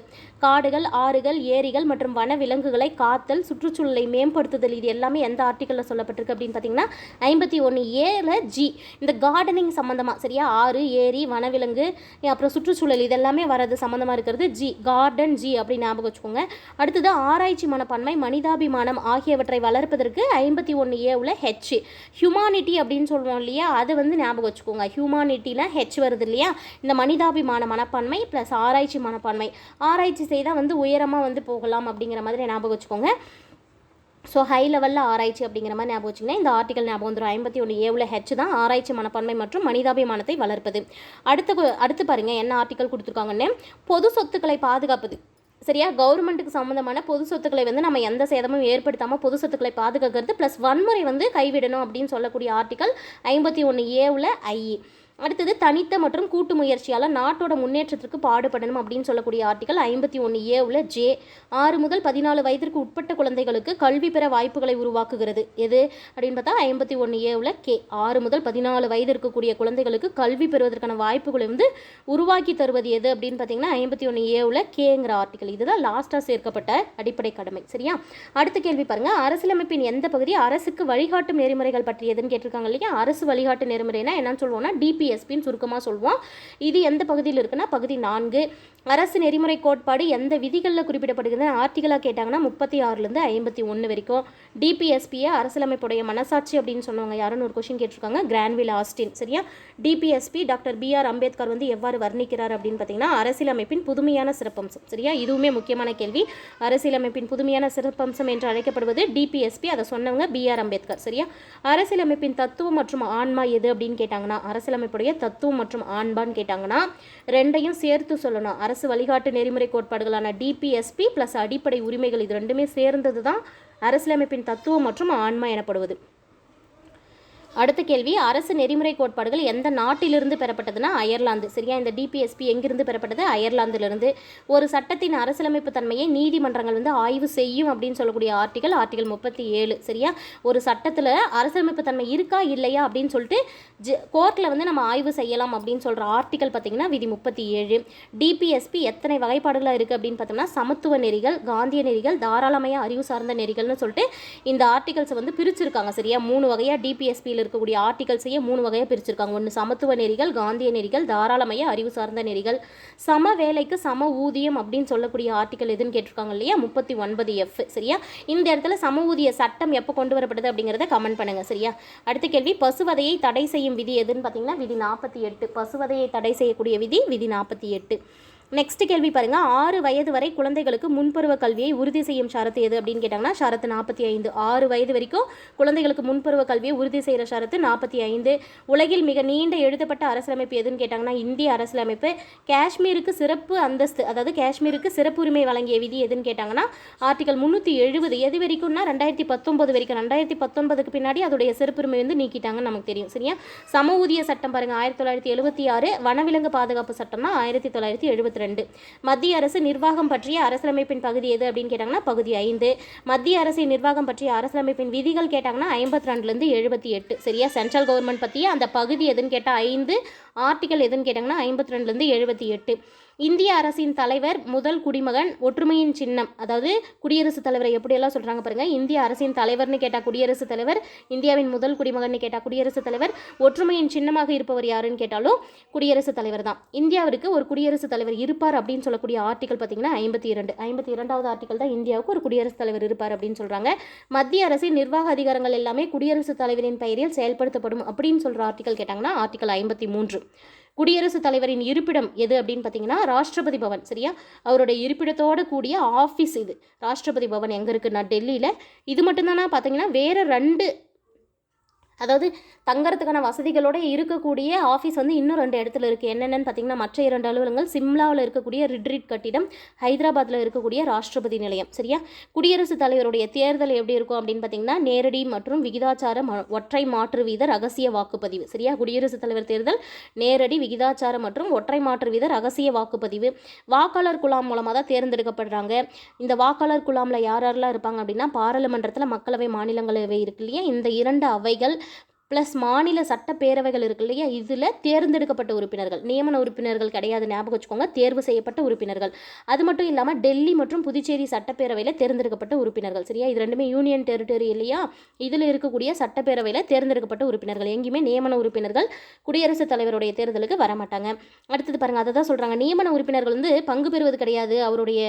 காடுகள், ஆறுகள், ஏரிகள் மற்றும் வன விலங்குகளை காத்தல், சுற்றுச்சூழலை மேம்படுத்துதல் இது எல்லாமே எந்த ஆர்டிக்கலில் சொல்லப்பட்டிருக்கு அப்படின்னு பார்த்திங்கன்னா 51Aவில் ஜி. இந்த கார்டனிங் சம்மந்தமாக. சரியா? ஆறு, ஏரி, வனவிலங்கு அப்புறம் சுற்றுச்சூழல் இதெல்லாமே வரது சம்மந்தமாக இருக்கிறது ஜி. கார்டன் ஜி அப்படின்னு ஞாபகம் வச்சுக்கோங்க. அடுத்தது ஆராய்ச்சி மனப்பான்மை, மனிதாபிமானம் ஆகியவற்றை வளர்ப்பதற்கு 51Aவில் ஹெச். ஹியூமானிட்டி அப்படின்னு சொல்லுவோம் இல்லையா? அதை வந்து ஞாபகம் வச்சுக்கோங்க. ஹியூமானிட்டியில் ஹெச் வருது இல்லையா? இந்த மனிதாபிமான மனப்பான்மை ப்ளஸ் ஆராய்ச்சி மனப்பான்மை. ஆராய்ச்சி செய்தால் வந்து உயரமாக வந்து போகலாம் அப்படிங்கிற மாதிரி ஞாபகம் வச்சுக்கோங்க. ஸோ ஹை லெவலில் ஆராய்ச்சி அப்படிங்கிற மாதிரி ஞாபகம் வச்சிங்கன்னா இந்த ஆர்டிக்கல் ஞாபகம் வந்துடும். 51Aவில் ஹெச் தான் ஆராய்ச்சி மனப்பான்மை மற்றும் மனிதாபிமானத்தை வளர்ப்பது. அடுத்து பாருங்கள் என்ன ஆர்டிக்கல் கொடுத்துருக்காங்கன்னு. பொது சொத்துக்களை பாதுகாப்பது. சரியா? கவர்மெண்ட்டுக்கு சம்மந்தமான பொது சொத்துக்களை வந்து நம்ம எந்த சேதமும் ஏற்படுத்தாமல் பொது சொத்துக்களை பாதுகாக்கிறது ப்ளஸ் வன்முறை வந்து கைவிடணும் அப்படின்னு சொல்லக்கூடிய ஆர்டிக்கல் 51Aவில் ஐ. அடுத்தது தனித்த மற்றும் கூட்டு முயற்சியால் நாட்டோட முன்னேற்றத்திற்கு பாடுபடணும் அப்படின்னு சொல்லக்கூடிய ஆர்டிக்கல் 51Aவில் ஜே. 6 முதல் 14 வயதிற்கு உட்பட்ட குழந்தைகளுக்கு கல்வி பெற வாய்ப்புகளை உருவாக்குகிறது எது அப்படின்னு பார்த்தா 51Aவில் கே. 6 முதல் 14 வயது இருக்கக்கூடிய குழந்தைகளுக்கு கல்வி பெறுவதற்கான வாய்ப்புகளை வந்து உருவாக்கி தருவது எது அப்படின்னு பார்த்தீங்கன்னா 51Aவில் கேங்கிற ஆர்டிக்கல். இதுதான் லாஸ்ட்டாக சேர்க்கப்பட்ட அடிப்படை கடமை. சரியா? அடுத்த கேள்வி பாருங்கள், அரசியலமைப்பின் எந்த பகுதி அரசுக்கு வழிகாட்டும் நெறிமுறைகள் பற்றியதுன்னு கேட்டிருக்காங்க இல்லையா? அரசு வழிகாட்டு நெறிமுறைனா என்னன்னு சொல்லுவோம்னா DPSPன்னு சுருக்கமாக சொல்லுவோம். இது எந்த பகுதியில் இருக்குன்னா பகுதி 4. அரசு நெறிமுறை கோட்பாடு எந்த விதிகளில் குறிப்பிடப்படுகிறது ஆர்டிக்கலாக கேட்டாங்கன்னா 36லேருந்து 51 வரைக்கும். DPSPயை அரசியலமைப்புடைய மனசாட்சி அப்படின்னு சொன்னவங்க யாருன்னு ஒரு கொஸ்டின் கேட்டிருக்காங்க, கிரான்வில் ஆஸ்டின். சரியா? DPSP டாக்டர் BR அம்பேத்கர் வந்து எவ்வாறு வர்ணிக்கிறார் அப்படின்னு பார்த்தீங்கன்னா அரசியலமைப்பின் புதுமையான சிறப்பம்சம். சரியா? இதுவுமே முக்கியமான கேள்வி. அரசியலமைப்பின் புதுமையான சிறப்பம்சம் என்று அழைக்கப்படுவது DPSP. அதை சொன்னவங்க BR அம்பேத்கர். சரியா? அரசியலமைப்பின் தத்துவம் மற்றும் ஆன்மா எது அப்படின்னு கேட்டாங்கன்னா அரசியலமைப்புடைய தத்துவம் மற்றும் ஆன்பான்னு கேட்டாங்கன்னா ரெண்டையும் சேர்த்து சொல்லணும். அரசு வழிகாட்டு நெறிமுறை கோட்பாடுகளான DPSP ப்ளஸ் அடிப்படை உரிமைகள் இது ரெண்டுமே சேர்ந்தது தான் அரசியலமைப்பின் தத்துவம் மற்றும் ஆன்மா எனப்படுவது. அடுத்த கேள்வி, அரசு நெறிமுறை கோட்பாடுகள் எந்த நாட்டிலிருந்து பெறப்பட்டதுன்னா அயர்லாந்து. சரியா? இந்த DPSP எங்கிருந்து பெறப்பட்டது? அயர்லாந்திலிருந்து. ஒரு சட்டத்தின் அரசியலமைப்பு தன்மையை நீதிமன்றங்கள் வந்து ஆய்வு செய்யும் அப்படின்னு சொல்லக்கூடிய ஆர்டிக்கல் 37. சரியா? ஒரு சட்டத்தில் அரசியலமைப்பு தன்மை இருக்கா இல்லையா அப்படின்னு சொல்லிட்டு கோர்ட்டில் வந்து நம்ம ஆய்வு செய்யலாம் அப்படின்னு சொல்கிற ஆர்டிக்கல் பார்த்திங்கன்னா விதி 37. DPSP எத்தனை வகைப்பாடுகளாக இருக்குது அப்படின்னு பார்த்தோம்னா சமத்துவ நெறிகள், காந்திய நெறிகள், தாராளமய அறிவு சார்ந்த நெறிகள்னு சொல்லிட்டு இந்த ஆர்டிகல்ஸை வந்து பிரிச்சிருக்காங்க. சரியா? 3 வகையாக DPSPயில் அரசியலமைப்பில் இருக்கக்கூடிய ஆர்டிகல்ஸையே 3 வகையாக பிரிச்சிருக்காங்க. ஒன்று சமத்துவ நெறிகள், காந்திய நெறிகள், தாராளமய அறிவு சார்ந்த நெறிகள். சம வேலைக்கு சம ஊதியம் அப்படின்னு சொல்லக்கூடிய ஆர்டிகல் எதுன்னு கேட்டிருக்காங்க இல்லையா, 39F. சரியா? இந்த இடத்துல சம ஊதிய சட்டம் எப்போ கொண்டு வரப்படுது அப்படிங்கிறத கமெண்ட் பண்ணுங்க. சரியா? அடுத்த கேள்வி, பசுவதையை தடை செய்யும் விதி எதுன்னு பார்த்தீங்கன்னா விதி 48. பசுவதையை தடை செய்யக்கூடிய விதி 48. நெக்ஸ்ட் கேள்வி பாருங்க, 6 வயது வரை குழந்தைகளுக்கு முன்பருவ கல்வியை உறுதி செய்யும் ஷரத்து எது அப்படின்னு கேட்டாங்கன்னா ஷரத்து 45. 6 வயது வரைக்கும் குழந்தைகளுக்கு முன்பருவ கல்வியை உறுதி செய்கிற ஷரத்து 45. உலகில் மிக நீண்ட எழுதப்பட்ட அரசியலமைப்பு எதுன்னு கேட்டாங்கன்னா இந்திய அரசியலமைப்பு. காஷ்மீருக்கு சிறப்பு அந்தஸ்து, அதாவது காஷ்மீருக்கு சிறப்பு உரிமை வழங்கிய விதி எதுன்னு கேட்டாங்கன்னா ஆர்டிகல் 370. எது வரைக்கும்னா 2019 வரைக்கும். 2019க்கு பின்னாடி அதோடைய சிறப்புரிமை வந்து நீக்கிட்டாங்கன்னு நமக்கு தெரியும். சரியா? சம ஊதிய சட்டம் பாருங்க 1976. வனவிலங்கு பாதுகாப்பு சட்டம்னா 1972. மத்திய அரசு நிர்வாகம் பற்றிய அரசியலமைப்பின் பகுதி எது அப்படின்னு கேட்டாங்கன்னா பகுதி 5. மத்திய அரசின் நிர்வாகம் பற்றிய அரசியலமைப்பின் விதிகள் கேட்டாங்கன்னா 52லேருந்து 78. சரியா? சென்ட்ரல் கவர்மெண்ட் பற்றிய அந்த பகுதி எதுன்னு கேட்டால் 5, ஆர்டிகல் எதுன்னு கேட்டாங்கன்னா 52லேருந்து 78. இந்திய அரசின் தலைவர் முதல் குடிமகன் ஒற்றுமையின் சின்னம், அதாவது குடியரசுத் தலைவரை எப்படியெல்லாம் சொல்கிறாங்க பாருங்கள். இந்திய அரசின் தலைவர்னு கேட்டால் குடியரசுத் தலைவர், இந்தியாவின் முதல் குடிமகன் கேட்டால் குடியரசுத் தலைவர், ஒற்றுமையின் சின்னமாக இருப்பவர் யாருன்னு கேட்டாலும் குடியரசுத் தலைவர் தான். இந்தியாவிற்கு ஒரு குடியரசுத் தலைவர் இருப்பார் அப்படின்னு சொல்லக்கூடிய ஆர்டிகல் பார்த்தீங்கன்னா 52. 52வது ஆர்டிகல் தான் இந்தியாவுக்கு ஒரு குடியரசுத் தலைவர் இருப்பார் அப்படின்னு சொல்கிறாங்க. மத்திய அரசின் நிர்வாக அதிகாரங்கள் எல்லாமே குடியரசுத் தலைவரின் பெயரில் செயல்படுத்தப்படும் அப்படின்னு சொல்கிற ஆர்டிகல் கேட்டாங்கன்னா ஆர்டிகல் 53. குடியரசுத் தலைவரின் இருப்பிடம் எது அப்படின்னு பார்த்தீங்கன்னா ராஷ்டிரபதி பவன். சரியா? அவருடைய இருப்பிடத்தோடு கூடிய ஆஃபீஸ் இது ராஷ்டிரபதி பவன் எங்கே இருக்குன்னா டெல்லியில். இது மட்டும்தானா பார்த்தீங்கன்னா வேறு 2, அதாவது தங்கறதுக்கான வசதிகளோடு இருக்கக்கூடிய ஆஃபீஸ் வந்து இன்னும் 2 இடத்துல இருக்குது. என்னென்னு பார்த்தீங்கன்னா மற்ற 2 அலுவலகங்கள் சிம்லாவில் இருக்கக்கூடிய ரிட்ரீட் கட்டிடம், ஹைதராபாத்தில் இருக்கக்கூடிய ராஷ்டிரபதி நிலையம். சரியா? குடியரசுத் தலைவருடைய தேர்தல் எப்படி இருக்கும் அப்படின்னு பார்த்தீங்கன்னா நேரடி மற்றும் விகிதாச்சார ஒற்றை மாற்று வீத ரகசிய வாக்குப்பதிவு. சரியா? குடியரசுத் தலைவர் தேர்தல் நேரடி, விகிதாச்சார மற்றும் ஒற்றை மாற்று வீத ரகசிய வாக்குப்பதிவு. வாக்காளர் குழாம் மூலமாக தான் தேர்ந்தெடுக்கப்படுறாங்க. இந்த வாக்காளர் குழாமில் யாரெல்லாம் இருப்பாங்க அப்படின்னா பாராளுமன்றத்தில் மக்களவை, மாநிலங்களவை இருக்கு இல்லையா, இந்த 2 அவைகள் ப்ளஸ் மாநில சட்டப்பேரவைகள் இருக்கு இல்லையா, இதில் தேர்ந்தெடுக்கப்பட்ட உறுப்பினர்கள், நியமன உறுப்பினர்கள் கிடையாது, ஞாபகம் வச்சுக்கோங்க, தேர்வு செய்யப்பட்ட உறுப்பினர்கள். அது மட்டும் இல்லாமல் டெல்லி மற்றும் புதுச்சேரி சட்டப்பேரவையில் தேர்ந்தெடுக்கப்பட்ட உறுப்பினர்கள். சரியா? இது 2மே யூனியன் டெரிட்டரி இல்லையா, இதில் இருக்கக்கூடிய சட்டப்பேரவையில் தேர்ந்தெடுக்கப்பட்ட உறுப்பினர்கள். எங்கேயுமே நியமன உறுப்பினர்கள் குடியரசுத் தலைவருடைய தேர்தலுக்கு வரமாட்டாங்க. அடுத்தது பாருங்கள், அதை தான் சொல்கிறாங்க, நியமன உறுப்பினர்கள் வந்து பங்கு பெறுவது கிடையாது அவருடைய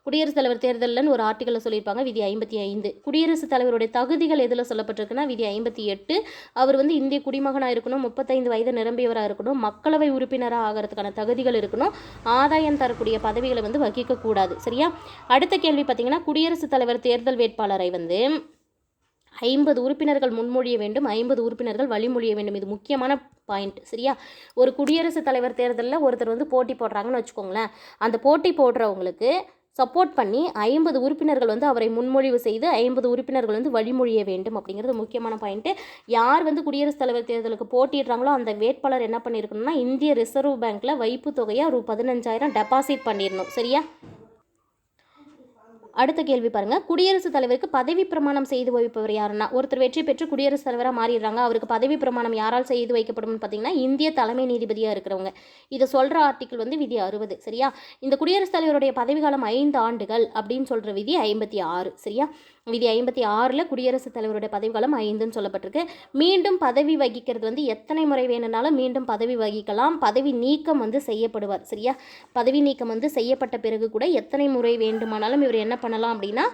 குடியரசுத் தலைவர் தேர்தலில் ஒரு ஆர்டிக்கலில் சொல்லியிருப்பாங்க, விதி 55. குடியரசுத் தலைவருடைய தகுதிகள் எதில் சொல்லப்பட்டிருக்குன்னா விதி 58. அவர் வந்து இந்திய குடிமகனாக இருக்கணும், 35 வயது நிரம்பியவராக இருக்கணும், மக்களவை உறுப்பினராக ஆகிறதுக்கான தகுதிகள் இருக்கணும், ஆதாயம் தரக்கூடிய பதவிகளை வந்து வகிக்கக்கூடாது. சரியா? அடுத்த கேள்வி பார்த்தீங்கன்னா குடியரசுத் தலைவர் தேர்தல் வேட்பாளரை வந்து 50 உறுப்பினர்கள் முன்மொழிய வேண்டும், 50 உறுப்பினர்கள் வழிமொழிய வேண்டும். இது முக்கியமான பாயிண்ட். சரியா? ஒரு குடியரசுத் தலைவர் தேர்தலில் ஒருத்தர் வந்து போட்டி போடுறாங்கன்னு வச்சுக்கோங்களேன். அந்த போட்டி போடுறவங்களுக்கு சப்போர்ட் பண்ணி 50 உறுப்பினர்கள் வந்து அவரை முன்மொழிவு செய்து 50 உறுப்பினர்கள் வந்து வழிமொழிய வேண்டும் அப்படிங்கிறது முக்கியமான பாயிண்ட்டு. யார் வந்து குடியரசுத் தலைவர் தேர்தலுக்கு போட்டிடுறாங்களோ அந்த வேட்பாளர் என்ன பண்ணியிருக்கணும்னா இந்திய ரிசர்வ் பேங்க்கில் வைப்பு தொகையாக ரூ. 15,000 டெபாசிட் பண்ணிடணும். சரியா? அடுத்த கேள்வி பாருங்கள், குடியரசுத் தலைவருக்கு பதவி பிரமாணம் செய்து வைப்பவர் யாருன்னா ஒருத்தர் வெற்றி பெற்று குடியரசுத் தலைவராக மாறிடுறாங்க, அவருக்கு பதவி பிரமாணம் யாரால் செய்து வைக்கப்படும் பார்த்தீங்கன்னா இந்திய தலைமை நீதிபதியாக இருக்கிறவங்க. இதை சொல்கிற ஆர்டிக்கல் வந்து விதி 60. சரியா? இந்த குடியரசுத் தலைவருடைய பதவிக்காலம் 5 ஆண்டுகள் அப்படின்னு சொல்கிற விதி 56. சரியா? விதி 56ல் குடியரசுத் தலைவருடைய பதவிக்காலம் 5ன்னு சொல்லப்பட்டிருக்கு. மீண்டும் பதவி வகிக்கிறது வந்து எத்தனை முறை வேணும்னாலும் மீண்டும் பதவி வகிக்கலாம். பதவி நீக்கம் வந்து செய்யப்படுவார். சரியா? பதவி நீக்கம் வந்து செய்யப்பட்ட பிறகு கூட எத்தனை முறை வேண்டுமானாலும் இவர் என்ன பண்ணலாம் அப்படின்னா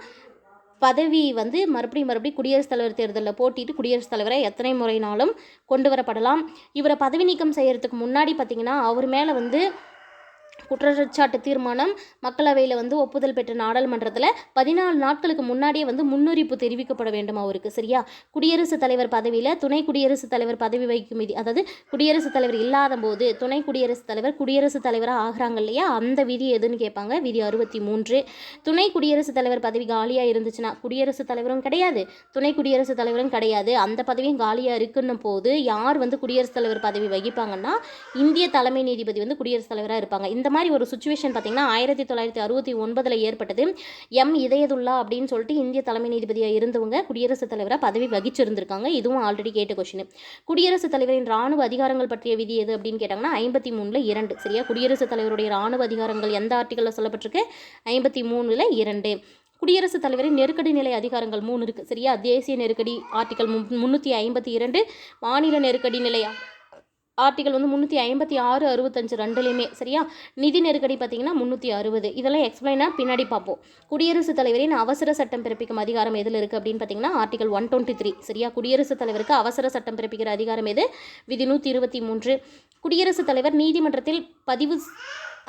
பதவி வந்து மறுபடியும் குடியரசுத் தலைவர் தேர்தலில் போட்டிட்டு குடியரசுத் தலைவரை எத்தனை முறைனாலும் கொண்டு வரப்படலாம். இவரை பதவி நீக்கம் செய்கிறதுக்கு முன்னாடி பார்த்திங்கன்னா அவர் மேலே வந்து குற்றச்சாட்டு தீர்மானம் மக்களவையில் வந்து ஒப்புதல் பெற்ற நாடாளுமன்றத்தில் 14 நாட்களுக்கு முன்னாடியே வந்து முன்னுரிப்பு தெரிவிக்கப்பட வேண்டும் அவருக்கு. சரியா? குடியரசுத் தலைவர் பதவியில் துணை குடியரசுத் தலைவர் பதவி வகிக்கும் விதி, அதாவது குடியரசுத் தலைவர் இல்லாத போது துணை குடியரசுத் தலைவராக ஆகிறாங்க இல்லையா, அந்த விதி எதுன்னு கேட்பாங்க, விதி 63. துணை குடியரசுத் தலைவர் பதவி காலியாக இருந்துச்சுன்னா குடியரசுத் தலைவரும் கிடையாது, துணை குடியரசுத் தலைவரும் கிடையாது, அந்த பதவியும் காலியாக இருக்குன்னும் போது யார் வந்து குடியரசுத் தலைவர் பதவி வகிப்பாங்கன்னா இந்திய தலைமை நீதிபதி வந்து குடியரசுத் தலைவராக இருப்பாங்க. இந்த மாதிரி ஒரு சுச்சுவேஷன் பார்த்தீங்கன்னா 1969 ஏற்பட்டது. இதயதுல்லா அப்படின்னு சொல்லிட்டு இந்திய தலைமை நீதிபதியாக இருந்தவங்க குடியரசுத் தலைவராக பதவி வகிச்சிருந்திருக்காங்க. இதுவும் ஆல்ரெடி கேட்ட கொஸ்டின். குடியரசுத் தலைவரின் ராணுவ அதிகாரங்கள் பற்றிய விதி எது அப்படின்னு கேட்டாங்கன்னா 53ல் 2. சரியா? குடியரசுத் தலைவருடைய ராணுவ அதிகாரங்கள் எந்த ஆர்டிக்கலில் சொல்லப்பட்டிருக்கு? 53ல் 2. குடியரசுத் தலைவரின் நெருக்கடி நிலை அதிகாரங்கள் 3 இருக்குது சரியா. தேசிய நெருக்கடி ஆர்டிகல் 352, மாநில நெருக்கடி நிலை ஆர்டிகல் 356, 65 ரெண்டுலேயுமே சரியா. நிதி நெருக்கடி பார்த்தீங்கன்னா 360. இதெல்லாம் எக்ஸ்பிளைனாக பின்னாடி பார்ப்போம். குடியரசுத் தலைவரின் அவசர சட்டம் பிறப்பிக்கும் அதிகாரம் எதில் இருக்குது அப்படின்னு பார்த்தீங்கன்னா ஆர்டிகல் 123 சரியா. குடியரசுத் தலைவருக்கு அவசர சட்டம் பிறப்பிக்கிற அதிகாரம் எது? விதி 123. குடியரசுத் தலைவர் நீதிமன்றத்தில்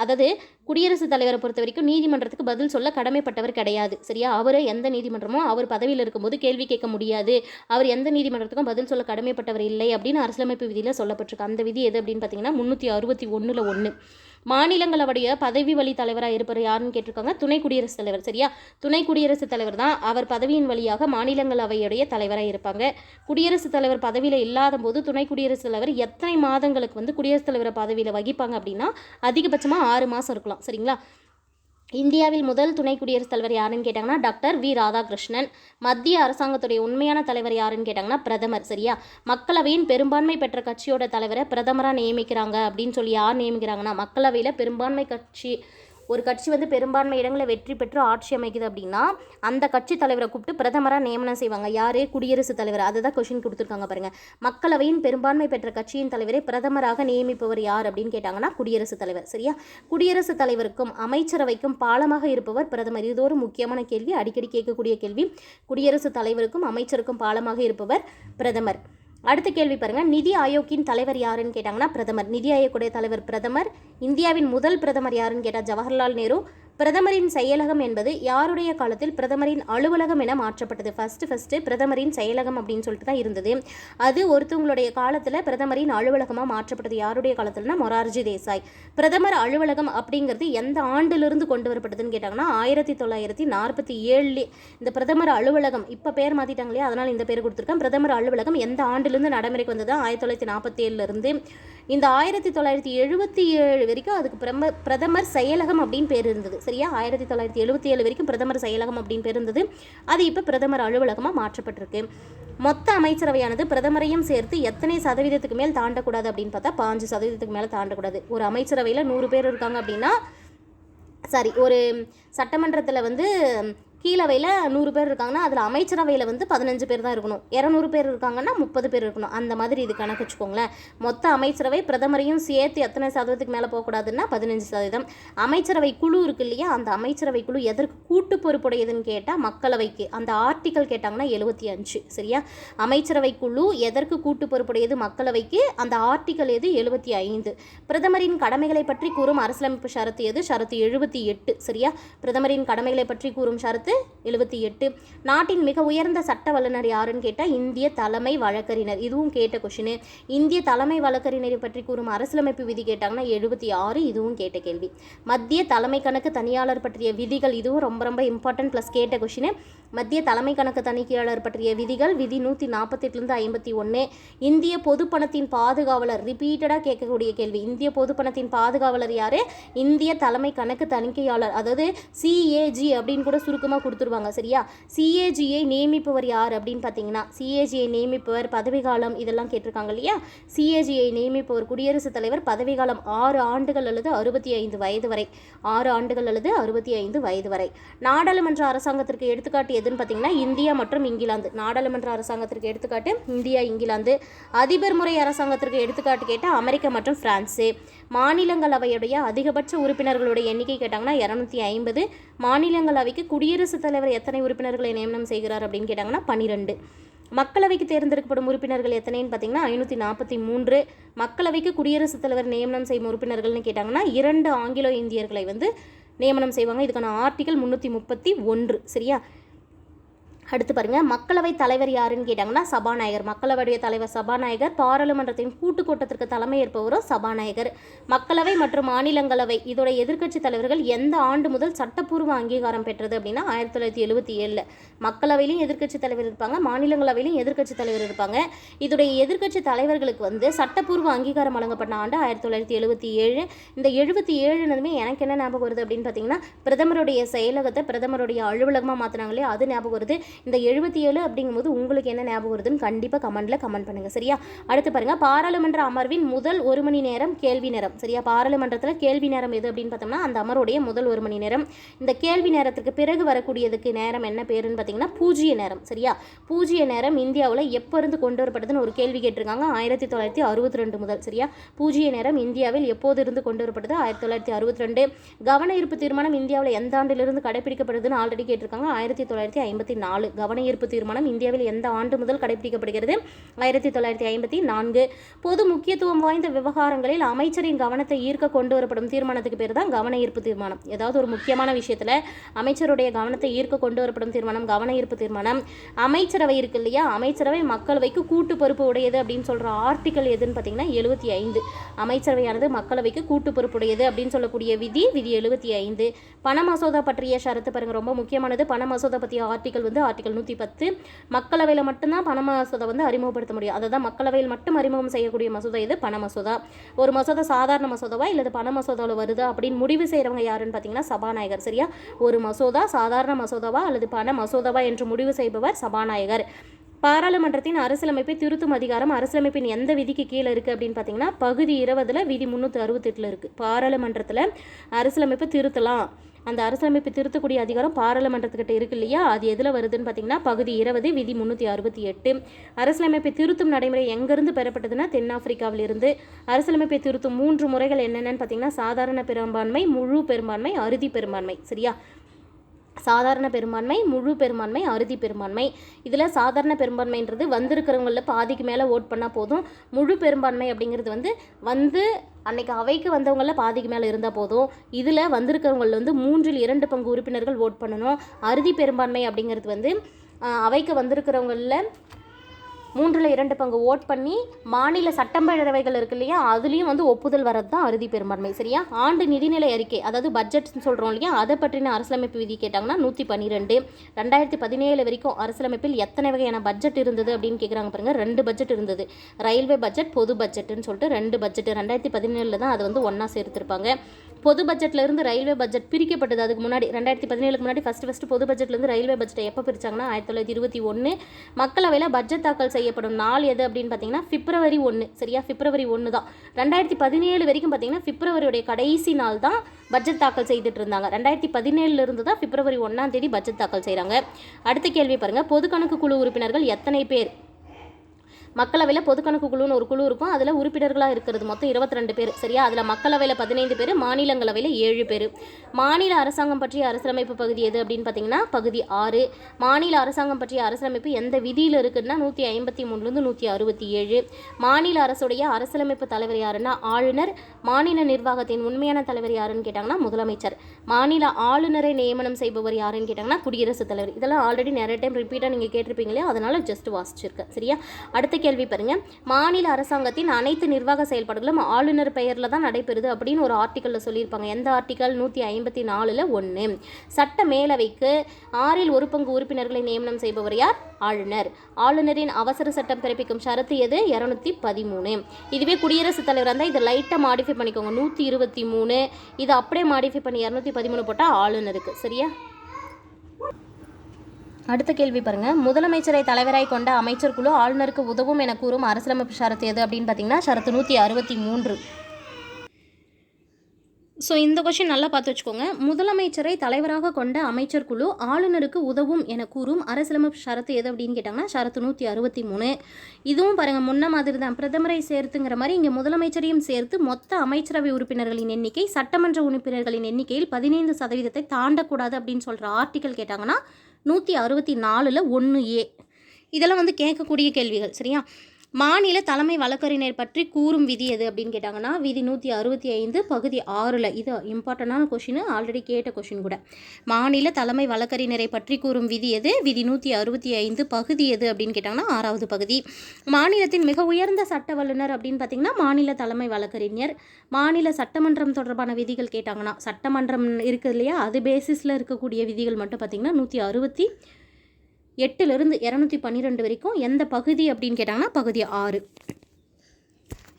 அதாவது குடியரசுத் தலைவரை பொறுத்த வரைக்கும் நீதிமன்றத்துக்கு பதில் சொல்ல கடமைப்பட்டவர் கிடையாது சரியா. அவர் எந்த நீதிமன்றமோ அவர் பதவியில் இருக்கும்போது கேள்வி கேட்க முடியாது, அவர் எந்த நீதிமன்றத்துக்கும் பதில் சொல்ல கடமைப்பட்டவர் இல்லை அப்படின்னு அரசியலமைப்பு விதியில் சொல்லப்பட்டிருக்கு. அந்த விதி எது அப்படின்னு பார்த்தீங்கன்னா 361ல் 1. மாநிலங்களவுடைய பதவி வழி தலைவராக இருப்பவர் யாருன்னு கேட்டிருக்காங்க. துணை குடியரசுத் தலைவர் சரியா. துணை குடியரசுத் தலைவர் தான் அவர் பதவியின் வழியாக மாநிலங்களவையுடைய தலைவராக இருப்பாங்க. குடியரசுத் தலைவர் பதவியில் இல்லாத போது துணை குடியரசுத் தலைவர் எத்தனை மாதங்களுக்கு குடியரசுத் தலைவர் பதவியில் வகிப்பாங்க அப்படின்னா அதிகபட்சமாக 6 மாதம் இருக்கலாம் சரிங்களா. இந்தியாவில் முதல் துணை குடியரசுத் தலைவர் யாருன்னு கேட்டாங்கன்னா டாக்டர் வி ராதாகிருஷ்ணன். மத்திய அரசாங்கத்துடைய உண்மையான தலைவர் யாருன்னு கேட்டாங்கன்னா பிரதமர் சரியா. மக்களவையின் பெரும்பான்மை பெற்ற கட்சியோட தலைவரை பிரதமராக நியமிக்கிறாங்க அப்படின்னு சொல்லி யார் நியமிக்கிறாங்கன்னா, மக்களவையில் பெரும்பான்மை கட்சி ஒரு கட்சி பெரும்பான்மை இடங்களை வெற்றி பெற்று ஆட்சி அமைக்குது அப்படின்னா அந்த கட்சி தலைவரை கூப்பிட்டு பிரதமராக நியமனம் செய்வாங்க. யார்? குடியரசுத் தலைவர். அதுதான் கொஸ்டின் கொடுத்துருக்காங்க பாருங்கள். மக்களவையின் பெரும்பான்மை பெற்ற கட்சியின் தலைவரை பிரதமராக நியமிப்பவர் யார் அப்படின்னு கேட்டாங்கன்னா குடியரசுத் தலைவர் சரியா. குடியரசுத் தலைவருக்கும் அமைச்சரவைக்கும் பாலமாக இருப்பவர் பிரதமர். இது ஒரு முக்கியமான கேள்வி, அடிக்கடி கேட்கக்கூடிய கேள்வி. குடியரசுத் தலைவருக்கும் அமைச்சருக்கும் பாலமாக இருப்பவர் பிரதமர். அடுத்த கேள்வி பாருங்கள். நிதி ஆயோக்கின் தலைவர் யாருன்னு கேட்டாங்கன்னா பிரதமர். நிதி ஆயோக்குடைய தலைவர் பிரதமர். இந்தியாவின் முதல் பிரதமர் யாருன்னு கேட்டால் ஜவஹர்லால் நேரு. பிரதமரின் செயலகம் என்பது யாருடைய காலத்தில் பிரதமரின் அலுவலகம் என மாற்றப்பட்டது? ஃபஸ்ட்டு பிரதமரின் செயலகம் அப்படின்னு சொல்லிட்டு தான் இருந்தது. அது ஒருத்தவங்களுடைய காலத்தில் பிரதமரின் அலுவலகமாக மாற்றப்பட்டது. யாருடைய காலத்தில்னா மொரார்ஜி தேசாய். பிரதமர் அலுவலகம் அப்படிங்கிறது எந்த ஆண்டிலிருந்து கொண்டு வரப்பட்டதுன்னு கேட்டாங்கன்னா 1947. இந்த பிரதமர் அலுவலகம் இப்போ பேர் மாற்றிட்டாங்க இல்லையா, அதனால் இந்த பேர் கொடுத்துருக்கேன். பிரதமர் அலுவலகம் எந்த ஆண்டிலிருந்து நடைமுறைக்கு வந்தது? 1947 இந்த 1977 வரைக்கும் அதுக்கு பிரதமர் செயலகம் அப்படின்னு பேர் இருந்தது சரியா. 1977 வரைக்கும் பிரதமர் செயலகம் அப்படின்னு பேர் இருந்தது. அது இப்போ பிரதமர் அலுவலகமாக மாற்றப்பட்டிருக்கு. மொத்த அமைச்சரவையானது பிரதமரையும் சேர்த்து எத்தனை சதவீதத்துக்கு மேல் தாண்டக்கூடாது அப்படின்னு பார்த்தா 5% மேலே தாண்டக்கூடாது. ஒரு அமைச்சரவையில் 100 பேர் இருக்காங்க அப்படின்னா ஒரு சட்டமன்றத்தில் கீழவையில் 100 பேர் இருக்காங்கன்னா அதில் அமைச்சரவையில் 15 பேர் தான் இருக்கணும். 200 பேர் இருக்காங்கன்னா 30 பேர் இருக்கணும். அந்த மாதிரி இது கணக்கு வச்சுக்கோங்களேன். மொத்த அமைச்சரவை பிரதமரையும் சேர்த்து எத்தனை சதவீதத்துக்கு மேலே போகக்கூடாதுன்னா 15%. அமைச்சரவை குழு இருக்கு இல்லையா, அந்த அமைச்சரவை குழு எதற்கு கூட்டு பொறுப்புடையதுன்னு கேட்டால் மக்களவைக்கு. அந்த ஆர்டிக்கல் கேட்டாங்கன்னா 75 சரியா. அமைச்சரவை குழு எதற்கு கூட்டு பொறுப்புடையது? மக்களவைக்கு. அந்த ஆர்டிக்கல் எது? 75. பிரதமரின் கடமைகளை பற்றி கூறும் அரசியலமைப்பு ஷரத்து எது? ஷரத்து 78 சரியா. பிரதமரின் கடமைகளை பற்றி கூறும் ஷரத்து 78. நாட்டின் மிக உயர்ந்த சட்ட வல்லுநர் யாருன்னு கேட்டால் இந்திய தலைமை வழக்கறிஞர். இதுவும் கேட்ட கொஷின். இந்திய தலைமை வழக்கறிஞரை பற்றி கூறும் அரசியலமைப்பு விதி கேட்டாங்கன்னா 76. இதுவும் கேட்ட கேள்வி. மத்திய தலைமை கணக்கு தணிக்கையாளர் பற்றிய விதிகள். இதுவும் ரொம்ப ரொம்ப இம்பார்ட்டன்ட் ப்ளஸ் கேட்ட கொஷின். மத்திய தலைமை கணக்கு தணிக்கையாளர் பற்றிய விதிகள் விதி 148 51. இந்திய பொதுப்பணத்தின் பாதுகாவலர். ரிப்பீட்டடாக கேட்கக்கூடிய கேள்வி. இந்திய பொதுப்பணத்தின் பாதுகாவலர் யார்? இந்திய தலைமை கணக்கு தணிக்கையாளர், அதாவது CAG அப்படின்னு கூட சுருக்கமாக கொடுத்துருவாங்க சரியா. CAGயை நியமிப்பவர் யார் அப்படின்னு பார்த்தீங்கன்னா CAGயை நியமிப்பவர் பதவிக்காலம் இதெல்லாம் கேட்டிருக்காங்க இல்லையா. CAGயை நியமிப்பவர் குடியரசுத் தலைவர். பதவிக்காலம் 6 ஆண்டுகள் அல்லது 65 வயது வரை. 6 ஆண்டுகள் அல்லது 65 வயது வரை. நாடாளுமன்ற அரசாங்கத்திற்கு எடுத்துக்காட்டு எதுன்னு பார்த்தீங்கன்னா இந்தியா மற்றும் இங்கிலாந்து. நாடாளுமன்ற அரசாங்கத்திற்கு எடுத்துக்காட்டு இந்தியா, இங்கிலாந்து. அதிபர் முறை அரசாங்கத்திற்கு எடுத்துக்காட்டு கேட்டால் அமெரிக்கா மற்றும் பிரான்ஸு. மாநிலங்களவையுடைய அதிகபட்ச உறுப்பினர்களுடைய எண்ணிக்கை கேட்டாங்கன்னா 250. மாநிலங்களவைக்கு குடியரசுத் தலைவர் எத்தனை உறுப்பினர்களை நியமனம் செய்கிறார் அப்படின்னு கேட்டாங்கன்னா 12. மக்களவைக்கு தேர்ந்தெடுக்கப்படும் உறுப்பினர்கள் எத்தனைன்னு பார்த்தீங்கன்னா 543. மக்களவைக்கு குடியரசுத் தலைவர் நியமனம் செய்யும் உறுப்பினர்கள்னு கேட்டாங்கன்னா 2 ஆங்கிலோ இந்தியர்களை நியமனம் செய்வாங்க. இதுக்கான ஆர்டிகல் 331 சரியா. அடுத்து பாருங்கள், மக்களவை தலைவர் யாருன்னு கேட்டாங்கன்னா சபாநாயகர். மக்களவையுடைய தலைவர் சபாநாயகர். பாராளுமன்றத்தின் கூட்டுக்கூட்டத்திற்கு தலைமை ஏற்பவரும் சபாநாயகர். மக்களவை மற்றும் மாநிலங்களவை இதோட எதிர்க்கட்சி தலைவர்கள் எந்த ஆண்டு முதல் சட்டப்பூர்வ அங்கீகாரம் பெற்றது அப்படின்னா 1977. மக்களவையிலையும் எதிர்க்கட்சி தலைவர் இருப்பாங்க, மாநிலங்களவையிலையும் எதிர்க்கட்சி தலைவர் இருப்பாங்க. இதோடைய எதிர்க்கட்சி தலைவர்களுக்கு சட்டப்பூர்வ அங்கீகாரம் வழங்கப்பட்ட ஆண்டு 1977. இந்த 77 எனக்கு என்ன ஞாபகம் வருது அப்படின்னு பார்த்தீங்கன்னா பிரதமருடைய செயலகத்தை பிரதமருடைய அலுவலகமாக மாற்றினாங்களே, அது ஞாபகம் வருது. இந்த 77 அப்படிங்கும்போது உங்களுக்கு என்ன ஞாபகம் வருதுன்னு கண்டிப்பாக கமெண்ட்டில் கமெண்ட் பண்ணுங்கள். சரியா? அடுத்து பாருங்கள், பாராளுமன்ற அமர்வின் முதல் 1 மணி நேரம் கேள்வி நேரம். சரியா? பாராளுமன்றத்தில் கேள்வி நேரம் எது அப்படின்னு பார்த்தோம்னா அந்த அமருடைய முதல் 1 மணி நேரம். இந்த கேள்வி நேரத்துக்கு பிறகு வரக்கூடியதுக்கு நேரம் என்ன பேருன்னு பார்த்தீங்கன்னா பூஜ்ய நேரம். சரியா? பூஜ்ய நேரம் இந்தியாவில் எப்போ இருந்து கொண்டு வரப்பட்டதுன்னு ஒரு கேள்வி கேட்டிருக்காங்க. 1962 முதல். சரியா? பூஜ்ய நேரம் இந்தியாவில் எப்போது இருந்து கொண்டு வரப்பட்டது? 1962. கவன ஈர்ப்பு தீர்மானம் இந்தியாவில் எந்த ஆண்டிலிருந்து கடைபிடிக்கப்படுதுன்னு ஆல்ரெடி கேட்டிருக்காங்க. 1954. கவன ஈர்ப்பு தீர்மானம் இந்தியாவில் எந்த ஆண்டு முதல் கடைபிடிக்கப்படுகிறது? 1954. பொது முக்கியத்துவம் வாய்ந்த விவகாரங்களில் அமைச்சரின் கவனத்தை ஈர்க்க கொண்டு வரப்படும் தீர்மானத்துக்கு பேர் தான் கவன ஈர்ப்பு தீர்மானம். ஏதாவது ஒரு முக்கியமான விஷயத்தில் அமைச்சருடைய கவனத்தை ஈர்க்க கொண்டு வரப்படும் தீர்மானம் கவன ஈர்ப்பு தீர்மானம். அமைச்சரவை இருக்கு இல்லையா, அமைச்சரவை மக்களவைக்கு கூட்டு பொறுப்பு உடையது அப்படின்னு சொல்கிற ஆர்டிக்கல் எதுன்னு பார்த்தீங்கன்னா 75. அமைச்சரவையானது மக்களவைக்கு கூட்டு பொறுப்புடையது அப்படின்னு சொல்லக்கூடிய விதி 75. பண மசோதா பற்றிய ஷரத்து பாருங்கள், ரொம்ப முக்கியமானது. பண மசோதா பற்றிய ஆர்டிக்கல் ஆர்டிக்கல் 110. மக்களவையில் மட்டும்தான் பண மசோதா அறிமுகப்படுத்த முடியும். அதை தான் மக்களவையில் மட்டும் அறிமுகம் செய்யக்கூடிய மசோதா இது பண மசோதா. ஒரு மசோதா சாதாரண மசோதாவா இல்லை பண மசோதாவில் வருதா அப்படின்னு முடிவு செய்கிறவங்க யாருன்னு பார்த்தீங்கன்னா சபாநாயகர். சரியா? ஒரு மசோதா சாதாரண மசோதாவா அல்லது பண மசோதாவா என்று முடிவு செய்பவர் சபாநாயகர். பாராளுமன்றத்தின் அரசியலமைப்பை திருத்தும் அதிகாரம் அரசியலமைப்பின் எந்த விதிக்கு கீழே இருக்குது அப்படின்னு பார்த்தீங்கன்னா பகுதி 20 விதி 368 இருக்குது. பாராளுமன்றத்தில் அரசியலமைப்பை திருத்தலாம், அந்த அரசியலமைப்பை திருத்தக்கூடிய அதிகாரம் பாராளுமன்றத்துக்கிட்ட இருக்கு இல்லையா, அது எதில் வருதுன்னு பார்த்தீங்கன்னா பகுதி 20 விதி 368. அரசியலமைப்பை திருத்தும் நடைமுறை எங்கேருந்து பெறப்பட்டதுன்னா தென்னாப்பிரிக்காவிலிருந்து. அரசியலமைப்பை திருத்தும் 3 முறைகள் என்னென்னு பார்த்தீங்கன்னா சாதாரண பெரும்பான்மை, முழு பெரும்பான்மை, அறுதி பெரும்பான்மை. சரியா? சாதாரண பெரும்பான்மை, முழு பெரும்பான்மை, அறுதி பெரும்பான்மை. இதில் சாதாரண பெரும்பான்மைன்றது வந்திருக்கிறவங்களில் பாதிக்கு மேலே ஓட் பண்ணால் போதும். முழு பெரும்பான்மை அப்படிங்கிறது வந்து அன்னைக்கு அவைக்கு வந்தவங்களில் பாதிக்கு மேலே இருந்தால் போதும். இதில் வந்திருக்கிறவங்களில் 3/2 பங்கு உறுப்பினர்கள் ஓட் பண்ணணும். அறுதி பெரும்பான்மை அப்படிங்கிறது அவைக்கு வந்திருக்கிறவங்களில் 3/2 பங்கு ஓட் பண்ணி மாநில சட்டப்பேரவைகள் இருக்கு இல்லையா, அதுலேயும் ஒப்புதல் வரது தான் அறுதி பெரும்பான்மை. சரியா? ஆண்டு நிதிநிலை அறிக்கை, அதாவது பட்ஜெட்னு சொல்கிறோம் இல்லையா, அதை பற்றின அரசியலமைப்பு விதி கேட்டாங்கன்னா 112. 2017 வரைக்கும் அரசியலமைப்பில் எத்தனை வகையான பட்ஜெட் இருந்தது அப்படின்னு கேட்குறாங்க பாருங்கள். 2 பட்ஜெட் இருந்தது. ரயில்வே பட்ஜெட், பொது பட்ஜெட்டுன்னு சொல்லிட்டு 2 பட்ஜெட். 2017 தான் அதை ஒன்றா சேர்த்துருப்பாங்க. பொது பட்ஜெட்லேருந்து ரயில்வே பட்ஜெட் பிரிக்கப்பட்டது. அதுக்கு முன்னாடி 2017க்கு முன்னாடி ஃபஸ்ட்டு பொது பட்ஜெட்லேருந்து ரயில்வே பட்ஜெட்டை எப்போ பிரித்தாங்கன்னா 1921. மக்களவையில் பட்ஜெட் தாக்கல் செய்யப்படும் நாள் எது அப்படின்னு பார்த்தீங்கன்னா பிப்ரவரி 1. சரியா? பிப்ரவரி 1 தான். 2017 வரைக்கும் பார்த்தீங்கன்னா பிப்ரவரியுடைய கடைசி நாள் தான் பட்ஜெட் தாக்கல் செய்துட்டு இருந்தாங்க. 2017 தான் பிப்ரவரி 1ஆம் தேதி பட்ஜெட் தாக்கல் செய்கிறாங்க. அடுத்த கேள்வி பாருங்கள், பொது கணக்கு குழு உறுப்பினர்கள் எத்தனை பேர்? மக்களவையில் பொதுக்கணக்கு குழுன்னு ஒரு குழு இருக்கும். அதில் உறுப்பினர்களாக இருக்கிறது மொத்தம் 22 பேர். சரியா? அதில் மக்களவையில் 15 பேர், மாநிலங்களவையில் 7 பேர். மாநில அரசாங்கம் பற்றிய அரசியலமைப்பு பகுதி எது அப்படின்னு பார்த்தீங்கன்னா பகுதி 6. மாநில அரசாங்கம் பற்றிய அரசியலமைப்பு எந்த விதியில் இருக்குதுன்னா 153 167. மாநில அரசுடைய அரசியலமைப்பு தலைவர் யாருன்னா ஆளுநர். மாநில நிர்வாகத்தின் உண்மையான தலைவர் யாருன்னு கேட்டாங்கன்னா முதலமைச்சர். மாநில ஆளுநரை நியமனம் செய்பவர் யாருன்னு கேட்டாங்கன்னா குடியரசுத் தலைவர். இதெல்லாம் ஆல்ரெடி நிறைய டைம் ரிப்பீட்டாக நீங்கள் கேட்டிருப்பீங்களே, அதனால் ஜஸ்ட் வாசிச்சிருக்கேன். சரியா? அடுத்த கேள்வி பாருங்க, மாநில அரசாங்கத்தின் அனைத்து நிர்வாக செயல்பாடுகளும் ஆளுநர் பெயரில் தான் நடைபெறுது அப்படின்னு ஒரு ஆர்டிக்கலில் சொல்லியிருப்பாங்க. எந்த ஆர்டிக்கல்? 154 1. சட்ட மேலவைக்கு 1/6 பங்கு உறுப்பினர்களை நியமனம் செய்பவர் யார்? ஆளுநர். ஆளுநரின் அவசர சட்டம் பிறப்பிக்கும் ஷரத்து எது? 213. இதுவே குடியரசுத் தலைவர் இருந்தால் இதை லைட்டாக மாடிஃபை பண்ணிக்கோங்க, 123. இதை அப்படியே மாடிஃபை பண்ணி 213 போட்டால் ஆளுநருக்கு. சரியா? அடுத்த கேள்வி பாருங்கள், முதலமைச்சரை தலைவராய் கொண்ட அமைச்சர் குழு ஆளுநருக்கு உதவும் என கூறும் அரசியலமைப்பு ஷரத்து எது அப்படின்னு பார்த்தீங்கன்னா ஷரத்து 163. ஸோ இந்த கொஸ்டின் நல்லா பார்த்து வச்சுக்கோங்க. முதலமைச்சரை தலைவராக கொண்ட அமைச்சர் குழு ஆளுநருக்கு உதவும் என கூறும் அரசியலமைப்பு ஷரத்து எது அப்படின்னு கேட்டாங்கன்னா ஷரத்து 163. இதுவும் பாருங்கள் முன்ன மாதிரி தான், பிரதமரை சேர்த்துங்கிற மாதிரி இங்கே முதலமைச்சரையும் சேர்த்து மொத்த அமைச்சரவை உறுப்பினர்களின் எண்ணிக்கை சட்டமன்ற உறுப்பினர்களின் எண்ணிக்கையில் 15% தாண்டக்கூடாது அப்படின்னு சொல்கிற ஆர்டிக்கல் கேட்டாங்கன்னா 164 1A. இதெல்லாம் கேட்கக்கூடிய கேள்விகள். சரியா? மாநில தலைமை வழக்கறிஞர் பற்றி கூறும் விதி எது அப்படின்னு கேட்டாங்கன்னா விதி 165 பகுதி 6. இது இம்பார்ட்டண்டான கொஷின், ஆல்ரெடி கேட்ட கொஷின் கூட. மாநில தலைமை வழக்கறிஞரை பற்றி கூறும் விதி எது? விதி 165 பகுதி எது அப்படின்னு கேட்டாங்கன்னா 6வது பகுதி. மாநிலத்தின் மிக உயர்ந்த சட்ட வல்லுநர் அப்படின்னு பார்த்தீங்கன்னா மாநில தலைமை வழக்கறிஞர். மாநில சட்டமன்றம் தொடர்பான விதிகள் கேட்டாங்கன்னா சட்டமன்றம் இருக்குது இல்லையா, அது பேசிஸில் இருக்கக்கூடிய விதிகள் மட்டும் பார்த்தீங்கன்னா 168 212 வரைக்கும். எந்த பகுதி அப்படின்னு கேட்டாங்கன்னா பகுதி 6.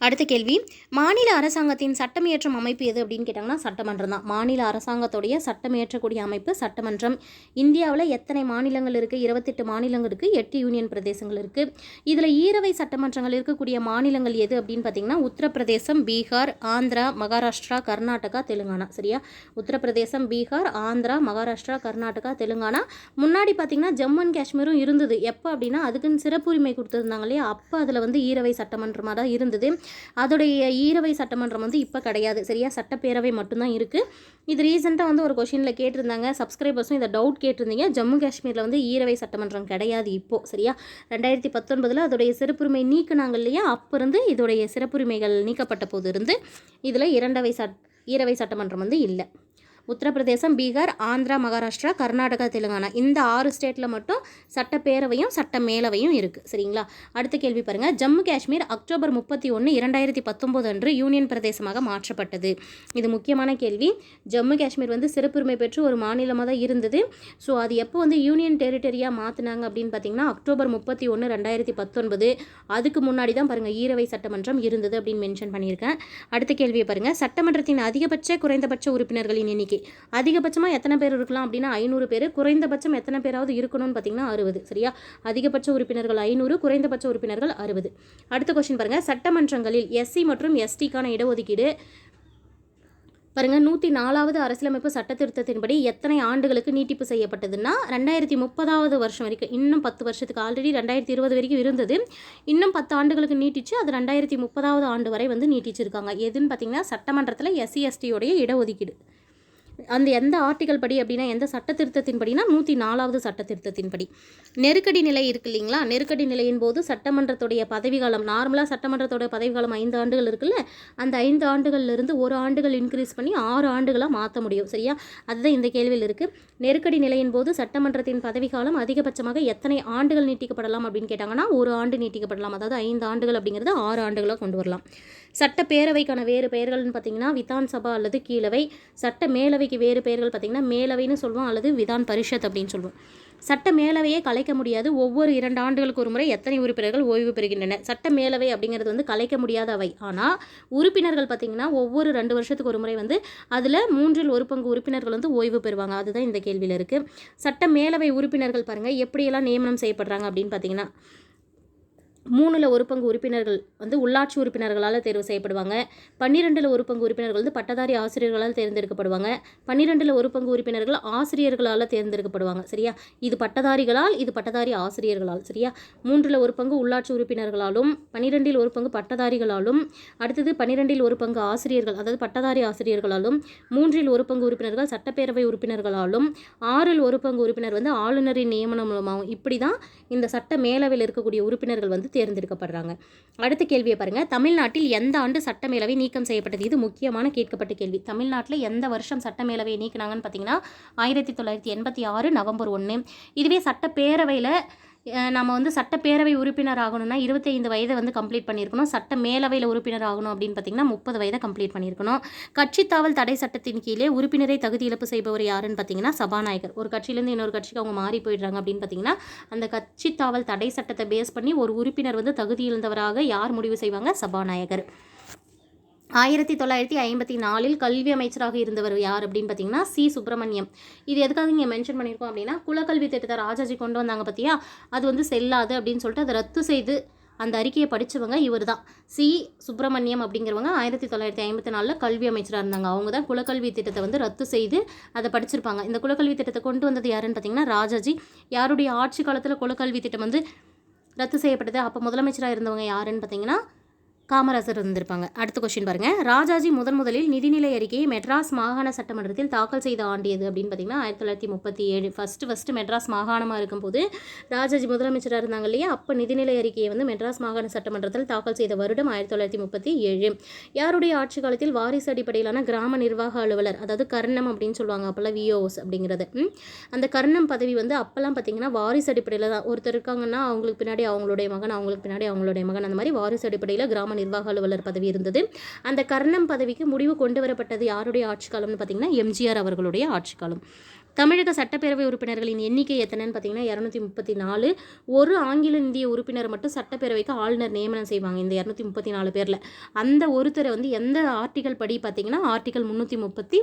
அடுத்த கேள்வி, மாநில அரசாங்கத்தின் சட்டமியற்றும் அமைப்பு எது அப்படின்னு கேட்டாங்கன்னா சட்டமன்றம் தான். மாநில அரசாங்கத்துடைய சட்டமியற்றக்கூடிய அமைப்பு சட்டமன்றம். இந்தியாவில் எத்தனை மாநிலங்கள் இருக்குது? 28 மாநிலங்கள் இருக்குது, 8 யூனியன் பிரதேசங்கள் இருக்குது. இதில் ஈரவை சட்டமன்றங்கள் இருக்கக்கூடிய மாநிலங்கள் எது அப்படின்னு பார்த்தீங்கன்னா உத்தரப்பிரதேசம், பீகார், ஆந்திரா, மகாராஷ்டிரா, கர்நாடகா, தெலுங்கானா. சரியா? உத்தரப்பிரதேசம், பீகார், ஆந்திரா, மகாராஷ்டிரா, கர்நாடகா, தெலுங்கானா. முன்னாடி பார்த்தீங்கன்னா ஜம்மு அண்ட் காஷ்மீரும் இருந்தது. எப்போ அப்படின்னா அதுக்குன்னு சிறப்புரிமை கொடுத்துருந்தாங்க இல்லையா, அப்போ அதில் வந்து ஈரவை சட்டமன்றமாக தான் இருந்தது. அதோடைய ஈரவை சட்டமன்றம் வந்து இப்போ கிடையாது. சரியா? சட்டப்பேரவை மட்டும்தான் இருக்குது. இது ரீசெண்டாக வந்து ஒரு கொஷினில் கேட்டிருந்தாங்க, சப்ஸ்கிரைபர்ஸும் இதை டவுட் கேட்டிருந்தீங்க. ஜம்மு காஷ்மீரில் வந்து ஈரவை சட்டமன்றம் கிடையாது இப்போது. சரியா? 2019 அதோடைய சிறப்புரிமை நீக்கினாங்க இல்லையா, அப்போ இருந்து இதோடைய சிறப்புரிமைகள் நீக்கப்பட்ட போது இருந்து இதில் ஈரவை சட்டமன்றம் வந்து இல்லை. உத்தரப்பிரதேசம், பீகார், ஆந்திரா, மகாராஷ்டிரா, கர்நாடகா, தெலுங்கானா இந்த 6 ஸ்டேட்டில் மட்டும் சட்டப்பேரவையும் சட்ட மேலவையும் இருக்குது. சரிங்களா? அடுத்த கேள்வி பாருங்கள். ஜம்மு காஷ்மீர் அக்டோபர் 31, 2019 அன்று யூனியன் பிரதேசமாக மாற்றப்பட்டது. இது முக்கியமான கேள்வி. ஜம்மு காஷ்மீர் வந்து சிறப்புரிமை பெற்று ஒரு மாநிலமாக தான் இருந்தது. ஸோ அது எப்போ வந்து யூனியன் டெரிட்டரியாக மாற்றினாங்க அப்படின்னு பார்த்தீங்கன்னா அக்டோபர் 31, 2019. அதுக்கு முன்னாடி தான் பாருங்கள் ஈரவை சட்டமன்றம் இருந்தது அப்படின்னு மென்ஷன் பண்ணியிருக்கேன். அடுத்த கேள்வியை பாருங்கள். சட்டமன்றத்தின் அதிகபட்ச குறைந்தபட்ச உறுப்பினர்களின் எண்ணிக்கை அதிகபட்சமாக எத்தனை பேர் இருக்கலாம் அப்படின்னா 500 பேர். குறைந்தபட்சம் எத்தனை பேராவது இருக்கணும்னு பார்த்தீங்கன்னா 60. சரியா? அதிகபட்ச உறுப்பினர்கள் 500, குறைந்தபட்ச உறுப்பினர்கள் 60. அடுத்த கொஸ்டின் பாருங்க. சட்டமன்றங்களில் எஸ்சி மற்றும் எஸ்டிக்கான இடஒதுக்கீடு பாருங்க 104வது அரசியலமைப்பு சட்டத்திருத்தத்தின்படி எத்தனை ஆண்டுகளுக்கு நீட்டிப்பு செய்யப்பட்டதுன்னா 2030வது வருஷம் வரைக்கும். இன்னும் 10 வருஷத்துக்கு. ஆல்ரெடி 2020 வரைக்கும் இருந்தது. இன்னும் 10 ஆண்டுகளுக்கு நீட்டிச்சு அது 2030வது ஆண்டு வரை வந்து நீட்டிச்சிருக்காங்க. எதுன்னு பார்த்தீங்கன்னா சட்டமன்றத்தில் எஸ்சி எஸ்டியோடைய இடஒதுக்கீடு. அந்த எந்த ஆர்டிகல் படி அப்படின்னா எந்த சட்டத்திருத்தத்தின் படினா 104வது சட்டத்திருத்தத்தின் படி. நெருக்கடி நிலை இருக்கு இல்லைங்களா, நெருக்கடி நிலையின் போது சட்டமன்றத்துடைய பதவிக்காலம் நார்மலாக சட்டமன்றத்தோட பதவிக்காலம் 5 ஆண்டுகள் இருக்குல்ல, அந்த 5 ஆண்டுகள்லேருந்து 1 ஆண்டுகள் இன்க்ரீஸ் பண்ணி 6 ஆண்டுகளாக மாற்ற முடியும். சரியா? அதுதான் இந்த கேள்வியில் இருக்குது. நெருக்கடி நிலையின் போது சட்டமன்றத்தின் பதவிக்காலம் அதிகபட்சமாக எத்தனை ஆண்டுகள் நீட்டிக்கப்படலாம் அப்படின்னு கேட்டாங்கன்னா 1 ஆண்டு நீட்டிக்கப்படலாம். அதாவது 5 ஆண்டுகள் அப்படிங்கிறது 6 ஆண்டுகளாக கொண்டு வரலாம். சட்டப்பேரவைக்கான வேறு பெயர்கள்னு பார்த்தீங்கன்னா விதான் சபா அல்லது கீழவை. சட்ட மேலவைக்கு வேறு பெயர்கள் பார்த்தீங்கன்னா மேலவைன்னு சொல்லுவோம் அல்லது விதான் பரிஷத் அப்படின்னு சொல்லுவோம். சட்ட மேலவையை கலைக்க முடியாது. ஒவ்வொரு 2 ஆண்டுகளுக்கு ஒரு முறை எத்தனை உறுப்பினர்கள் ஓய்வு பெறுகின்றன. சட்ட மேலவை அப்படிங்கிறது வந்து கலைக்க முடியாத அவை. ஆனால் உறுப்பினர்கள் பார்த்தீங்கன்னா ஒவ்வொரு 2 வருஷத்துக்கு ஒரு முறை வந்து அதில் 3 1/4 உறுப்பினர்கள் வந்து ஓய்வு பெறுவாங்க. அதுதான் இந்த கேள்வியில் இருக்குது. சட்ட மேலவை உறுப்பினர்கள் பாருங்கள் எப்படியெல்லாம் நியமனம் செய்யப்படுறாங்க அப்படின்னு பார்த்தீங்கன்னா 3 1/4 உறுப்பினர்கள் வந்து உள்ளாட்சி உறுப்பினர்களால் தேர்வு செய்யப்படுவாங்க. 12 1/4 உறுப்பினர்கள் வந்து பட்டதாரி ஆசிரியர்களால் தேர்ந்தெடுக்கப்படுவாங்க. 12 1/4 உறுப்பினர்கள் ஆசிரியர்களால் தேர்ந்தெடுக்கப்படுவாங்க. சரியா? இது பட்டதாரிகளால், இது பட்டதாரி ஆசிரியர்களால். சரியா? 3 1/4 உள்ளாட்சி உறுப்பினர்களாலும் 12 1/4 பட்டதாரிகளாலும் அடுத்தது 12 1/4 ஆசிரியர்கள் அதாவது பட்டதாரி ஆசிரியர்களாலும் 3 1/4 உறுப்பினர்கள் சட்டப்பேரவை உறுப்பினர்களாலும் 6 1/4 உறுப்பினர் வந்து ஆளுநரின் நியமனம் மூலமாகும். இப்படி தான் இந்த சட்ட மேலவையில் இருக்கக்கூடிய உறுப்பினர்கள் வந்து தேர்ந்தெடுக்கப்படுறாங்க. அடுத்த கேள்வியை பாருங்க. தமிழ்நாட்டில் எந்த ஆண்டு சட்ட மேலவை நீக்கம் செய்யப்பட்டது? இது முக்கியமான கேட்கப்பட்ட கேள்வி. தமிழ்நாட்டில் எந்த வருஷம் சட்ட மேலவையை நீக்கினாங்கன்னு பார்த்தீங்கன்னா 1986 நவம்பர் 1. இதுவே சட்டப்பேரவையில் நம்ம வந்து சட்டப்பேரவை உறுப்பினர் ஆகணும்னா 25 வயதை வந்து கம்ப்ளீட் பண்ணியிருக்கணும். சட்ட மேலவையில் உறுப்பினர் ஆகணும் அப்படின்னு பார்த்தீங்கன்னா 30 வயதை கம்ப்ளீட் பண்ணியிருக்கணும். கட்சித்தாவல் தடை சட்டத்தின் கீழே உறுப்பினரை தகுதி இழப்பு செய்பவர் யாருன்னு பார்த்தீங்கன்னா சபாநாயகர். ஒரு கட்சியிலேருந்து இன்னொரு கட்சிக்கு அவங்க மாறி போயிடுறாங்க அப்படின்னு பார்த்தீங்கன்னா அந்த கட்சித்தாவல் தடை சட்டத்தை பேஸ் பண்ணி ஒரு உறுப்பினர் வந்து தகுதி இழந்தவராக யார் முடிவு செய்வாங்க? சபாநாயகர். 1954 கல்வி அமைச்சராக இருந்தவர் யார் அப்படின்னு பார்த்தீங்கன்னா சி. சுப்பிரமணியம். இது எதுக்காக இங்கே மென்ஷன் பண்ணியிருக்கோம் அப்படின்னா குலக்கல்வி திட்டத்தை ராஜாஜி கொண்டு வந்தாங்க பார்த்தியா, அது வந்து செல்லாது அப்படின்னு சொல்லிட்டு அதை ரத்து செய்து அந்த அறிக்கையை படித்தவங்க இவர் தான். சி. சுப்பிரமணியம் அப்படிங்கிறவங்க 1954 கல்வி அமைச்சராக இருந்தாங்க. அவங்க தான் குலக்கல்வி திட்டத்தை வந்து ரத்து செய்து அதை படிச்சிருப்பாங்க. இந்த குலக்கல்வி திட்டத்தை கொண்டு வந்தது யாருன்னு பார்த்தீங்கன்னா ராஜாஜி. யாருடைய ஆட்சி காலத்தில் குலக்கல்வி திட்டம் வந்து ரத்து செய்யப்பட்டது? அப்போ முதலமைச்சராக இருந்தவங்க யாருன்னு பார்த்தீங்கன்னா காமராஜர் இருந்திருப்பாங்க. அடுத்த கொஸ்டின் பாருங்க. ராஜாஜி முதலில் நிதிநிலை அறிக்கையை மெட்ராஸ் மாகாண சட்டமன்றத்தில் தாக்கல் செய்த ஆண்டு எது அப்படின்னு பார்த்தீங்கன்னா 1937. ஃபஸ்ட்டு மெட்ராஸ் மாகாணமாக இருக்கும்போது ராஜாஜி முதலமைச்சராக இருந்தாங்க இல்லையா, அப்போ நிதிநிலை அறிக்கையை வந்து மெட்ராஸ் மாகாண சட்டமன்றத்தில் தாக்கல் செய்த வருடம் 1937. யாருடைய ஆட்சி காலத்தில் வாரிசு அடிப்படையிலான கிராம நிர்வாக அலுவலர் அதாவது கர்ணம் அப்படின்னு சொல்லுவாங்க அப்போல்லாம் விஓஸ் அப்படிங்கிறது. அந்த கர்ணம் பதவி வந்து அப்போல்லாம் பார்த்தீங்கன்னா வாரிசு அடிப்படையில் தான். ஒருத்தர் இருக்காங்கன்னா அவங்களுக்கு பின்னாடி அவங்களுடைய மகன், அவங்களுக்கு பின்னாடி அவங்களுடைய மகன், அந்த மாதிரி வாரிசு அடிப்படையில் கிராம நிர்வாக அலுவலர் பதவி இருந்தது. அந்த கர்ணம் பதவிக்கு முடிவு கொண்டு வரப்பட்டது யாருடைய ஆட்சி காலம்னு பார்த்தீங்கன்னா எம்ஜிஆர் அவர்களுடைய ஆட்சி காலம். தமிழக சட்டப்பேரவை உறுப்பினர்களின் எண்ணிக்கை எத்தனைன்னு பார்த்தீங்கன்னா 234. ஒரு ஆங்கில இந்திய உறுப்பினர் மட்டும் சட்டப்பேரவைக்கு ஆளுநர் நியமனம் செய்வாங்க இந்த 234 பேரில். அந்த ஒருத்தரை வந்து எந்த ஆர்டிகல் படி பார்த்தீங்கன்னா ஆர்டிகல் 333.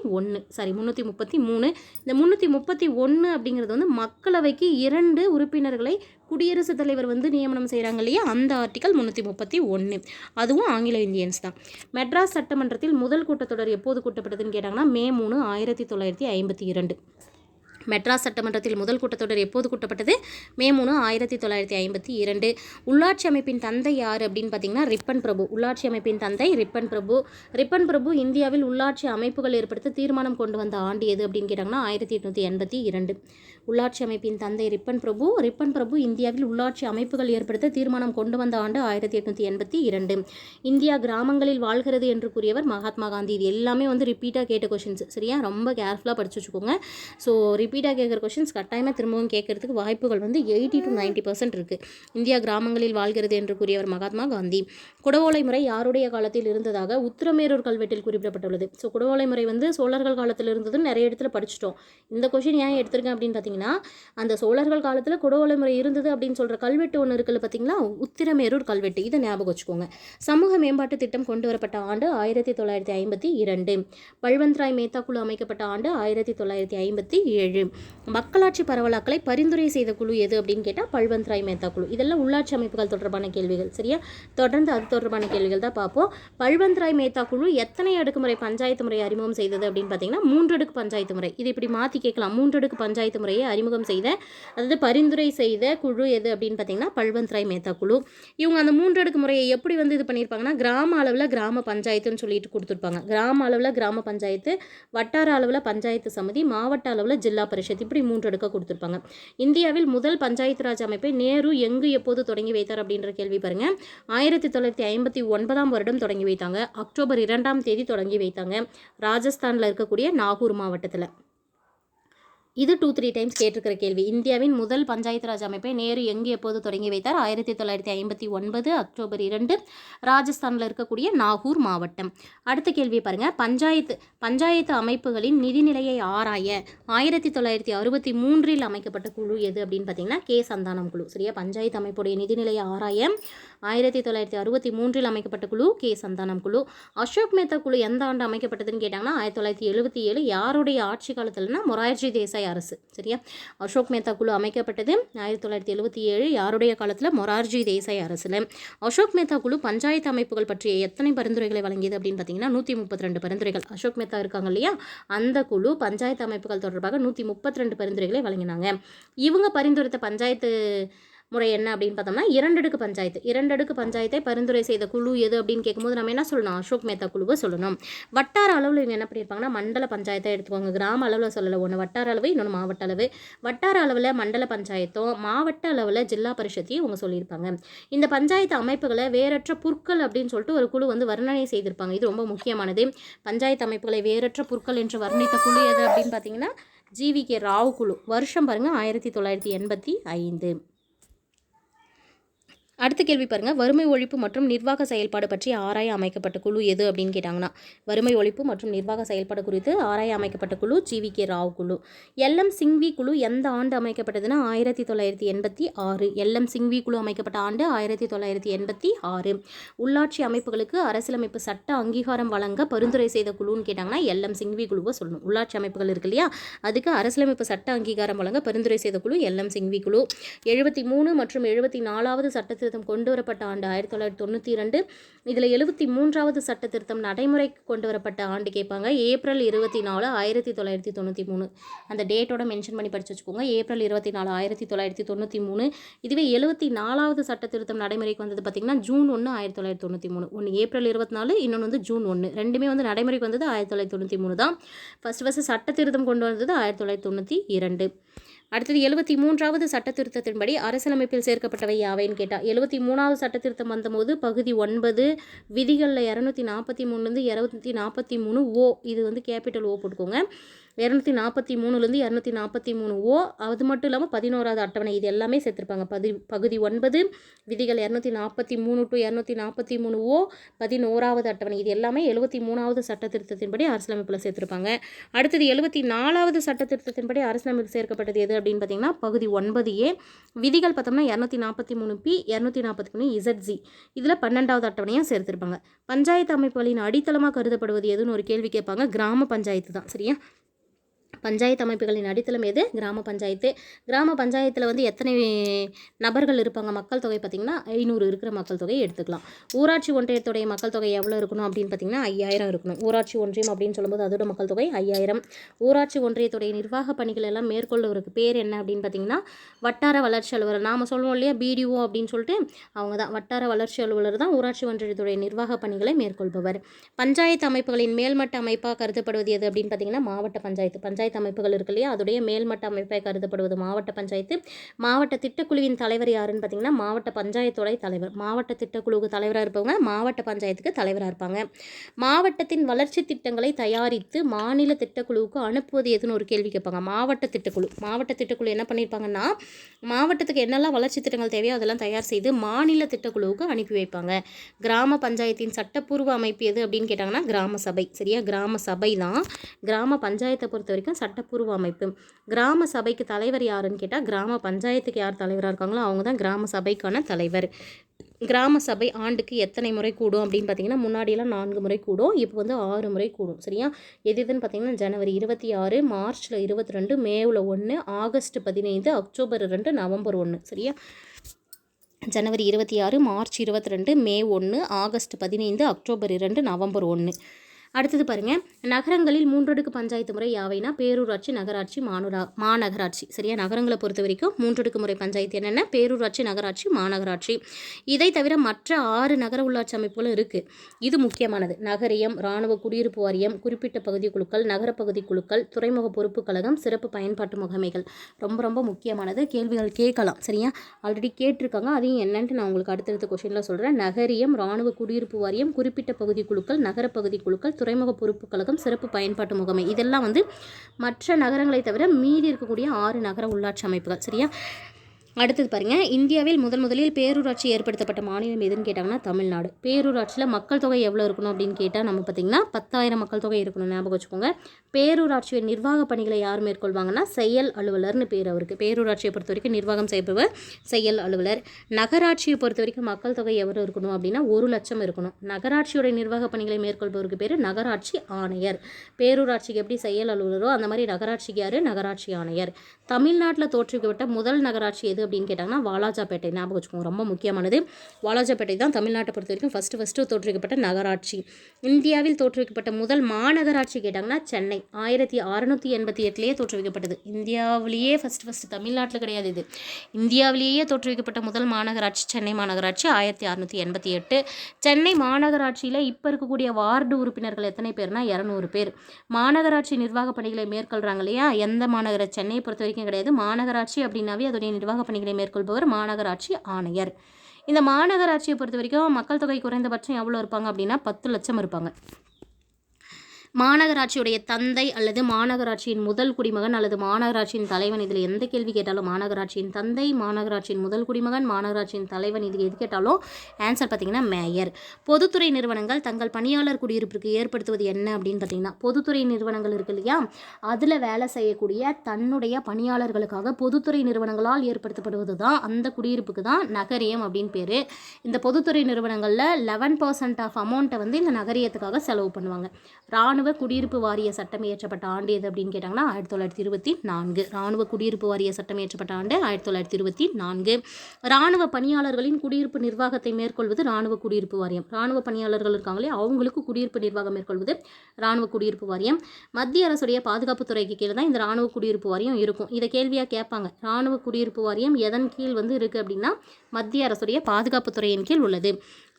இந்த 331 அப்படிங்கிறது வந்து மக்களவைக்கு 2 உறுப்பினர்களை குடியரசுத் தலைவர் வந்து நியமனம் செய்கிறாங்க இல்லையா, அந்த ஆர்டிகல் 331. அதுவும் ஆங்கில இந்தியன்ஸ் தான். மெட்ராஸ் சட்டமன்றத்தில் முதல் கூட்டத்தொடர் எப்போது கூட்டப்பட்டதுன்னு கேட்டாங்கன்னா மே 3, 1952. மெட்ராஸ் சட்டமன்றத்தில் முதல் கூட்டத்தொடர் எப்போது கூட்டப்பட்டது? மே 3, 1952. உள்ளாட்சி அமைப்பின் தந்தை யார் அப்படின்னு பார்த்தீங்கன்னா ரிப்பன் பிரபு. உள்ளாட்சி அமைப்பின் தந்தை ரிப்பன் பிரபு. ரிப்பன் பிரபு இந்தியாவில் உள்ளாட்சி அமைப்புகள் ஏற்படுத்த தீர்மானம் கொண்டு வந்த ஆண்டு எது அப்படின்னு கேட்டாங்கன்னா 1882. உள்ளாட்சி அமைப்பின் தந்தை ரிப்பன் பிரபு. ரிப்பன் பிரபு இந்தியாவில் உள்ளாட்சி அமைப்புகள் ஏற்படுத்த தீர்மானம் கொண்டு வந்த ஆண்டு 1882. இந்தியா கிராமங்களில் வாழ்கிறது என்று கூறியவர் மகாத்மா காந்தி. இது எல்லாமே வந்து ரிப்பீட்டாக கேட்ட கொஷின்ஸ், சரியா? ரொம்ப கேர்ஃபுல்லாக படிச்சு வச்சுக்கோங்க. ஸோ ரிப்பீட்டாக கேட்குற கொஷின்ஸ் கட்டாயமாக திரும்பவும் கேட்கறதுக்கு வாய்ப்புகள் வந்து 80 to 90% இருக்குது. இந்தியா கிராமங்களில் வாழ்கிறது என்று கூறியவர் மகாத்மா காந்தி. குடவோலை முறை யாருடைய காலத்தில் இருந்ததாக உத்திரமேரூர் கல்வெட்டில் குறிப்பிடப்பட்டுள்ளது. ஸோ குடவோலை முறை வந்து சோழர்கள் காலத்தில் இருந்ததுன்னு நிறைய இடத்துல படிச்சிட்டோம். இந்த கொஷின் ஏன் எடுத்திருக்கேன் அப்படின்னு பார்த்தீங்கன்னா, அந்த சோழர்கள் காலத்தில் குடவோலை முறை இருந்தது அப்படின்னு சொல்கிற கல்வெட்டு ஒன்று இருக்குல்ல பார்த்தீங்களா, உத்திரமேரூர் கல்வெட்டு. இதை ஞாபகம் வச்சுக்கோங்க. சமூக மேம்பாட்டு திட்டம் கொண்டு வரப்பட்ட ஆண்டு 1952. பல்வந்த்ராய் மேத்தா குழு அமைக்கப்பட்ட ஆண்டு 1957. மக்களாட்சி பரவலாக்களை பரிந்துரை செய்த குழு எது அப்படின்னு கேட்டால் பல்வந்த்ராய் மேத்தா குழு. இதெல்லாம் உள்ளாட்சி அமைப்புகள் தொடர்பான கேள்விகள், சரியா? தொடர்ந்து அது தொடர்பான கேள்விகள் தான் பார்ப்போம். பல்வந்த்ராய் மேத்தா குழு எத்தனை அடுக்குமுறை பஞ்சாயத்து முறையை அறிமுகம் செய்தது அப்படின்னு பார்த்தீங்கன்னா 3 அடுக்கு பஞ்சாயத்து முறை. இது இப்படி மாற்றி கேட்கலாம். 3 அடுக்கு பஞ்சாயத்து முறையை அறிமுகம் செய்த, அதாவது பரிந்துரை செய்த குழு எது அப்படின்னு பார்த்தீங்கன்னா பல்வந்த்ராய் மேத்தா குழு. இவங்க அந்த 3 அடுக்கு முறையை எப்படி வந்து இது பண்ணியிருப்பாங்கன்னா, கிராம அளவில் கிராம பஞ்சாயத்துன்னு சொல்லிட்டு கொடுத்துருப்பாங்க. கிராம அளவில் கிராம பஞ்சாயத்து, வட்டார அளவில் பஞ்சாயத்து சமிதி, மாவட்ட அளவில் ஜில்லா பரிஷத், இப்படி 3 அடுக்க கொடுத்துருப்பாங்க. இந்தியாவில் முதல் பஞ்சாயத்து ராஜ் அமைப்பை நேரு எங்கு எப்போது தொடங்கி வைத்தார் அப்படின்ற கேள்வி பாருங்க. 1959 வருடம் தொடங்கி வைத்தாங்க. அக்டோபர் 2ஆம் தேதி தொடங்கி வைத்தாங்க. ராஜஸ்தானில் இருக்கக்கூடிய நாகூர் மாவட்டத்தில். இது 2-3 டைம்ஸ் கேட்டிருக்கிற கேள்வி. இந்தியாவின் முதல் பஞ்சாயத்து ராஜ் அமைப்பை நேரு எங்கு எப்போது தொடங்கி வைத்தார்? 1959 அக்டோபர் 2, ராஜஸ்தானில் இருக்கக்கூடிய நாகூர் மாவட்டம். அடுத்த கேள்வியை பாருங்கள். பஞ்சாயத்து அமைப்புகளின் நிதிநிலையை ஆராய 1963 அமைக்கப்பட்ட குழு எது அப்படின்னு பார்த்தீங்கன்னா கே சந்தானம் குழு, சரியா? பஞ்சாயத்து அமைப்புடைய நிதிநிலையை ஆராய 1963 அமைக்கப்பட்ட குழு கே சந்தானம் குழு. அசோக் மேத்தா குழு எந்த ஆண்டு அமைக்கப்பட்டதுன்னு கேட்டாங்கன்னா 1977. யாருடைய ஆட்சி காலத்தில்னா மொரார்ஜி தேசாய் அரசு, சரியா? அசோக் மேத்தா குழு அமைக்கப்பட்டது 1977. யாருடைய காலத்தில்? மொரார்ஜி தேசாய் அரசில். அசோக் மேத்தா குழு பஞ்சாயத்து அமைப்புகள் பற்றிய எத்தனை பரிந்துரைகளை வழங்கியது அப்படின்னு பார்த்தீங்கன்னா 132 பரிந்துரைகள். அசோக் மேத்தா இருக்காங்க இல்லையா, அந்த குழு பஞ்சாயத்து அமைப்புகள் தொடர்பாக 132 பரிந்துரைகளை வழங்கினாங்க. இவங்க பரிந்துரைத்த பஞ்சாயத்து முறை என்ன அப்படின்னு பார்த்தோம்னா 2 அடுக்கு பஞ்சாயத்து. 2 அடுக்கு பஞ்சாயத்தை பரிந்துரை செய்த குழு எது அப்படின்னு கேட்கும்போது நம்ம என்ன சொல்லணும்? அசோக் மேத்தா குழுவை சொல்லணும். வட்டார அளவில் இவங்க என்ன பண்ணியிருப்பாங்கன்னா மண்டல பஞ்சாயத்தை எடுத்துக்கோங்க. கிராம அளவில் சொல்லலை, ஒன்று வட்டார அளவு, இன்னொன்று மாவட்ட அளவு. வட்டார அளவில் மண்டல பஞ்சாயத்தும் மாவட்ட அளவில் ஜில்லா பரிஷத்தையும் இவங்க சொல்லியிருப்பாங்க. இந்த பஞ்சாயத்து அமைப்புகளை வேறற்ற புற்கள் அப்படின்னு சொல்லிட்டு ஒரு குழு வந்து வர்ணனை செய்திருப்பாங்க. இது ரொம்ப முக்கியமானது. பஞ்சாயத்து அமைப்புகளை வேறற்ற புற்கள் என்று வர்ணித்த குழு எது அப்படின்னு பார்த்தீங்கன்னா GVK ராவ் குழு. வருஷம் பாருங்கள் 1985. அடுத்த கேள்வி பாருங்கள். வறுமை ஒழிப்பு மற்றும் நிர்வாக செயல்பாடு பற்றி ஆராய அமைக்கப்பட்ட குழு எது அப்படின்னு கேட்டாங்கன்னா, வறுமை ஒழிப்பு மற்றும் நிர்வாக செயல்பாடு குறித்து ஆராய அமைக்கப்பட்ட குழு GVK ராவ் குழு. LM சிங்வி குழு எந்த ஆண்டு அமைக்கப்பட்டதுன்னா 1986. LM சிங்வி குழு அமைக்கப்பட்ட ஆண்டு 1986. உள்ளாட்சி அமைப்புகளுக்கு அரசியலமைப்பு சட்ட அங்கீகாரம் வழங்க பரிந்துரை செய்த குழுன்னு கேட்டாங்கன்னா LM சிங்வி குழுவை சொல்லணும். உள்ளாட்சி அமைப்புகள் இருக்கு இல்லையா, அதுக்கு அரசியலமைப்பு சட்ட அங்கீகாரம் வழங்க பரிந்துரை செய்த குழு LM சிங்வி குழு. 73 மற்றும் 74வது சட்ட கொண்டு வரப்பட்ட ஆண்டு 1992. இதில் 73வது சட்ட திருத்தம் நடைமுறைக்கு கொண்டு வரப்பட்ட ஆண்டு கேட்பாங்க. ஏப்ரல் 24, 1993. அந்த டேட்டோட மென்ஷன் பண்ணி படித்து வச்சுக்கோங்க. ஏப்ரல் 24, 1993. இதுவே 74வது சட்ட திருத்தம் நடைமுறைக்கு வந்தது பார்த்திங்கன்னா ஜூன் 1, 1993. ஒன்று ஏப்ரல் 24, இன்னொன்று வந்து ஜூன் 1. ரெண்டுமே வந்து நடைமுறைக்கு வந்தது 1993 தான். ஃபஸ்ட்டு சட்ட திருத்தம் கொண்டு வந்தது 1992. அடுத்தது 73வது சட்ட திருத்தத்தின்படி அரசியலமைப்பில் சேர்க்கப்பட்டவை யாவைன்னு கேட்டால் 73வது சட்ட திருத்தம் வந்தபோது பகுதி 9 விதிகளில் 243 243 ஓ, இது வந்து கேபிட்டல் ஓ போட்டுக்கோங்க. 243லேருந்து 243 ஓ, அது மட்டும் இல்லாமல் 11வது அட்டவணை இது எல்லாமே சேர்த்துருப்பாங்க. பகுதி 9 விதிகள் 243 டு 243 ஓ, 11வது அட்டவணை இது எல்லாமே 73வது சட்ட திருத்தத்தின்படி அரசியலமைப்பில் சேர்த்துருப்பாங்க. அடுத்தது 74வது சட்ட திருத்தத்தின்படி அரசியலமைப்பு சேர்க்கப்பட்டது எது அப்படின்னு பார்த்தீங்கன்னா பகுதி 9A விதிகள் பார்த்தோம்னா 243P 243ZZ இதில் 12வது அட்டவணையாக சேர்த்துருப்பாங்க. பஞ்சாயத்து அமைப்புகளின் அடித்தளமாக கருதப்படுவது எதுன்னு ஒரு கேள்வி கேட்பாங்க. கிராம பஞ்சாயத்து தான். சரியா? பஞ்சாயத்து அமைப்புகளின் அடித்தளம் எது? கிராம பஞ்சாயத்து. கிராம பஞ்சாயத்தில் வந்து எத்தனை நபர்கள் இருப்பாங்க? மக்கள் தொகை பார்த்திங்கன்னா 500 இருக்கிற மக்கள் தொகையை எடுத்துக்கலாம். ஊராட்சி ஒன்றியத்துடைய மக்கள் தொகை எவ்வளோ இருக்கணும் அப்படின்னு பார்த்திங்கன்னா 5000 இருக்கணும். ஊராட்சி ஒன்றியம் அப்படின்னு சொல்லும்போது அதோட மக்கள் தொகை 5000. ஊராட்சி ஒன்றியத்துடைய நிர்வாக பணிகள் எல்லாம் மேற்கொள்ளுவருக்கு பேர் என்ன அப்படின்னு பார்த்திங்கன்னா வட்டார வளர்ச்சி அலுவலர். நாம் சொல்லுவோம் இல்லையா BDO அப்படின்னு சொல்லிட்டு, அவங்க தான் வட்டார வளர்ச்சி அலுவலர் தான் ஊராட்சி ஒன்றியத்துடைய நிர்வாக பணிகளை மேற்கொள்பவர். பஞ்சாயத்து அமைப்புகளின் மேல்மட்ட அமைப்பாக கருதப்படுவது எது அப்படின்னு பார்த்திங்கன்னா மாவட்ட பஞ்சாயத்து. பஞ்சாயத்து அமைப்புகள் இருக்கு இல்லையா, அதோடைய மேல்மட்ட அமைப்பாக கருதப்படுவது மாவட்ட பஞ்சாயத்து. மாவட்ட திட்டக்குழுவின் தலைவர் யாருன்னு பார்த்தீங்கன்னா மாவட்ட பஞ்சாயத்தோடைய தலைவர். மாவட்ட திட்டக்குழுவுக்கு தலைவராக இருப்பவங்க மாவட்ட பஞ்சாயத்துக்கு தலைவராக இருப்பாங்க. மாவட்டத்தின் வளர்ச்சி திட்டங்களை தயாரித்து மாநில திட்டக்குழுவுக்கு அனுப்புவது எதுன்னு ஒரு கேள்வி கேட்பாங்க. மாவட்ட திட்டக்குழு என்ன பண்ணியிருப்பாங்கன்னா மாவட்டத்துக்கு என்னெல்லாம் வளர்ச்சி திட்டங்கள் தேவையோ அதெல்லாம் தயார் செய்து மாநில திட்டக்குழுவுக்கு அனுப்பி வைப்பாங்க. கிராம பஞ்சாயத்தின் சட்டப்பூர்வ அமைப்பு எது அப்படின்னு கேட்டாங்கன்னா கிராம சபை. சரியா? கிராம சபை தான் கிராம பஞ்சாயத்தை பொறுத்த வரைக்கும் சட்டப்பூர்வ அமைப்பு. கிராம சபைக்கு தலைவர் யாருன்னு கேட்டால் கிராம பஞ்சாயத்துக்கு யார் தலைவராக இருக்காங்களோ அவங்க தான் கிராம சபைக்கான தலைவர். கிராம சபை ஆண்டுக்கு எத்தனை முறை கூடும் அப்படின்னு பார்த்தீங்கன்னா முன்னாடியெல்லாம் 4 முறை கூடும், இப்போ வந்து 6 முறை கூடும். சரியா? எதுன்னு பார்த்தீங்கன்னா ஜனவரி 26, மார்ச்சில் 22, மேவில் 1, ஆகஸ்ட் 15, அக்டோபர் 2, நவம்பர் 1. சரியா? ஜனவரி 26, மார்ச் 22, மே 1, ஆகஸ்ட் 15, அக்டோபர் 2, நவம்பர் 1. அடுத்தது பாருங்கள், நகரங்களில் 3 அடுக்கு பஞ்சாயத்து முறை யாவைனா பேரூராட்சி, நகராட்சி, மாநகராட்சி. சரியா? நகரங்களை பொறுத்த வரைக்கும் 3 அடுக்கு முறை பஞ்சாயத்து என்னென்ன? பேரூராட்சி, நகராட்சி, மாநகராட்சி. இதை தவிர மற்ற 6 நகர உள்ளாட்சி அமைப்புகளும் இருக்குது. இது முக்கியமானது. நகரியம், இராணுவ குடியிருப்பு வாரியம், குறிப்பிட்ட பகுதி குழுக்கள், நகரப்பகுதி குழுக்கள், துறைமுக பொறுப்பு கழகம், சிறப்பு பயன்பாட்டு முகமைகள். ரொம்ப ரொம்ப முக்கியமானது. கேள்விகள் கேட்கலாம். சரியா? ஆல்ரெடி கேட்டிருக்காங்க. அதையும் என்னன்ட்டு நான் உங்களுக்கு அடுத்தடுத்த கொஸ்டினில் சொல்கிறேன். நகரியம், இராணுவ குடியிருப்பு வாரியம், குறிப்பிட்ட பகுதி குழுக்கள், நகரப்பகுதி குழுக்கள், துறைமுக பொறுப்பு கழகம், சிறப்பு பயன்பாட்டு முகமை. இதெல்லாம் வந்து மற்ற நகரங்களை தவிர மீதி இருக்கக்கூடிய 6 நகர உள்ளாட்சி அமைப்புகள். சரியா? அடுத்தது பாருங்கள், இந்தியாவில் முதலில் பேரூராட்சி ஏற்படுத்தப்பட்ட மாநிலம் எதுன்னு கேட்டாங்கன்னா தமிழ்நாடு. பேரூராட்சியில் மக்கள் தொகை எவ்வளோ இருக்கணும் அப்படின்னு கேட்டால் நம்ம பார்த்திங்கன்னா 10,000 மக்கள் தொகை இருக்கணும். ஞாபகம் வச்சுக்கோங்க. பேரூராட்சியின் நிர்வாக பணிகளை யார் மேற்கொள்வாங்கன்னா செயல் அலுவலர்னு பேர் அவருக்கு. பேரூராட்சியை பொறுத்த வரைக்கும் நிர்வாகம் செய்பவர் செயல் அலுவலர். நகராட்சியை பொறுத்த வரைக்கும் மக்கள் தொகை எவ்வளோ இருக்கணும் அப்படின்னா 1,00,000 இருக்கணும். நகராட்சியோட நிர்வாக பணிகளை மேற்கொள்பவருக்கு பேர் நகராட்சி ஆணையர். பேரூராட்சிக்கு எப்படி செயல் அலுவலரோ அந்த மாதிரி நகராட்சிக்கு யார்? நகராட்சி ஆணையர். தமிழ்நாட்டில் தோற்றுவிக்கப்பட்ட முதல் நகராட்சி எது அப்படின்னு கேட்டாங்கன்னா வாலாஜாபேட்டை. ஞாபகம் வச்சுக்கோங்க, ரொம்ப முக்கியமானது. வாலாஜாபேட்டை தான் தமிழ்நாட்டை பொறுத்த வரைக்கும் ஃபஸ்ட்டு தோற்றுவிக்கப்பட்ட நகராட்சி. இந்தியாவில் தோற்றுவிக்கப்பட்ட முதல் மாநகராட்சி கேட்டாங்கன்னா சென்னை. 1688 தோற்றுவிக்கப்பட்டது. இந்தியாவிலேயே ஃபஸ்ட்டு தமிழ்நாட்டில் கிடையாது, இது இந்தியாவிலேயே தோற்றுவிக்கப்பட்ட முதல் மாநகராட்சி சென்னை மாநகராட்சி 1688. சென்னை மாநகராட்சியில் இப்போ இருக்கக்கூடிய வார்டு உறுப்பினர்கள் எத்தனை பேர்னா 200 பேர். மாநகராட்சி நிர்வாக பணிகளை மேற்கொள்கிறாங்க இல்லையா, எந்த மாநகராட்சி? சென்னையை பொறுத்த வரைக்கும் கிடையாது. மாநகராட்சி அப்படின்னாவே அதோடைய நிர்வாக பணிகளை மேற்கொள்பவர் மாநகராட்சி ஆணையர். இந்த மாநகராட்சியை பொறுத்த வரைக்கும் மக்கள் தொகை குறைந்தபட்சம் எவ்வளோ இருப்பாங்க அப்படின்னா 10,00,000 இருப்பாங்க. மாநகராட்சியுடைய தந்தை அல்லது மாநகராட்சியின் முதல் குடிமகன் அல்லது மாநகராட்சியின் தலைவன். இதில் எந்த கேள்வி கேட்டாலும் மாநகராட்சியின் தந்தை, மாநகராட்சியின் முதல் குடிமகன், மாநகராட்சியின் தலைவன், இது எது கேட்டாலும் ஆன்சர் பார்த்திங்கன்னா மேயர். பொதுத்துறை நிறுவனங்கள் தங்கள் பணியாளர் குடியிருப்புக்கு ஏற்படுத்துவது என்ன அப்படின்னு பார்த்திங்கன்னா பொதுத்துறை நிறுவனங்கள் இருக்கு இல்லையா, அதில் வேலை செய்யக்கூடிய தன்னுடைய பணியாளர்களுக்காக பொதுத்துறை நிறுவனங்களால் ஏற்படுத்தப்படுவது தான் அந்த குடியிருப்புக்கு தான் நகரியம் அப்படின்னு பேர். இந்த பொதுத்துறை நிறுவனங்களில் 11% ஆஃப் அமௌண்ட்டை வந்து இந்த நகரியத்துக்காக செலவு பண்ணுவாங்க. இராணுவ குடியிருப்பு வாரிய சட்டம் இயற்றப்பட்ட ஆண்டு எது அப்படின்னு கேட்டாங்கன்னா 1924. இராணுவ குடியிருப்பு வாரிய சட்டம் இயற்றப்பட்ட ஆண்டு 1924. இராணுவ பணியாளர்களின் குடியிருப்பு நிர்வாகத்தை மேற்கொள்வது இராணுவ குடியிருப்பு வாரியம். இராணுவ பணியாளர்கள் இருக்காங்களே அவங்களுக்கு குடியிருப்பு நிர்வாகம் மேற்கொள்வது இராணுவ குடியிருப்பு வாரியம். மத்திய அரசுடைய பாதுகாப்பு துறைக்கு கீழே தான் இந்த இராணுவ குடியிருப்பு வாரியம் இருக்கும். இதை கேள்வியாக கேட்பாங்க. இராணுவ குடியிருப்பு வாரியம் எதன் கீழ் வந்து இருக்குது அப்படின்னா மத்திய அரசுடைய பாதுகாப்பு துறையின் கீழ் உள்ளது.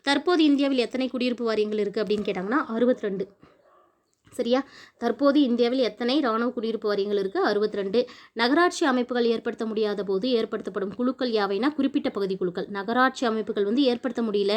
தற்போது இந்தியாவில் எத்தனை குடியிருப்பு வாரியங்கள் இருக்குது அப்படின்னு கேட்டாங்கன்னா 62. சரியா? தற்போது இந்தியாவில் எத்தனை இராணுவ குடியிருப்பு வாரியங்கள் இருக்குது? 62. நகராட்சி அமைப்புகள் ஏற்படுத்த முடியாத போது ஏற்படுத்தப்படும் குழுக்கள் யாவைனா குறிப்பிட்ட பகுதி குழுக்கள். நகராட்சி அமைப்புகள் வந்து ஏற்படுத்த முடியல,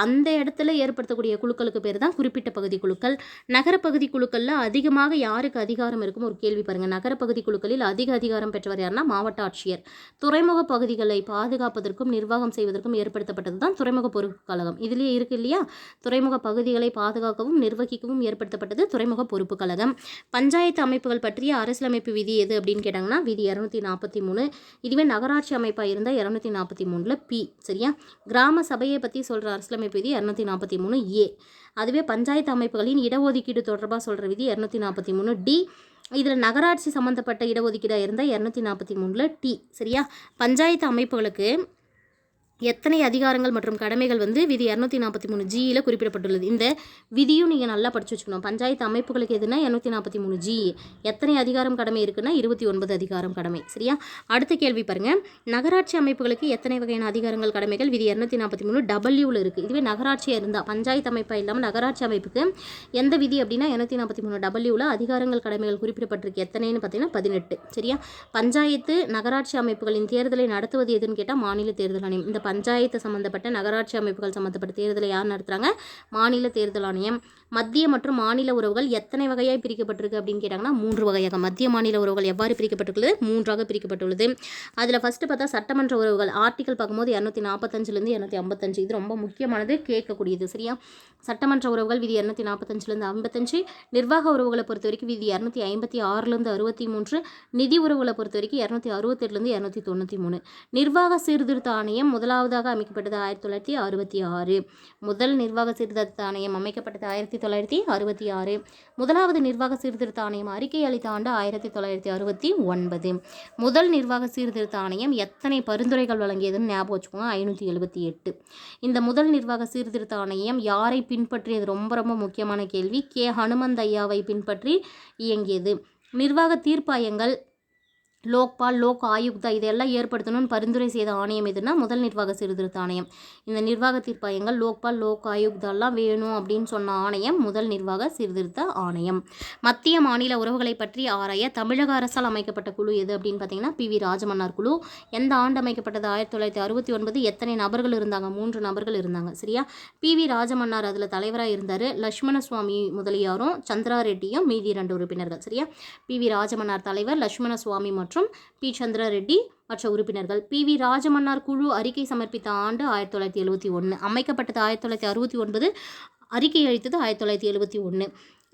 அந்த இடத்துல ஏற்படுத்தக்கூடிய குழுக்களுக்கு பேர் தான் குறிப்பிட்ட பகுதி குழுக்கள். நகரப்பகுதி குழுக்களில் அதிகமாக யாருக்கு அதிகாரம் இருக்கும் ஒரு கேள்வி பாருங்கள். நகரப்பகுதி குழுக்களில் அதிக அதிகாரம் பெற்றவர் யாருன்னா மாவட்ட ஆட்சியர். துறைமுக பகுதிகளை பாதுகாப்பதற்கும் நிர்வாகம் செய்வதற்கும் ஏற்படுத்தப்பட்டது தான் துறைமுக பொறுப்பு கழகம். இதுலேயே இருக்கு இல்லையா? துறைமுக பகுதிகளை பாதுகாக்கவும் நிர்வகிக்கவும் ஏற்படுத்தப்பட்டது துறைமுக பொறுப்பு கழகம். பஞ்சாயத்து அமைப்புகள் பற்றிய அரசியலமைப்பு விதி எது அப்படின்னு கேட்டாங்கன்னா விதி 243. இதுவே நகராட்சி அமைப்பாக இருந்தால் 243 பி. சரியா? கிராம சபையை பற்றி சொல்கிற அரசியலமைப்பு விதி 243 ஏ. அதுவே பஞ்சாயத்து அமைப்புகளின் இடஒதுக்கீடு தொடர்பாக சொல்கிற விதி 243 டி. இதில் நகராட்சி சம்மந்தப்பட்ட இடஒதுக்கீடாக இருந்தால் 243 டி. சரியா? பஞ்சாயத்து அமைப்புகளுக்கு எத்தனை அதிகாரங்கள் மற்றும் கடமைகள் வந்து விதி 243 ஜியில் குறிப்பிடப்பட்டுள்ளது. இந்த விதியும் நீங்கள் நல்லா படித்து வச்சுக்கணும். பஞ்சாயத்து அமைப்புகளுக்கு எதுனா 243 ஜி. எத்தனை அதிகாரம் கடமை இருக்குன்னா 29 அதிகாரம் கடமை. சரியா? அடுத்த கேள்வி பாருங்கள். நகராட்சி அமைப்புகளுக்கு எத்தனை வகையான அதிகாரங்கள் கடமைகள் விதி 243 டபிள்யூவில் இருக்குது. இதுவே நகராட்சியாக இருந்தால் பஞ்சாயத்து அமைப்பாக இல்லாமல் நகராட்சி அமைப்புக்கு எந்த விதி அப்படின்னா 243 டபிள்யூவில் அதிகாரங்கள் கடமைகள் குறிப்பிடப்பட்டிருக்கு. எத்தனைன்னு பார்த்தீங்கன்னா 18. சரியா? பஞ்சாயத்து நகராட்சி அமைப்புகளின் தேர்தலை நடத்துவது எதுன்னு கேட்டால் மாநில தேர்தல் ஆணையம். இந்த பஞ்சாயத்து சம்மந்தப்பட்ட நகராட்சி அமைப்புகள் சம்மந்தப்பட்ட தேர்தலை யார் நடத்துகிறாங்க? மாநில தேர்தல் ஆணையம். மத்திய மற்றும் மாநில உறவுகள் எத்தனை வகையாக பிரிக்கப்பட்டிருக்கு அப்படின்னு கேட்டாங்கன்னா 3 வகையாக. மத்திய மாநில உறவுகள் எவ்வாறு பிரிக்கப்பட்டுள்ளது? 3ஆக பிரிக்கப்பட்டுள்ளது. அதில் ஃபஸ்ட்டு பார்த்தா சட்டமன்ற உறவுகள் ஆர்டிக்கல் பார்க்கும்போது 245லேருந்து 255. இது ரொம்ப முக்கியமானது, கேட்கக்கூடியது. சரியா? சட்டமன்ற உறவுகள் விதி 245லேருந்து 55. நிர்வாக உறவுகளை பொறுத்த வரைக்கும் விதி 256லேருந்து 63. நிதி உறவுகளை பொறுத்த வரைக்கும் 268லேருந்து 293. நிர்வாக சீர்திருத்த ஆணையம் முதலாவதாக அமைக்கப்பட்டது 1966. முதல் நிர்வாக சீர்திருத்த ஆணையம் அமைக்கப்பட்டது 1966. முதலாவது நிர்வாக சீர்திருத்த ஆணையம் அறிக்கை அளித்த ஆண்டு 1969. முதல் நிர்வாக சீர்திருத்த ஆணையம் எத்தனை பரிந்துரைகள் வழங்கியதுன்னு ஞாபகம் வச்சுக்கோங்க, 578. இந்த முதல் நிர்வாக சீர்திருத்த ஆணையம் யாரை பின்பற்றியது? ரொம்ப ரொம்ப முக்கியமான கேள்வி. கே. ஹனுமந்தையாவை பின்பற்றி இயங்கியது. நிர்வாக தீர்ப்பாயங்கள் லோக்பால், லோக் ஆயுக்தா இதெல்லாம் ஏற்படுத்தணும்னு பரிந்துரை செய்த ஆணையம் எதுனா முதல் நிர்வாக சீர்திருத்த ஆணையம். இந்த நிர்வாக தீர்ப்பாயங்கள் லோக்பால், லோக் ஆயுக்தாலாம் வேணும் அப்படின்னு சொன்ன ஆணையம் முதல் நிர்வாக சீர்திருத்த ஆணையம். மத்திய மாநில உறவுகளை பற்றி ஆராய தமிழக அரசால் அமைக்கப்பட்ட குழு எது அப்படின்னு பார்த்தீங்கன்னா பி. வி. ராஜமன்னார் குழு. எந்த ஆண்டு அமைக்கப்பட்டது? 1969. எத்தனை நபர்கள் இருந்தாங்க? 3 நபர்கள் இருந்தாங்க. சரியா? பி. வி. ராஜமன்னார் அதில் தலைவராக இருந்தார். லட்சுமண சுவாமி முதலியாரும் சந்திரா ரெட்டியும் மீதி 2 உறுப்பினர்கள். சரியா? பி. வி. ராஜமன்னார் தலைவர், லட்சுமண சுவாமி மற்றும் பி. சந்திரா ரெட்டி மற்ற உறுப்பினர்கள். பி. வி. ராஜமன்னார் குழு அறிக்கை சமர்ப்பித்த ஆண்டு 1971. அமைக்கப்பட்டது 1969. அறிக்கை அளித்தது 1971.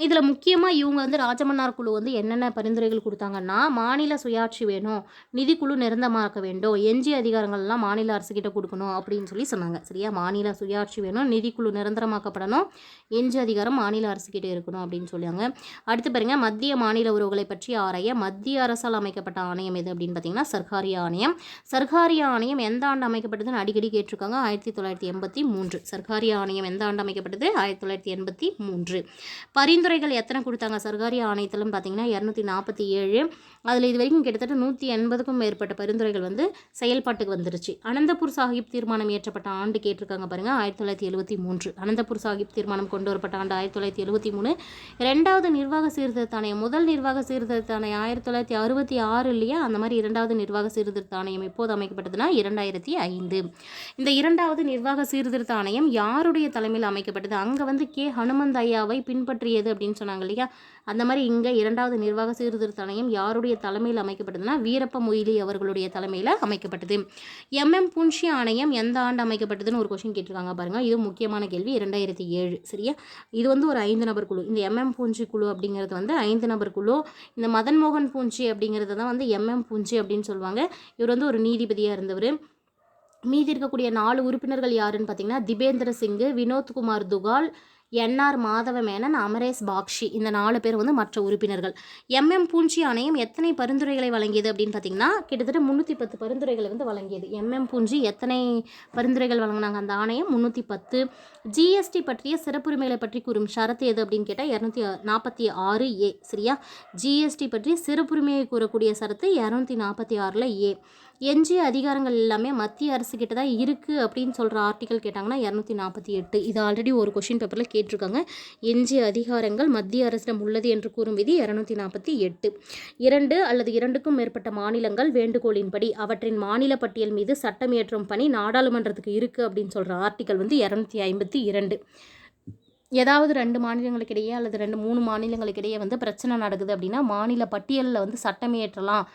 இதில் முக்கியமாக இவங்க வந்து ராஜமன்னார் குழு வந்து என்னென்ன பரிந்துரைகள் கொடுத்தாங்கன்னா மாநில சுயாட்சி வேணும், நிதிக்குழு நிரந்தரமாக்க வேண்டும், எஞ்சிய அதிகாரங்கள்லாம் மாநில அரசுக்கிட்ட கொடுக்கணும் அப்படின்னு சொல்லி சொன்னாங்க. சரியா? மாநில சுயாட்சி வேணும், நிதிக்குழு நிரந்தரமாக்கப்படணும், எஞ்சிய அதிகாரம் மாநில அரசுக்கிட்ட இருக்கணும் அப்படின்னு சொல்லுவாங்க. அடுத்து பாருங்க, மத்திய மாநில உறவுகளை பற்றி ஆராய மத்திய அரசால் அமைக்கப்பட்ட ஆணையம் எது அப்படின்னு பார்த்தீங்கன்னா சர்க்காரியா ஆணையம். சர்க்காரியா ஆணையம் எந்த ஆண்டு அமைக்கப்பட்டதுன்னு அடிக்கடி கேட்டிருக்காங்க. 1983. சர்க்காரியா ஆணையம் எந்த ஆண்டு அமைக்கப்பட்டது? 1983. பரிந்துரைகள் எத்தனை கொடுத்தாங்க சர்க்காரியா ஆணையத்திலும் பார்த்தீங்கன்னா 247. அதில் இது வரைக்கும் கிட்டத்தட்ட 180க்கும் மேற்பட்ட பரிந்துரைகள் வந்து செயல்பாட்டுக்கு வந்துருச்சு. அனந்தபூர் சாஹிப் தீர்மானம் இயற்றப்பட்ட ஆண்டு கேட்டிருக்காங்க பாருங்க, 1973. அனந்தபூர் சாஹிப் தீர்மானம் கொண்டு வரப்பட்ட ஆண்டு 1973. இரண்டாவது நிர்வாக சீர்திருத்த ஆணையம், முதல் நிர்வாக சீர்திருத்த ஆணையம் 1966 இல்லையா? அந்த மாதிரி இரண்டாவது நிர்வாக சீர்திருத்த ஆணையம் எப்போது அமைக்கப்பட்டதுன்னா 2005. இந்த இரண்டாவது நிர்வாக சீர்திருத்த ஆணையம் யாருடைய தலைமையில் அமைக்கப்பட்டது? அங்கே வந்து கே. ஹனுமந்தையாவை பின்பற்றியது அப்படின்னு சொன்னாங்க இல்லையா? அந்த மாதிரி இங்கே இரண்டாவது நிர்வாக சீர்திருத்த ஆணையம் யாருடைய தலைமையில் அமைக்கப்பட்டதுன்னா வீரப்ப மொய்லி அவர்களுடைய தலைமையில் அமைக்கப்பட்டது. எம்.எம். பூஞ்சி ஆணையம் எந்த ஆண்டு அமைக்கப்பட்டதுன்னு ஒரு கொஸ்டின் கேட்டிருக்காங்க பாருங்கள். இது முக்கியமான கேள்வி. 2007. சரியா? இது வந்து ஒரு 5 நபர் குழு. இந்த எம்.எம். பூஞ்சி குழு அப்படிங்கிறது வந்து 5 நபர் குழு. இந்த மதன் மோகன் பூஞ்சி அப்படிங்கிறது தான் வந்து எம்.எம். பூஞ்சி அப்படின்னு சொல்லுவாங்க. இவர் வந்து ஒரு நீதிபதியாக இருந்தவர். மீதி இருக்கக்கூடிய 4 உறுப்பினர்கள் யாருன்னு பார்த்தீங்கன்னா திபேந்திர சிங்கு, வினோத்குமார் துகால், என்.ஆர். மாதவ மேனன், அமரேஷ் பாக்ஷி. இந்த 4 பேர் வந்து மற்ற உறுப்பினர்கள். எம்.எம். பூஞ்சி ஆணையம் எத்தனை பரிந்துரைகளை வழங்கியது அப்படின்னு பார்த்தீங்கன்னா கிட்டத்தட்ட 310 பரிந்துரைகளை வந்து வழங்கியது. எம்.எம். பூஞ்சி எத்தனை பரிந்துரைகள் வழங்கினாங்க அந்த ஆணையம்? 310. ஜிஎஸ்டி பற்றிய சிறப்புரிமைகளை பற்றி கூறும் ஷரத்து எது அப்படின்னு கேட்டால் 246 ஏ. சரியா? ஜிஎஸ்டி பற்றி சிறப்புரிமையை கூறக்கூடிய சரத்து 246 ஏ. எஞ்சிய அதிகாரங்கள் எல்லாமே மத்திய அரசு கிட்ட தான் இருக்குது அப்படின்னு சொல்கிற ஆர்டிக்கல் கேட்டாங்கன்னா 248. இது ஆல்ரெடி ஒரு கொஷின் பேப்பரில் கேட்டிருக்காங்க. எஞ்சிய அதிகாரங்கள் மத்திய அரசிடம் உள்ளது என்று கூறும் விதி 248. 2 அல்லது 2க்கும் மேற்பட்ட மாநிலங்கள் வேண்டுகோளின்படி அவற்றின் மாநில பட்டியல் மீது சட்டம் இயற்றும் பணி நாடாளுமன்றத்துக்கு இருக்குது அப்படின்னு சொல்கிற ஆர்டிக்கல் வந்து 252. ஏதாவது 2 மாநிலங்களுக்கிடையே அல்லது 2-3 மாநிலங்களுக்கிடையே வந்து பிரச்சனை நடக்குது அப்படின்னா மாநில பட்டியலில் வந்து சட்டம் இயற்றலாம்.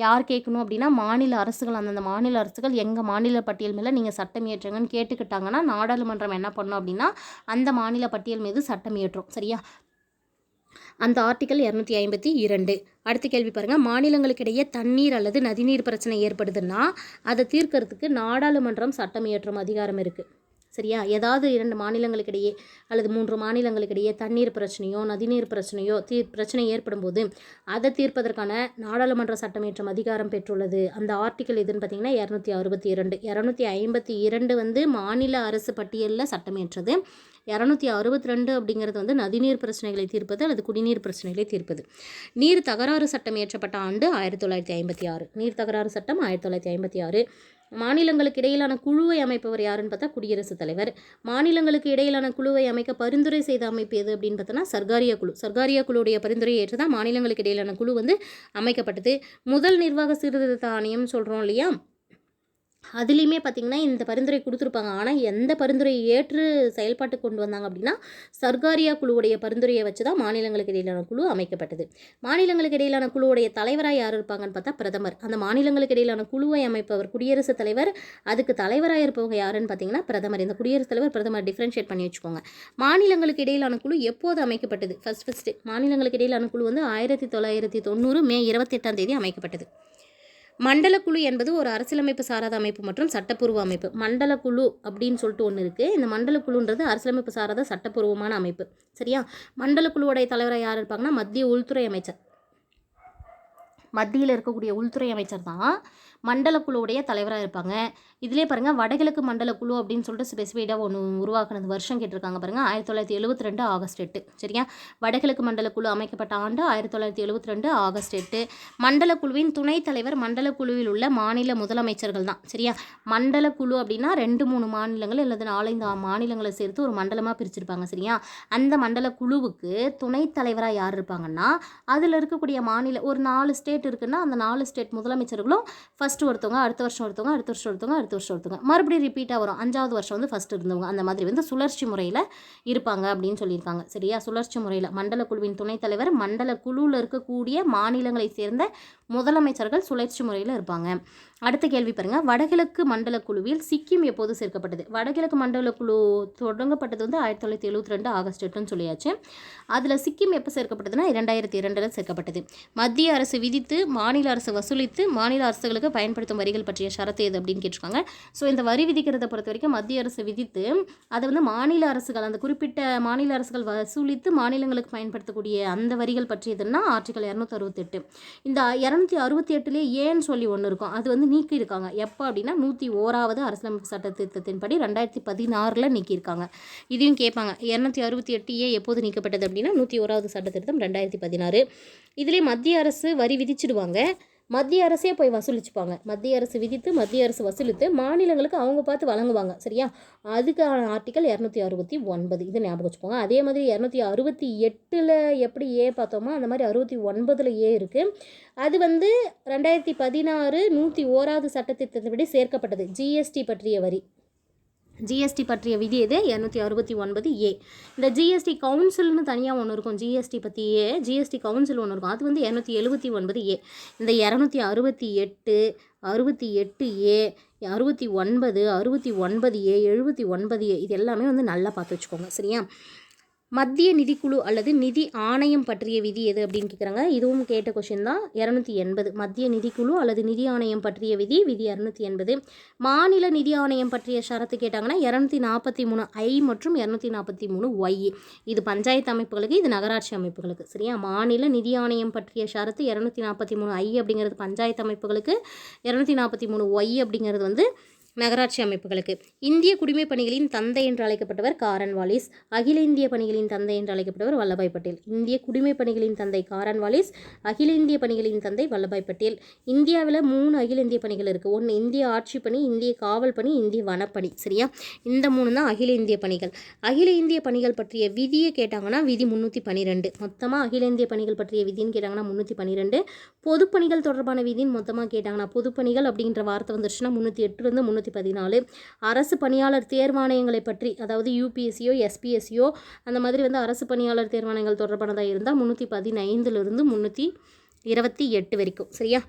யார் கேட்கணும் அப்படின்னா மாநில அரசுகள், அந்தந்த மாநில அரசுகள் எங்கள் மாநில பட்டியல் மேலே நீங்கள் சட்டம் இயற்றுங்கன்னு கேட்டுக்கிட்டாங்கன்னா நாடாளுமன்றம் என்ன பண்ணணும் அப்படின்னா அந்த மாநில பட்டியல் மீது சட்டம் இயற்றும். சரியா? அந்த ஆர்டிக்கல் 252. அடுத்த கேள்வி பாருங்கள். மாநிலங்களுக்கிடையே தண்ணீர் அல்லது நதிநீர் பிரச்சனை ஏற்படுதுன்னா அதை தீர்க்கறதுக்கு நாடாளுமன்றம் சட்டம் இயற்றும் அதிகாரம் இருக்குது. சரியா? ஏதாவது 2 மாநிலங்களுக்கிடையே அல்லது 3 மாநிலங்களுக்கிடையே தண்ணீர் பிரச்சனையோ நதிநீர் பிரச்சனையோ பிரச்சனை ஏற்படும் போது அதை தீர்ப்பதற்கான நாடாளுமன்ற சட்டம் இயற்றும் அதிகாரம் பெற்றுள்ளது. அந்த ஆர்டிக்கல் எதுன்னு பார்த்தீங்கன்னா 262. 252 வந்து மாநில அரசு பட்டியலில் சட்டம் இயற்றது. 262 அப்படிங்கிறது வந்து நதிநீர் பிரச்சனைகளை தீர்ப்பது அல்லது குடிநீர் பிரச்சனைகளை தீர்ப்பது. நீர் தகராறு சட்டம் இயற்றப்பட்ட ஆண்டு 1956. நீர் தகராறு சட்டம் 1956. மாநிலங்களுக்கு இடையிலான குழுவை அமைப்பவர் யாருன்னு பார்த்தா குடியரசுத் தலைவர். மாநிலங்களுக்கு இடையிலான குழுவை அமைக்க பரிந்துரை செய்த அமைப்பு எது அப்படின்னு பார்த்தோன்னா சர்க்காரிய குழு. சர்க்காரிய குழுவுடைய பரிந்துரையை ஏற்று தான் மாநிலங்களுக்கு இடையிலான குழு வந்து அமைக்கப்பட்டது. முதல் நிர்வாக சீர்திருத்த ஆணையம் சொல்கிறோம் இல்லையா, அதுலேயுமே பார்த்திங்கன்னா இந்த பரிந்துரை கொடுத்துருப்பாங்க. ஆனால் எந்த பரிந்துரையை ஏற்று செயல்பாட்டுக்கு கொண்டு வந்தாங்க அப்படின்னா சர்க்காரியா குழுவுடைய பரிந்துரையை வச்சு தான் மாநிலங்களுக்கு இடையிலான குழு அமைக்கப்பட்டது. மாநிலங்களுக்கு இடையிலான குழுவுடைய தலைவராக யார் இருப்பாங்கன்னு பார்த்தா பிரதமர். அந்த மாநிலங்களுக்கு இடையிலான குழுவை அமைப்பவர் குடியரசுத் தலைவர். அதுக்கு தலைவராக இருப்பவங்க யாருன்னு பார்த்தீங்கன்னா பிரதமர். இந்த குடியரசுத் தலைவர் பிரதமர் டிஃப்ரென்ஷியேட் பண்ணி வச்சுக்கோங்க. மாநிலங்களுக்கு இடையிலான குழு எப்போது அமைக்கப்பட்டது? ஃபஸ்ட்டு மாநிலங்களுக்கு இடையிலான குழு வந்து 1990 மே 28 அமைக்கப்பட்டது. மண்டல குழு என்பது ஒரு அரசியலமைப்பு சாராத அமைப்பு மற்றும் சட்டப்பூர்வ அமைப்பு. மண்டல குழு அப்படின்னு சொல்லிட்டு ஒன்று இருக்குது. இந்த மண்டல குழுன்றது அரசியலமைப்பு சாராத சட்டப்பூர்வமான அமைப்பு. சரியா? மண்டல குழுவுடைய தலைவராக யார் இருப்பாங்கன்னா மத்திய உள்துறை அமைச்சர். மத்தியில் இருக்கக்கூடிய உள்துறை அமைச்சர் தான் மண்டல குழுவுடைய தலைவராக இருப்பாங்க. இதிலே பாருங்கள் வடகிழக்கு மண்டல குழு அப்படின்னு சொல்லிட்டு ஸ்பெசிஃபைடாக ஒன்று உருவாக்குனது வருஷம் கேட்டிருக்காங்க பாருங்கள். 1972 ஆகஸ்ட் 8. சரியா? வடகிழக்கு மண்டல குழு அமைக்கப்பட்ட ஆண்டு 1972 ஆகஸ்ட் 8. மண்டல குழுவின் துணைத் தலைவர் மண்டல குழுவில் உள்ள மாநில முதலமைச்சர்கள் தான். சரியா? மண்டல குழு அப்படின்னா 2-3 மாநிலங்கள் அல்லது 4-5 மாநிலங்களை சேர்த்து ஒரு மண்டலமாக பிரிச்சிருப்பாங்க. சரியா? அந்த மண்டல குழுவுக்கு துணைத் தலைவராக யார் இருப்பாங்கன்னா அதில் இருக்கக்கூடிய மாநில ஒரு 4 ஸ்டேட் இருக்குன்னா அந்த 4 ஸ்டேட் முதலமைச்சர்களும் ஃபஸ்ட்டு ஒருத்தவங்க, அடுத்த வருஷம் ஒருத்தவங்க, அடுத்த வருஷம் ஒருத்தவங்க, அடுத்த வருஷம் ஒருத்தவங்க, மறுபடியும் ரிப்பீட்டாக வரும். 5வது வருஷம் வந்து ஃபஸ்ட்டு இருந்தவங்க. அந்த மாதிரி வந்து சுழற்சி முறையில் இருப்பாங்க அப்படின்னு சொல்லியிருக்காங்க. சரியா? சுழற்சி முறையில் மண்டல குழுவின் துணைத் தலைவர் மண்டல குழுவில் இருக்கக்கூடிய மாநிலங்களை சேர்ந்த முதலமைச்சர்கள் சுழற்சி முறையில் இருப்பாங்க. அடுத்த கேள்வி பாருங்கள். வடகிழக்கு மண்டல குழுவில் சிக்கிம் எப்போது சேர்க்கப்பட்டது? வடகிழக்கு மண்டல குழு தொடங்கப்பட்டது வந்து 1972 ஆகஸ்ட் 8ன்னு சொல்லியாச்சு. அதில் சிக்கிம் எப்போ சேர்க்கப்பட்டதுன்னா 2002 சேர்க்கப்பட்டது. மத்திய அரசு விதித்து மாநில அரசு வசூலித்து மாநில அரசுகளுக்கு பயன்படுத்தும் வரிகள் பற்றிய ஷரத்து எது அப்படின்னு கேட்டிருக்காங்க. ஸோ இந்த வரி விதிக்கிறத பொறுத்த வரைக்கும் மத்திய அரசு விதித்து அதை வந்து மாநில அரசுகள் அந்த குறிப்பிட்ட மாநில அரசுகள் வசூலித்து மாநிலங்களுக்கு பயன்படுத்தக்கூடிய அந்த வரிகள் பற்றியதுன்னா ஆர்டிகல் 268. இந்த 268லேயே ஏன்னு சொல்லி ஒன்று இருக்கும். அது வந்து நீக்கியிருக்காங்க. எப்போ அப்படின்னா 101வது அரசியலமைப்பு சட்ட திருத்தத்தின்படி 2016 நீக்கியிருக்காங்க. இதையும் கேட்பாங்க. 268A எப்போது நீக்கப்பட்டது அப்படின்னா 101வது சட்ட திருத்தம் 2016. இதிலே மத்திய அரசு வரி விதிச்சிடுவாங்க. மத்திய அரசே போய் வசூலிச்சுப்பாங்க. மத்திய அரசு விதித்து மத்திய அரசு வசூலித்து மாநிலங்களுக்கு அவங்க பார்த்து வழங்குவாங்க. சரியா? அதுக்கான ஆர்டிக்கல் 269. இதை ஞாபகம் வச்சுக்கோங்க. அதே மாதிரி 268 எப்படி ஏ பார்த்தோமோ அந்த மாதிரி 69 ஏ இருக்குது. அது வந்து 2016 101வது சட்டத்திட்டத்தின்படி சேர்க்கப்பட்டது. ஜிஎஸ்டி பற்றிய வரி. ஜிஎஸ்டி பற்றிய விதி எது? 269A. இந்த ஜிஎஸ்டி கவுன்சில்னு தனியாக ஒன்று இருக்கும். ஜிஎஸ்டி பற்றியே ஜிஎஸ்டி கவுன்சில் ஒன்று இருக்கும். அது வந்து 279A. இந்த 268, 68A, 69, 69A, 79A இது எல்லாமே வந்து நல்லா பார்த்து வச்சுக்கோங்க. சரியா? மத்திய நிதிக்குழு அல்லது நிதி ஆணையம் பற்றிய விதி எது அப்படின்னு கேட்குறாங்க. இதுவும் கேட்ட கொஷின் தான். 280. மத்திய நிதிக்குழு அல்லது நிதி ஆணையம் பற்றிய விதி 280. மாநில நிதி ஆணையம் பற்றிய ஷரத்து கேட்டாங்கன்னா 243I மற்றும் 243Y. இது பஞ்சாயத்து அமைப்புகளுக்கு, இது நகராட்சி அமைப்புகளுக்கு. சரியா? மாநில நிதி ஆணையம் பற்றிய ஷரத்து 243I அப்படிங்கிறது பஞ்சாயத்து அமைப்புகளுக்கு, 243Y அப்படிங்கிறது வந்து நகராட்சி அமைப்புகளுக்கு. இந்திய குடிமைப் பணிகளின் தந்தை என்று அழைக்கப்பட்டவர் காரன்வாலிஸ். அகில இந்திய பணிகளின் தந்தை என்று அழைக்கப்பட்டவர் வல்லபாய் பட்டேல். இந்திய குடிமைப் பணிகளின் தந்தை காரன்வாலிஸ், அகில இந்திய பணிகளின் தந்தை வல்லபாய் பட்டேல். இந்தியாவில் 3 அகில இந்திய பணிகள் இருக்குது. ஒன்று இந்திய ஆட்சிப் பணி, இந்திய காவல் பணி, இந்திய வனப்பணி. சரியா, இந்த 3 தான் அகில இந்திய பணிகள். அகில இந்திய பணிகள் பற்றிய விதியை கேட்டாங்கன்னா விதி 312. மொத்தமாக அகில இந்திய பணிகள் பற்றிய விதின்னு கேட்டாங்கன்னா 312. பொதுப்பணிகள் தொடர்பான விதின்னு மொத்தமாக கேட்டாங்கன்னா பொதுப்பணிகள் அப்படின்ற வார்த்தை வந்துருச்சுன்னா 308 314. அரசு பணியாளர் தேர்வாணையங்களை பற்றி, அதாவது யூபிஎஸ்சியோ எஸ்பிஎஸ்சியோ அந்த மாதிரி வந்து அரசு பணியாளர் தேர்வாணையங்கள் தொடர்பானதாக இருந்தால் 315 328 வரைக்கும். சரியா,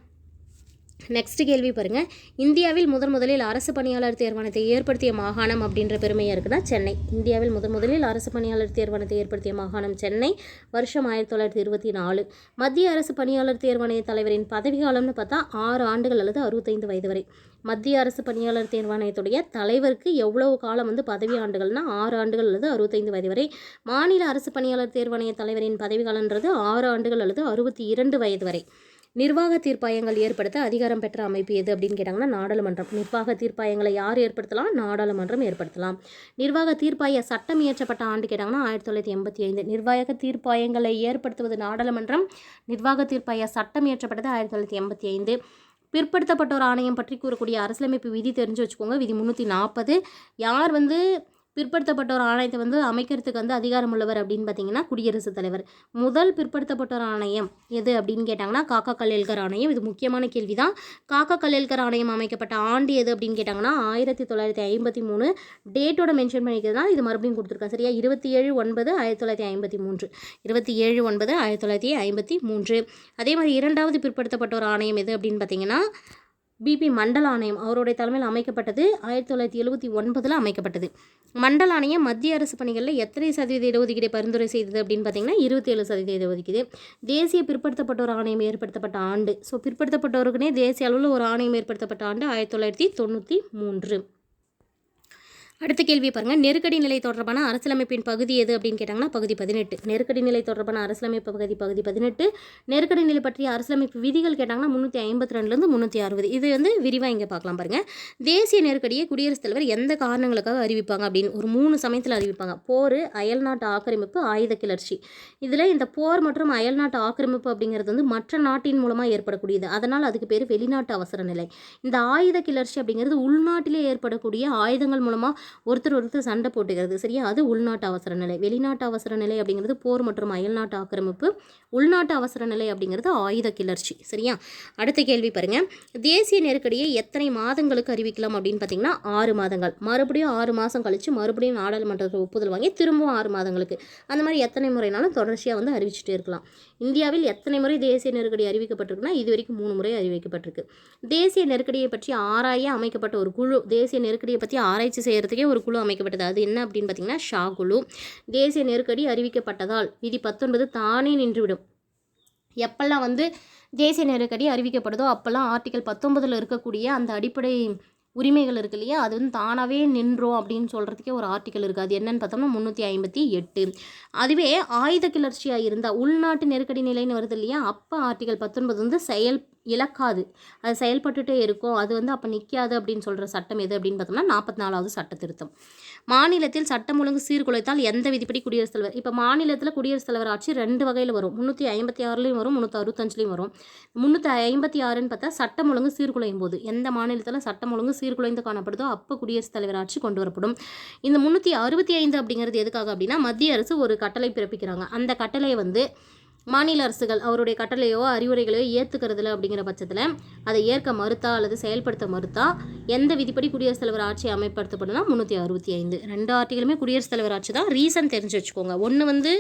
நெக்ஸ்ட் கேள்வி பாருங்கள். இந்தியாவில் முதலில் அரசு பணியாளர் தேர்வாணையத்தை ஏற்படுத்திய மாகாணம் அப்படின்ற பெருமையாக இருக்குன்னா சென்னை. இந்தியாவில் முதலில் அரசு பணியாளர் தேர்வாணையத்தை ஏற்படுத்திய மாகாணம் சென்னை. வருஷம் 1924. மத்திய அரசு பணியாளர் தேர்வாணைய தலைவரின் பதவிக்காலம்னு பார்த்தா 6 ஆண்டுகள் அல்லது 65 வயது வரை. மத்திய அரசு பணியாளர் தேர்வாணையத்துடைய தலைவருக்கு எவ்வளவு காலம் வந்து பதவி ஆண்டுகள்னால் 6 ஆண்டுகள் அல்லது 65 வயது வரை. மாநில அரசு பணியாளர் தேர்வாணைய தலைவரின் பதவிக்காலன்றது 6 ஆண்டுகள் அல்லது 62 வயது வரை. நிர்வாக தீர்ப்பாயங்கள் ஏற்படுத்த அதிகாரம் பெற்ற அமைப்பு எது அப்படின்னு கேட்டாங்கன்னா நாடாளுமன்றம். நிர்வாக தீர்ப்பாயங்களை யார் ஏற்படுத்தலாம்? நாடாளுமன்றம் ஏற்படுத்தலாம். நிர்வாக தீர்ப்பாய சட்டம் இயற்றப்பட்ட ஆண்டு கேட்டாங்கன்னா 1985. நிர்வாக தீர்ப்பாயங்களை ஏற்படுத்துவது நாடாளுமன்றம். நிர்வாக தீர்ப்பாய சட்டம் இயற்றப்பட்டது 1985. பிற்படுத்தப்பட்டோர் ஆணையம் பற்றி கூறக்கூடிய அரசியலமைப்பு விதி தெரிஞ்சு வச்சுக்கோங்க. விதி 340. யார் வந்து பிற்படுத்தப்பட்டோர் ஆணையத்தை வந்து அமைக்கிறதுக்கு வந்து அதிகாரம் உள்ளவர் அப்படின்னு பார்த்தீங்கன்னா குடியரசுத் தலைவர். முதல் பிற்படுத்தப்பட்டோர் ஆணையம் எது அப்படின்னு கேட்டாங்கன்னா காக்கா கலேல்கர் ஆணையம். இது முக்கியமான கேள்வி தான். காக்கா கலேல்கர் ஆணையம் அமைக்கப்பட்ட ஆண்டு எது அப்படின்னு கேட்டாங்கன்னா 1953. டேட்டோட மென்ஷன் பண்ணிக்கிறதுனா இது மறுபடியும் கொடுத்துருக்கேன். சரியா, 27/9/1953. 27/9/1953. அதே மாதிரி இரண்டாவது பிற்படுத்தப்பட்டோர் ஆணையம் எது அப்படின்னு பார்த்தீங்கன்னா பிபி மண்டல் ஆணையம். அவருடைய தலைமையில் அமைக்கப்பட்டது 1979 அமைக்கப்பட்டது. மண்டல் ஆணையம் மத்திய அரசு பணிகளில் எத்தனை சதவீத இடஒதுக்கீடை பரிந்துரை செய்தது அப்படின்னு பார்த்தீங்கன்னா 27% இடஒதுக்கீடு. தேசிய பிற்படுத்தப்பட்டோர் ஆணையம் ஏற்படுத்தப்பட்ட ஆண்டு, ஸோ பிற்படுத்தப்பட்டோருக்குனே தேசிய அளவில் ஒரு ஆணையம் ஏற்படுத்தப்பட்ட ஆண்டு 1993. அடுத்த கேள்வி பாருங்கள். நெருக்கடி நிலை தொடர்பான அரசியலமைப்பின் பகுதி எது அப்படின்னு கேட்டாங்கன்னா பகுதி 18. நெருக்கடி நிலை தொடர்பான அரசியலமைப்பு பகுதி 18. நெருக்கடி நிலை பற்றிய அரசியலமைப்பு விதிகள் கேட்டாங்கன்னா 352 360. இது வந்து விரிவாக இங்கே பார்க்கலாம் பாருங்கள். தேசிய நெருக்கடியை குடியரசுத் தலைவர் எந்த காரணங்களுக்காக அறிவிப்பாங்க அப்படின்னு ஒரு 3 சமயத்தில் அறிவிப்பாங்க. போர், அயல்நாட்டு ஆக்கிரமிப்பு, ஆயுத கிளர்ச்சி. இதில் இந்த போர் மற்றும் அயல்நாட்டு ஆக்கிரமிப்பு அப்படிங்கிறது வந்து மற்ற நாட்டின் மூலமாக ஏற்படக்கூடியது. அதனால் அதுக்கு பேர் வெளிநாட்டு அவசர நிலை. இந்த ஆயுத கிளர்ச்சி அப்படிங்கிறது உள்நாட்டிலே ஏற்படக்கூடிய ஆயுதங்கள் மூலமாக ஒருத்தர் சண்டை போட்டுக்கிறது. சரியா, அது உள்நாட்டு அவசர நிலை. வெளிநாட்டு அவசர நிலை அப்படிங்கிறது போர் மற்றும் அயல்நாட்டு ஆக்கிரமிப்பு. உள்நாட்டு அவசர நிலை அப்படிங்கிறது ஆயுத கிளர்ச்சி. சரியா, அடுத்த கேள்வி பாருங்க. தேசிய நெருக்கடியை எத்தனை மாதங்களுக்கு அறிவிக்கலாம் அப்படின்னு பார்த்தீங்கன்னா 6 மாதங்கள். மறுபடியும் 6 மாதம் கழிச்சு மறுபடியும் நாடாளுமன்றத்தில் ஒப்புதல் வாங்கி திரும்பவும் 6 மாதங்களுக்கு, அந்த மாதிரி எத்தனை முறைனாலும் தொடர்ச்சியாக வந்து அறிவிச்சுட்டே இருக்கலாம். இந்தியாவில் எத்தனை முறை தேசிய நெருக்கடி அறிவிக்கப்பட்டிருக்குன்னா இது வரைக்கும் 3 முறை அறிவிக்கப்பட்டிருக்கு. தேசிய நெருக்கடியை பற்றி ஆராய அமைக்கப்பட்ட ஒரு குழு, தேசிய நெருக்கடியை பற்றி ஆராய்ச்சி செய்கிறதுக்கே ஒரு குழு அமைக்கப்பட்டது. அது என்ன அப்படின்னு பார்த்தீங்கன்னா ஷா குழு. தேசிய நெருக்கடி அறிவிக்கப்பட்டதால் விதி 19 தானே நின்றுவிடும். எப்பெல்லாம் வந்து தேசிய நெருக்கடி அறிவிக்கப்படுதோ அப்போல்லாம் ஆர்டிகல் 19 இருக்கக்கூடிய அந்த அடிப்படை உரிமைகள் இருக்கு இல்லையா, அது வந்து தானாகவே நின்றோம் அப்படின்னு சொல்கிறதுக்கே ஒரு ஆர்டிக்கல் இருக்குது. அது என்னன்னு பார்த்தோம்னா 358. அதுவே ஆயுத கிளர்ச்சியாக இருந்தால் உள்நாட்டு நெருக்கடி நிலைன்னு வருது இல்லையா, அப்போ ஆர்டிகல் 19 வந்து இழக்காது, அது செயல்பட்டுகிட்டே இருக்கும், அது வந்து அப்போ நிற்காது அப்படின்னு சொல்கிற சட்டம் எது அப்படின்னு பார்த்தோம்னா 44வது சட்ட திருத்தம். மாநிலத்தில் சட்டம் ஒழுங்கு சீர்குலைத்தால் எந்த விதிப்படி குடியரசுத் தலைவர், இப்போ மாநிலத்தில் குடியரசுத் தலைவர் ஆட்சி 2 வகையில் வரும். 356லையும் வரும், 365லையும் வரும். 356ன்னு பார்த்தா சட்டம் ஒழுங்கு சீர்குலையும் போது, எந்த மாநிலத்தில் சட்டம் ஒழுங்கு சீர்குலைந்து காணப்படுதோ அப்போ குடியரசுத் தலைவர் ஆட்சி கொண்டு வரப்படும். இந்த 365 அப்படிங்கிறது எதுக்காக அப்படின்னா மத்திய அரசு ஒரு கட்டளை பிறப்பிக்கிறாங்க. அந்த கட்டளையை வந்து மாநில அரசுகள் அவருடைய கட்டளையோ அறிவுரைகளையோ ஏற்றுக்கிறதுல அப்படிங்கிற பட்சத்தில் அதை ஏற்க மறுத்தா அல்லது செயல்படுத்த மறுத்தா எந்த விதிப்படி குடியரசுத் தலைவர் ஆட்சி அமைப்படுத்தப்படும்னா 365. 2 ஆர்டிகளுமே குடியரசுத் தலைவர் ஆட்சி தான். ரீசன் தெரிஞ்சு வச்சுக்கோங்க. ஒன்று வந்து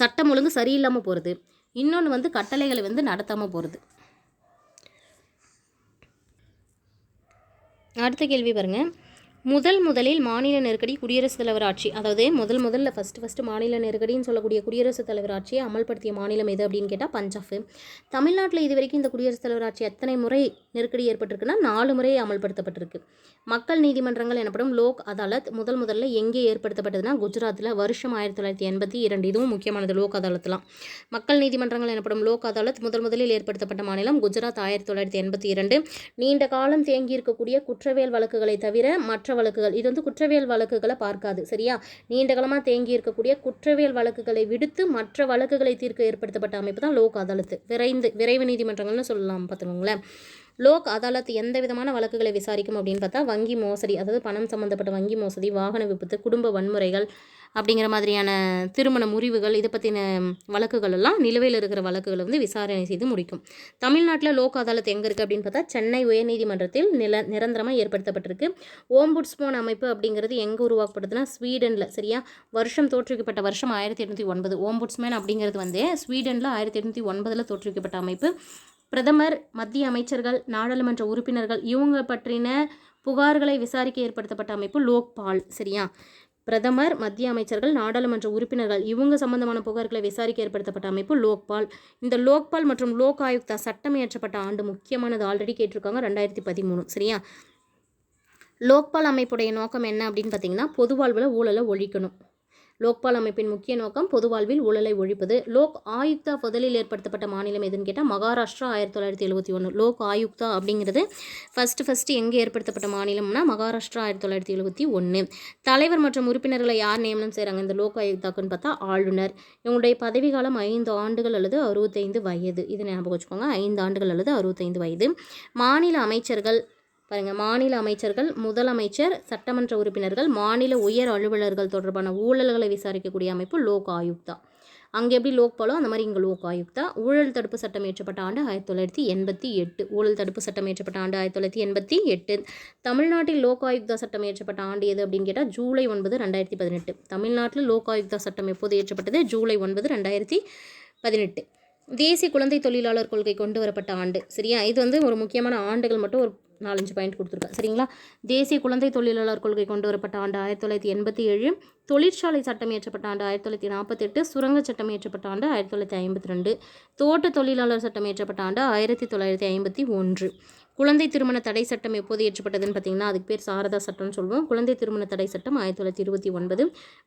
சட்டம் ஒழுங்கு சரியில்லாமல் போகிறது, இன்னொன்று வந்து கட்டளைகளை வந்து நடத்தாமல் போகிறது. அடுத்த கேள்வி பாருங்கள். முதலில் மாநில நெருக்கடி குடியரசுத் தலைவர் ஆட்சி, அதாவது முதல்ல ஃபஸ்ட்டு மாநில நெருக்கடின்னு சொல்லக்கூடிய குடியரசுத் தலைவர் ஆட்சியை அமல்படுத்திய மாநிலம் எது அப்படின்னு கேட்டால் பஞ்சாப். தமிழ்நாட்டில் இது வரைக்கும் இந்த குடியரசுத் தலைவர் ஆட்சி எத்தனை முறை நெருக்கடி ஏற்பட்டிருக்குன்னா 4 முறை அமல்படுத்தப்பட்டிருக்கு. மக்கள் நீதிமன்றங்கள் எனப்படும் லோக் அதாலத் முதல்ல எங்கே ஏற்படுத்தப்பட்டதுன்னா குஜராத்தில் வருஷம் 1982. இதுவும் முக்கியமானது. லோக் அதாலத்லாம் மக்கள் நீதிமன்றங்கள் எனப்படும் லோக் அதாலத் முதலில் ஏற்படுத்தப்பட்ட மாநிலம் குஜராத் 1982. நீண்ட காலம் தேங்கி இருக்கக்கூடிய குற்றவியல் வழக்குகளை தவிர மற்ற வழக்குகள், இது வந்து குற்றவியல் வழக்குகளை பார்க்காது. சரியா, நீண்ட காலமாக தேங்கி இருக்கக்கூடிய குற்றவியல் வழக்குகளை விடுத்து மற்ற வழக்குகளை தீர்க்க ஏற்படுத்தப்பட்ட அமைப்பு தான் லோக் அதாலத். விரைவு நீதிமன்றங்கள்னு சொல்லலாம். பார்த்துக்கோங்களேன். லோக் அதாலத் எந்த விதமான வழக்குகளை விசாரிக்கும் அப்படின்னு பார்த்தா வங்கி மோசடி, அதாவது பணம் சம்மந்தப்பட்ட வங்கி மோசடி, வாகன விபத்து, குடும்ப வன்முறைகள் அப்படிங்கிற மாதிரியான திருமண முறிவுகள், இதை பற்றின வழக்குகள் எல்லாம் நிலுவையில் இருக்கிற வழக்குகளை வந்து விசாரணை செய்து முடிக்கும். தமிழ்நாட்டில் லோக் அதாலத் எங்கே இருக்குது அப்படின்னு பார்த்தா சென்னை உயர்நீதிமன்றத்தில் நிரந்தரமாக ஏற்படுத்தப்பட்டிருக்கு. ஓம்புட்ஸ்மேன் அமைப்பு அப்படிங்கிறது எங்கே உருவாக்கப்படுதுன்னா ஸ்வீடனில். சரியா, தோற்றுவிக்கப்பட்ட வருஷம் 1809. ஓம்புட்ஸ்மேன் அப்படிங்கிறது வந்து ஸ்வீடனில் 1809 தோற்றுவிக்கப்பட்ட அமைப்பு. பிரதமர், மத்திய அமைச்சர்கள், நாடாளுமன்ற உறுப்பினர்கள் இவங்க பற்றின புகார்களை விசாரிக்க ஏற்படுத்தப்பட்ட அமைப்பு லோக்பால். சரியா, பிரதமர், மத்திய அமைச்சர்கள், நாடாளுமன்ற உறுப்பினர்கள் இவங்க சம்பந்தமான புகார்களை விசாரிக்க ஏற்படுத்தப்பட்ட அமைப்பு லோக்பால். இந்த லோக்பால் மற்றும் லோக் ஆயுக்தா சட்டம் இயற்றப்பட்ட ஆண்டு முக்கியமானது, ஆல்ரெடி கேட்டிருக்காங்க, 2013. சரியா, லோக்பால் அமைப்புடைய நோக்கம் என்ன அப்படின்னு பார்த்தீங்கன்னா பொது வாழ்வில் ஊழலை ஒழிக்கணும். லோக்பால் அமைப்பின் முக்கிய நோக்கம் பொது வாழ்வில் ஊழலை ஒழிப்பது. லோக் ஆயுக்தா முதலில் ஏற்படுத்தப்பட்ட மாநிலம் எதுன்னு கேட்டால் மகாராஷ்டிரா 1971. லோக் ஆயுக்தா அப்படிங்கிறது ஃபஸ்ட்டு எங்கே ஏற்படுத்தப்பட்ட மாநிலம்னா மகாராஷ்டிரா 1971. தலைவர் மற்றும் உறுப்பினர்களை யார் நியமனம் செய்கிறாங்க இந்த லோக் ஆயுக்தாக்குன்னு பார்த்தா ஆளுநர். இவங்களுடைய பதவிக்காலம் 5 ஆண்டுகள் அல்லது 65 வயது. இது ஞாபகம் வச்சுக்கோங்க, 5 ஆண்டுகள் அல்லது 65 வயது. மாநில அமைச்சர்கள் பாருங்கள், மாநில அமைச்சர்கள், முதலமைச்சர், சட்டமன்ற உறுப்பினர்கள், மாநில உயர் அலுவலர்கள் தொடர்பான ஊழல்களை விசாரிக்கக்கூடிய அமைப்பு லோக் ஆயுக்தா. அங்கே எப்படி லோக்பாலோ அந்த மாதிரி இங்கே லோக் ஆயுக்தா. ஊழல் தடுப்பு சட்டம் இயற்றப்பட்ட ஆண்டு 1988. ஊழல் தடுப்பு சட்டம் இயற்றப்பட்ட ஆண்டு 1988. தமிழ்நாட்டில் லோக் ஆயுக்தா சட்டம் இயற்றப்பட்ட ஆண்டு எது அப்படின்னு கேட்டால் ஜூலை 9, 2018. தமிழ்நாட்டில் லோக் ஆயுக்தா சட்டம் எப்போது இயற்றப்பட்டது? ஜூலை 9, 2018. தேசிய குழந்தை தொழிலாளர் கொள்கை கொண்டு வரப்பட்ட ஆண்டு. சரியா, இது வந்து ஒரு முக்கியமான ஆண்டுகள் மட்டும் ஒரு 4-5 பாயிண்ட் கொடுத்துருக்கேன். சரிங்களா, தேசிய குழந்தை தொழிலாளர் கொள்கை கொண்டு வரப்பட்ட ஆண்டு 1987. தொழிற்சாலை சட்டம் இயற்றப்பட்ட ஆண்டு 1948. சுரங்க சட்டம் இயற்றப்பட்ட ஆண்டு 1952. தோட்ட தொழிலாளர் சட்டம் இயற்றப்பட்ட ஆண்டு 1951. குழந்தை திருமண தடை சட்டம் எப்போது இயற்றப்பட்டதுன்னு பார்த்தீங்கன்னா அதுக்கு பேர் சாரதா சட்டம்னு சொல்லுவோம். குழந்தை திருமண தடை சட்டம் 1929.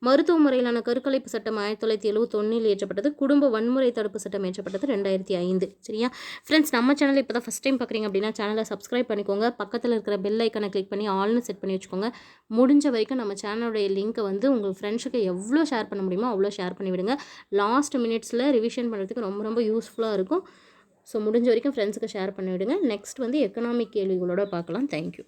மருத்துவ முறையிலான கருக்கலைப்பு சட்டம் 1971 இயற்றப்பட்டது. குடும்ப வன்முறை தடுப்பு சட்டம் இயற்றப்பட்டது 2005. சரியா ஃப்ரெண்ட்ஸ், நம்ம சேனல் இப்போ தான் ஃபஸ்ட் டைம் பார்க்குறீங்க அப்படின்னா சேனலை சப்ஸ்கிரைப் பண்ணிக்கோங்க. பக்கத்தில் இருக்கிற பெல் ஐக்கனை கிளிக் பண்ணி ஆல்னு செட் பண்ணி வச்சுக்கோங்க. முடிஞ்ச வரைக்கும் நம்ம சேனலுடைய லிங்க்கை வந்து உங்கள் ஃப்ரெண்ட்ஸுக்கு எவ்வளோ ஷேர் பண்ண முடியுமோ அவ்வளோ ஷேர் பண்ணி விடுங்க. லாஸ்ட் மினிட்ஸில் ரிவிஷன் பண்ணுறதுக்கு ரொம்ப யூஸ்ஃபுல்லாக இருக்கும். ஸோ முடிஞ்ச வரைக்கும் ஃப்ரெண்ட்ஸுக்கு ஷேர் பண்ணி விடுங்க. நெக்ஸ்ட் வந்து எக்கனாமிக் கேள்விகளோட பார்க்கலாம். தேங்க்யூ.